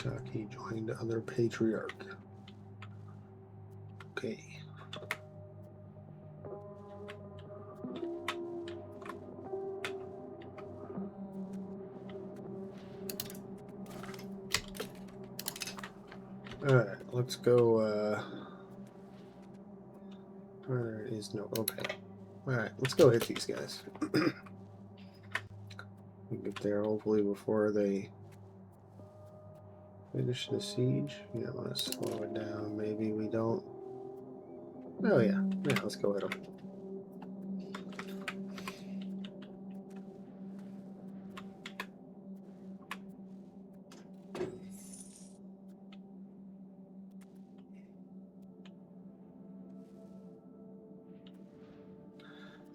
S1: Saki joined other patriarch. Okay. Alright, let's go, there is no, okay. Alright, let's go hit these guys. We get there hopefully before they finish the siege. Yeah, I want to slow it down. Maybe we don't. Oh yeah, yeah. Let's go hit them.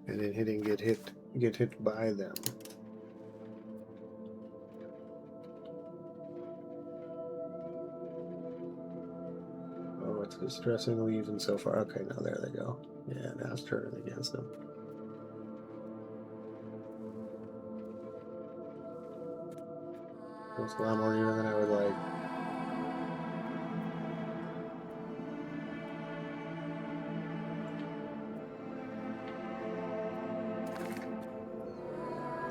S1: And then get hit by them. Oh, it's distressingly even so far. Okay, now there they go. Yeah, now it's turning against them. It's a lot more even than I would like.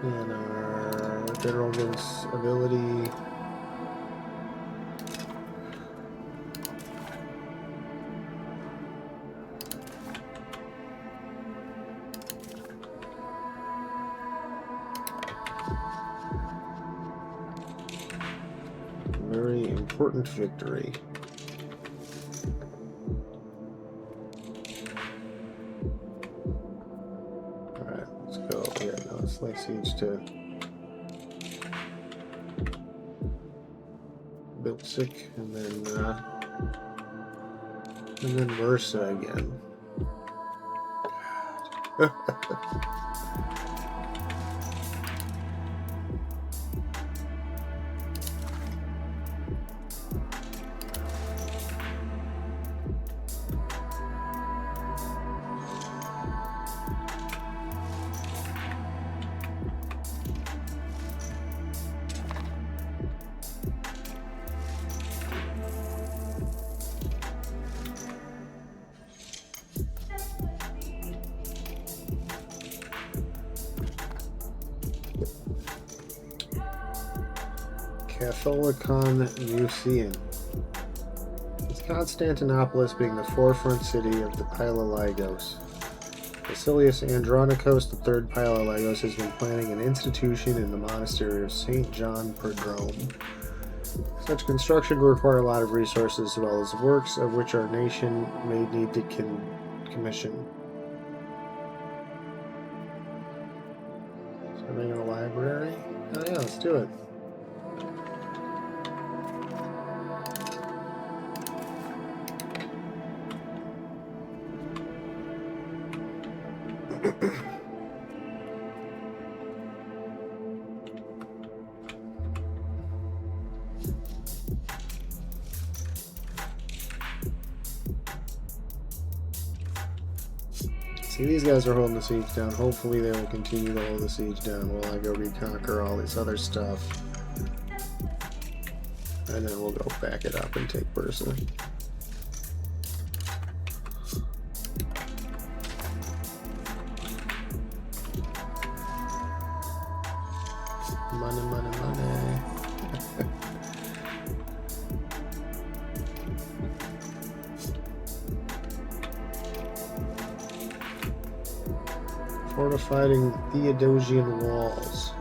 S1: And our general against ability. Very important victory. Alright, let's go. Yeah, now let's lay siege to Bilsik, and then Bursa again. Catholicon Museum. With Constantinopolis being the forefront city of the Palaiologos. Basilius Andronikos III Palaiologos has been planning an institution in the monastery of St. John Prodrome. Such construction will require a lot of resources as well as works of which our nation may need to commission. Starting a library? Oh yeah, let's do it. See, these guys are holding the siege down. Hopefully they will continue to hold the siege down while I go reconquer all this other stuff. And then we'll go back it up and take Bursa. Money, money, money. Fortifying Theodosian walls.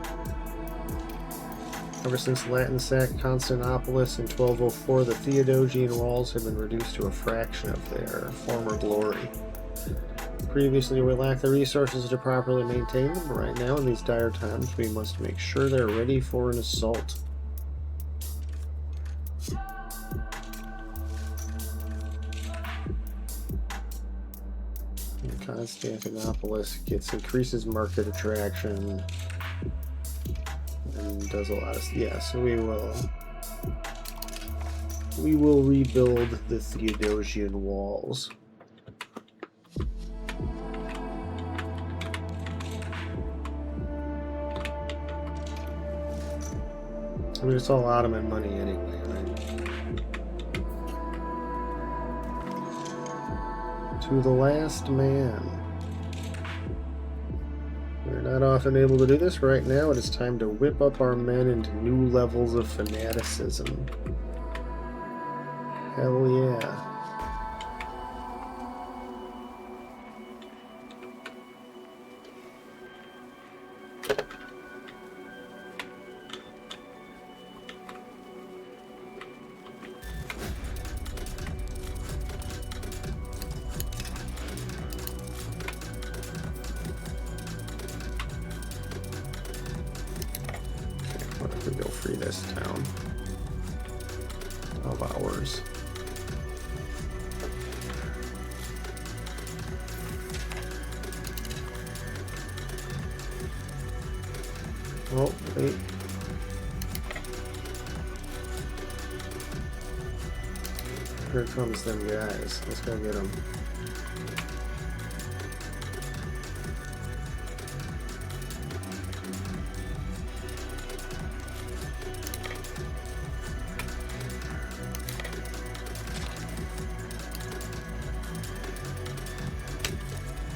S1: Ever since Latin sacked Constantinopolis in 1204, the Theodosian walls have been reduced to a fraction of their former glory. Previously, we lacked the resources to properly maintain them, but right now, in these dire times, we must make sure they're ready for an assault. And Constantinopolis increases market attraction and does a lot of so we will rebuild the Theodosian walls. I mean, it's all Ottoman money anyway, right? To the last man. We're not often able to do this right now. It is time to whip up our men into new levels of fanaticism. Hell yeah. We go free this town. 12 hours. Oh, wait. Here comes them guys. Let's go get them.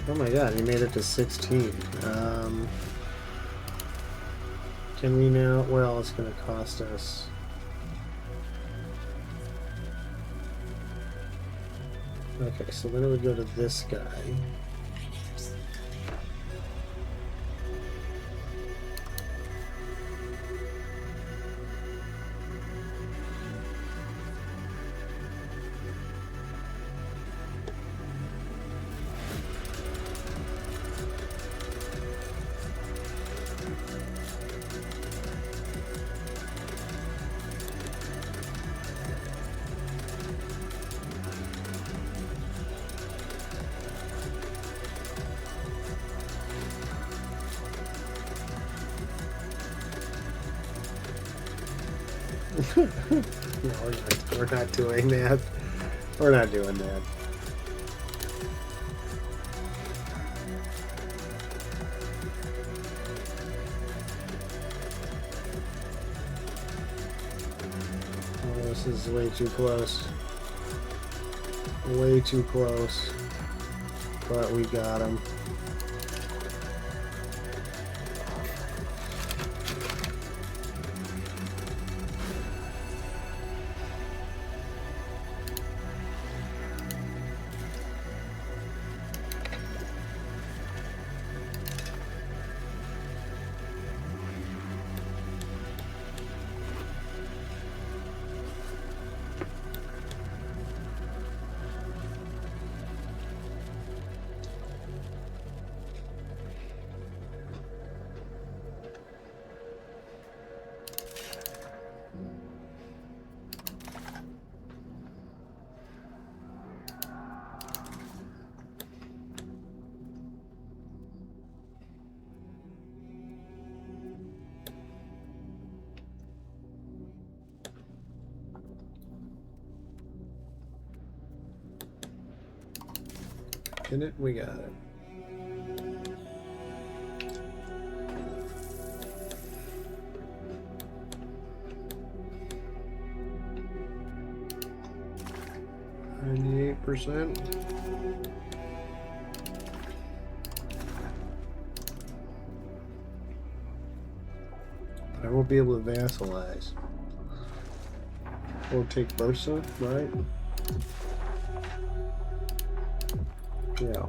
S1: Oh my god, he made it to 16. Can we now? Well, it's going to cost us. Okay, so then it would go to this guy. No, we're not doing that. We're not doing that. Oh, this is way too close. Way too close. But we got him. Get it? We got it. %. I won't be able to vassalize. Or take Bursa, right? Yeah.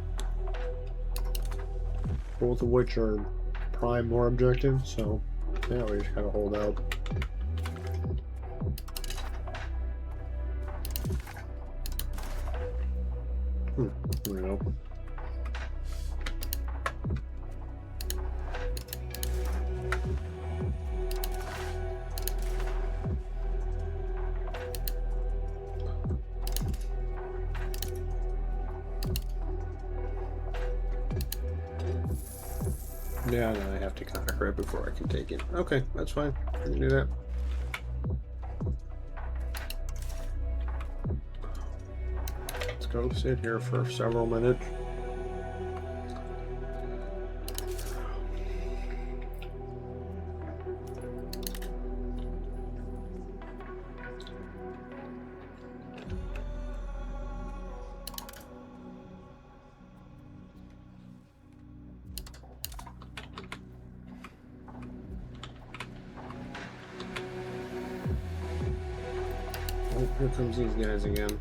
S1: Both of which are prime war objective, so yeah, we just gotta hold out. There we go. Yeah, no, I have to conquer it before I can take it. Okay, that's fine. I can do that. Let's go sit here for several minutes. Here comes these guys again.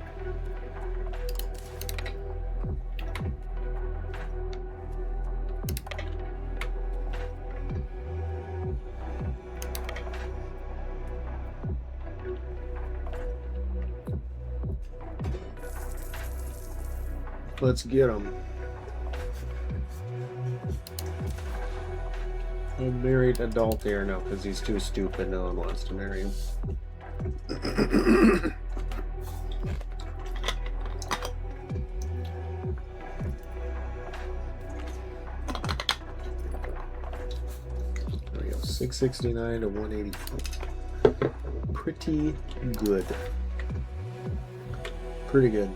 S1: Let's get them. A married adult here, no, because he's too stupid. No one wants to marry him. There we go, 669 to 184. Pretty good. Pretty good.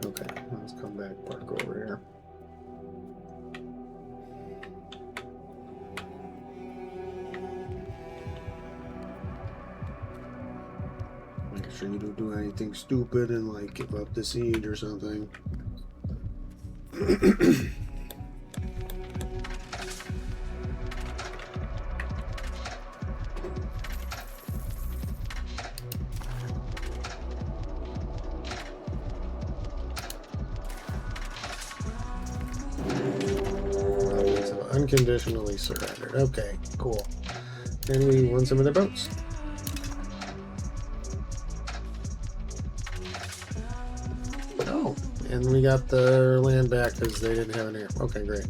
S1: Okay, let's come back, park over here. Make sure you don't do anything stupid and like give up the siege or something. Unconditionally surrendered. Okay, cool. And we won some of their boats. Oh, and we got their land back because they didn't have an air. Okay, great.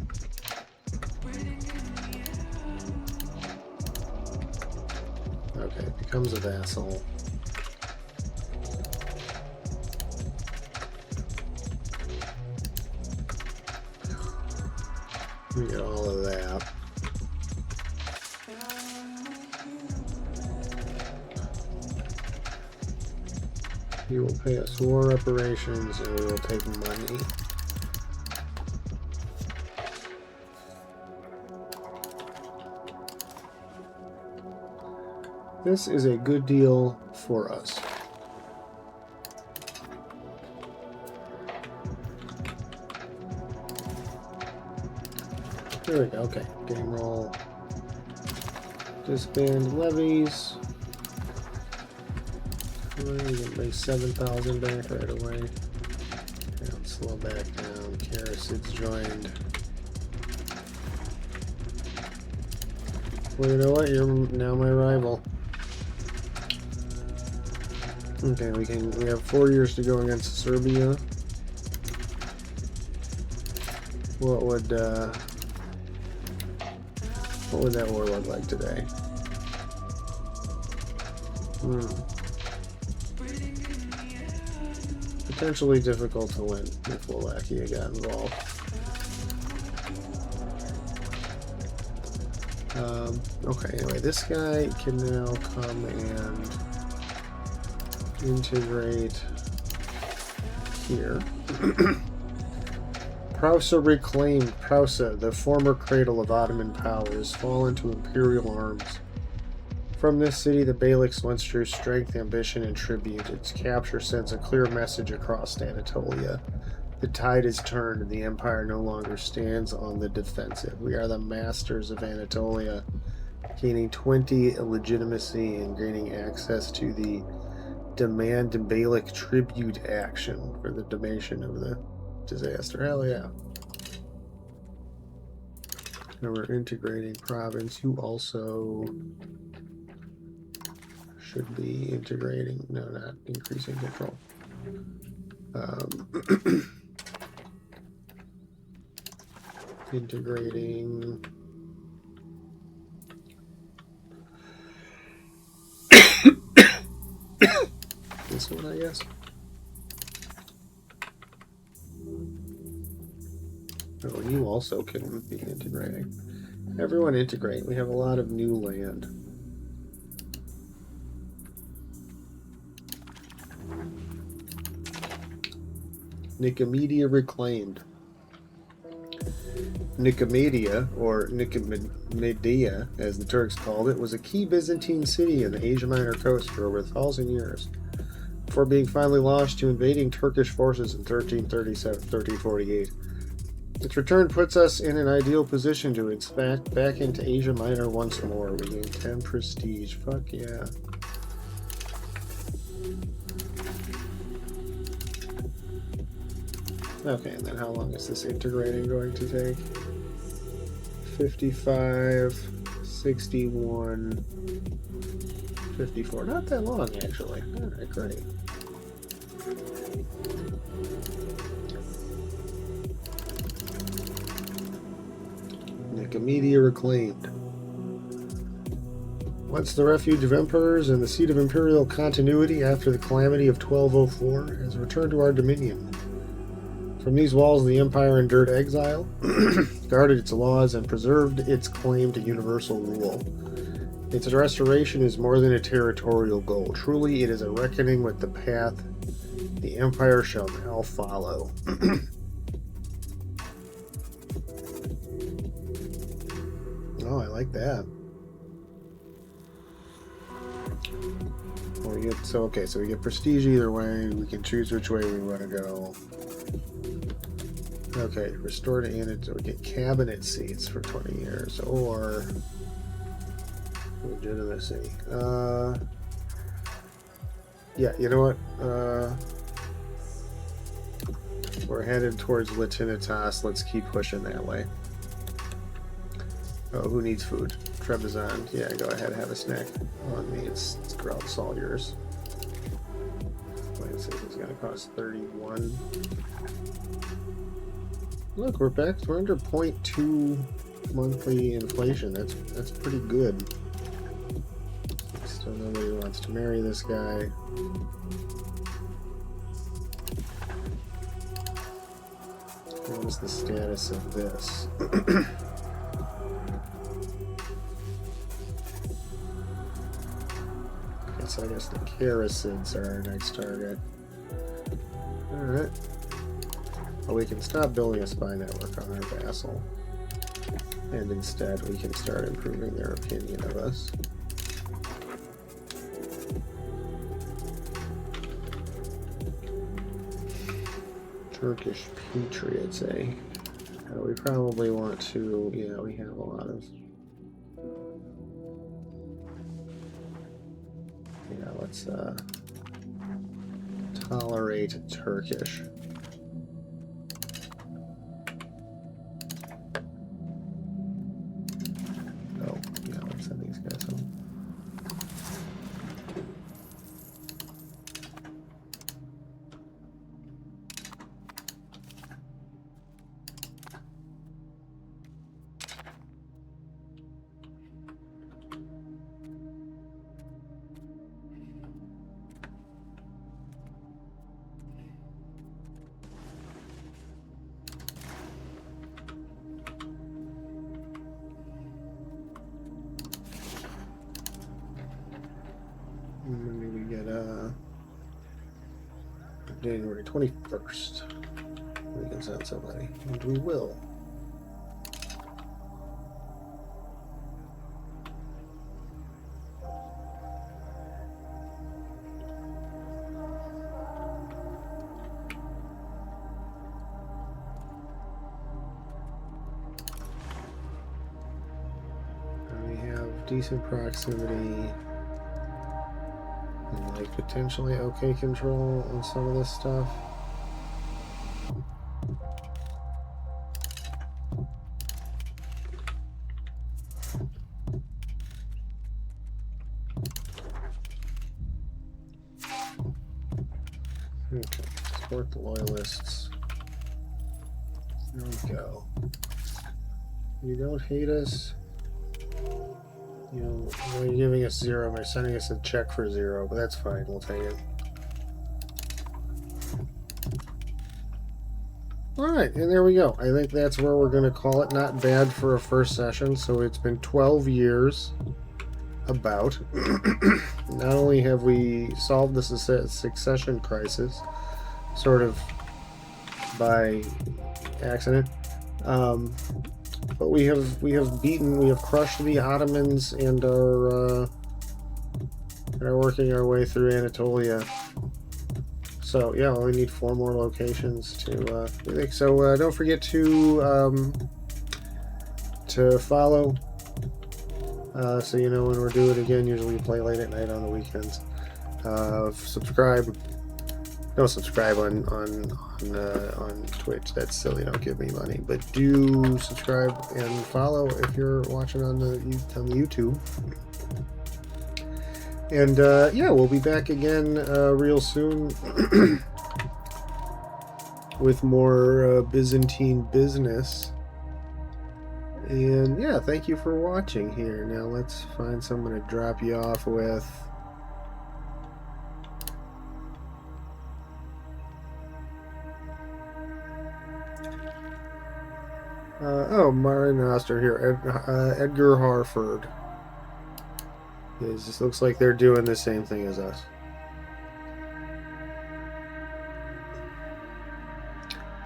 S1: Okay, becomes a vassal. We get all of that. He will pay us war reparations and we will take money. This is a good deal for us. There we go. Okay. Game roll. Disband levies. We can make 7,000 back right away. Okay, let's slow back down. Carasids joined. Well, you know what? You're now my rival. Okay, we have 4 years to go against Serbia. What would that war look like today? Potentially difficult to win if Wallachia got involved. Okay, anyway, this guy can now come and integrate here. Prousa reclaimed. Prousa, the former cradle of Ottoman power, has fallen to imperial arms. From this city, the Beyliks once drew strength, ambition, and tribute. Its capture sends a clear message across Anatolia. The tide is turned, and the empire no longer stands on the defensive. We are the masters of Anatolia, gaining 20 legitimacy and gaining access to the Demand Beylik tribute action for the donation of the disaster. Hell yeah. Now we're integrating province. You also should be integrating, no, not increasing control. Integrating this one, I guess. Oh, you also can be integrating. Everyone integrate. We have a lot of new land. Nicomedia reclaimed. Nicomedia, or Nicomedia, as the Turks called it, was a key Byzantine city in the Asia Minor coast for over 1,000 years, before being finally lost to invading Turkish forces in 1348. Its return puts us in an ideal position to expand back into Asia Minor once more. We gain 10 prestige. Fuck yeah. Okay, and then how long is this integrating going to take? 55, 61, 54. Not that long, actually. Alright, great. Nicomedia reclaimed. Once the refuge of emperors and the seat of imperial continuity after the calamity of 1204 has returned to our dominion. From these walls, the empire endured exile, guarded its laws, and preserved its claim to universal rule. Its restoration is more than a territorial goal. Truly, it is a reckoning with the path the empire shall now follow. Oh, I like that. Well, we get, so we get prestige either way. We can choose which way we want to go. Okay, restore to Anatolia. We get cabinet seats for 20 years, or legitimacy. Yeah, you know what? We're headed towards Latinitas. Let's keep pushing that way. Oh, who needs food? Trebizond. Yeah, go ahead, have a snack on me. It's all yours. Like I said, it's going to cost 31. Look, we're back. We're under 0.2 monthly inflation. That's pretty good. Still nobody wants to marry this guy. What is the status of this? Okay, so I guess the Karasids are our next target. Alright. Well, we can stop building a spy network on our vassal. And instead we can start improving their opinion of us. Turkish Patriots, eh? We probably want to, yeah, we have a lot of... Yeah, let's tolerate Turkish. Oh, yeah, let's send these guys home. Maybe we get January 21st. We can send somebody, and we will. And we have decent proximity. And like potentially okay control on some of this stuff. Okay, support the loyalists. There we go. You don't hate us. You know, you're giving us 0 by sending us a check for 0, but that's fine, we'll take it. Alright, and there we go. I think that's where we're going to call it. Not bad for a first session, so it's been 12 years, about. Not only have we solved the succession crisis, sort of by accident, but we have crushed the Ottomans and are working our way through Anatolia. So yeah, we need 4 more locations to think. So don't forget to follow, so you know when we're doing it again. Usually we play late at night on the weekends. Subscribe. Don't subscribe on Twitch. That's silly. Don't give me money. But do subscribe and follow if you're watching on the YouTube. And yeah, we'll be back again real soon with more Byzantine business. And yeah, thank you for watching here. Now let's find someone to drop you off with. Oh, Marin Oster here. Edgar Harford. It just looks like they're doing the same thing as us.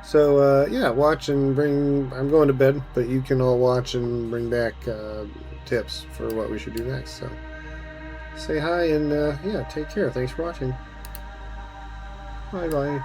S1: So, yeah, watch and bring... I'm going to bed, but you can all watch and bring back tips for what we should do next. So, say hi and, yeah, take care. Thanks for watching. Bye-bye.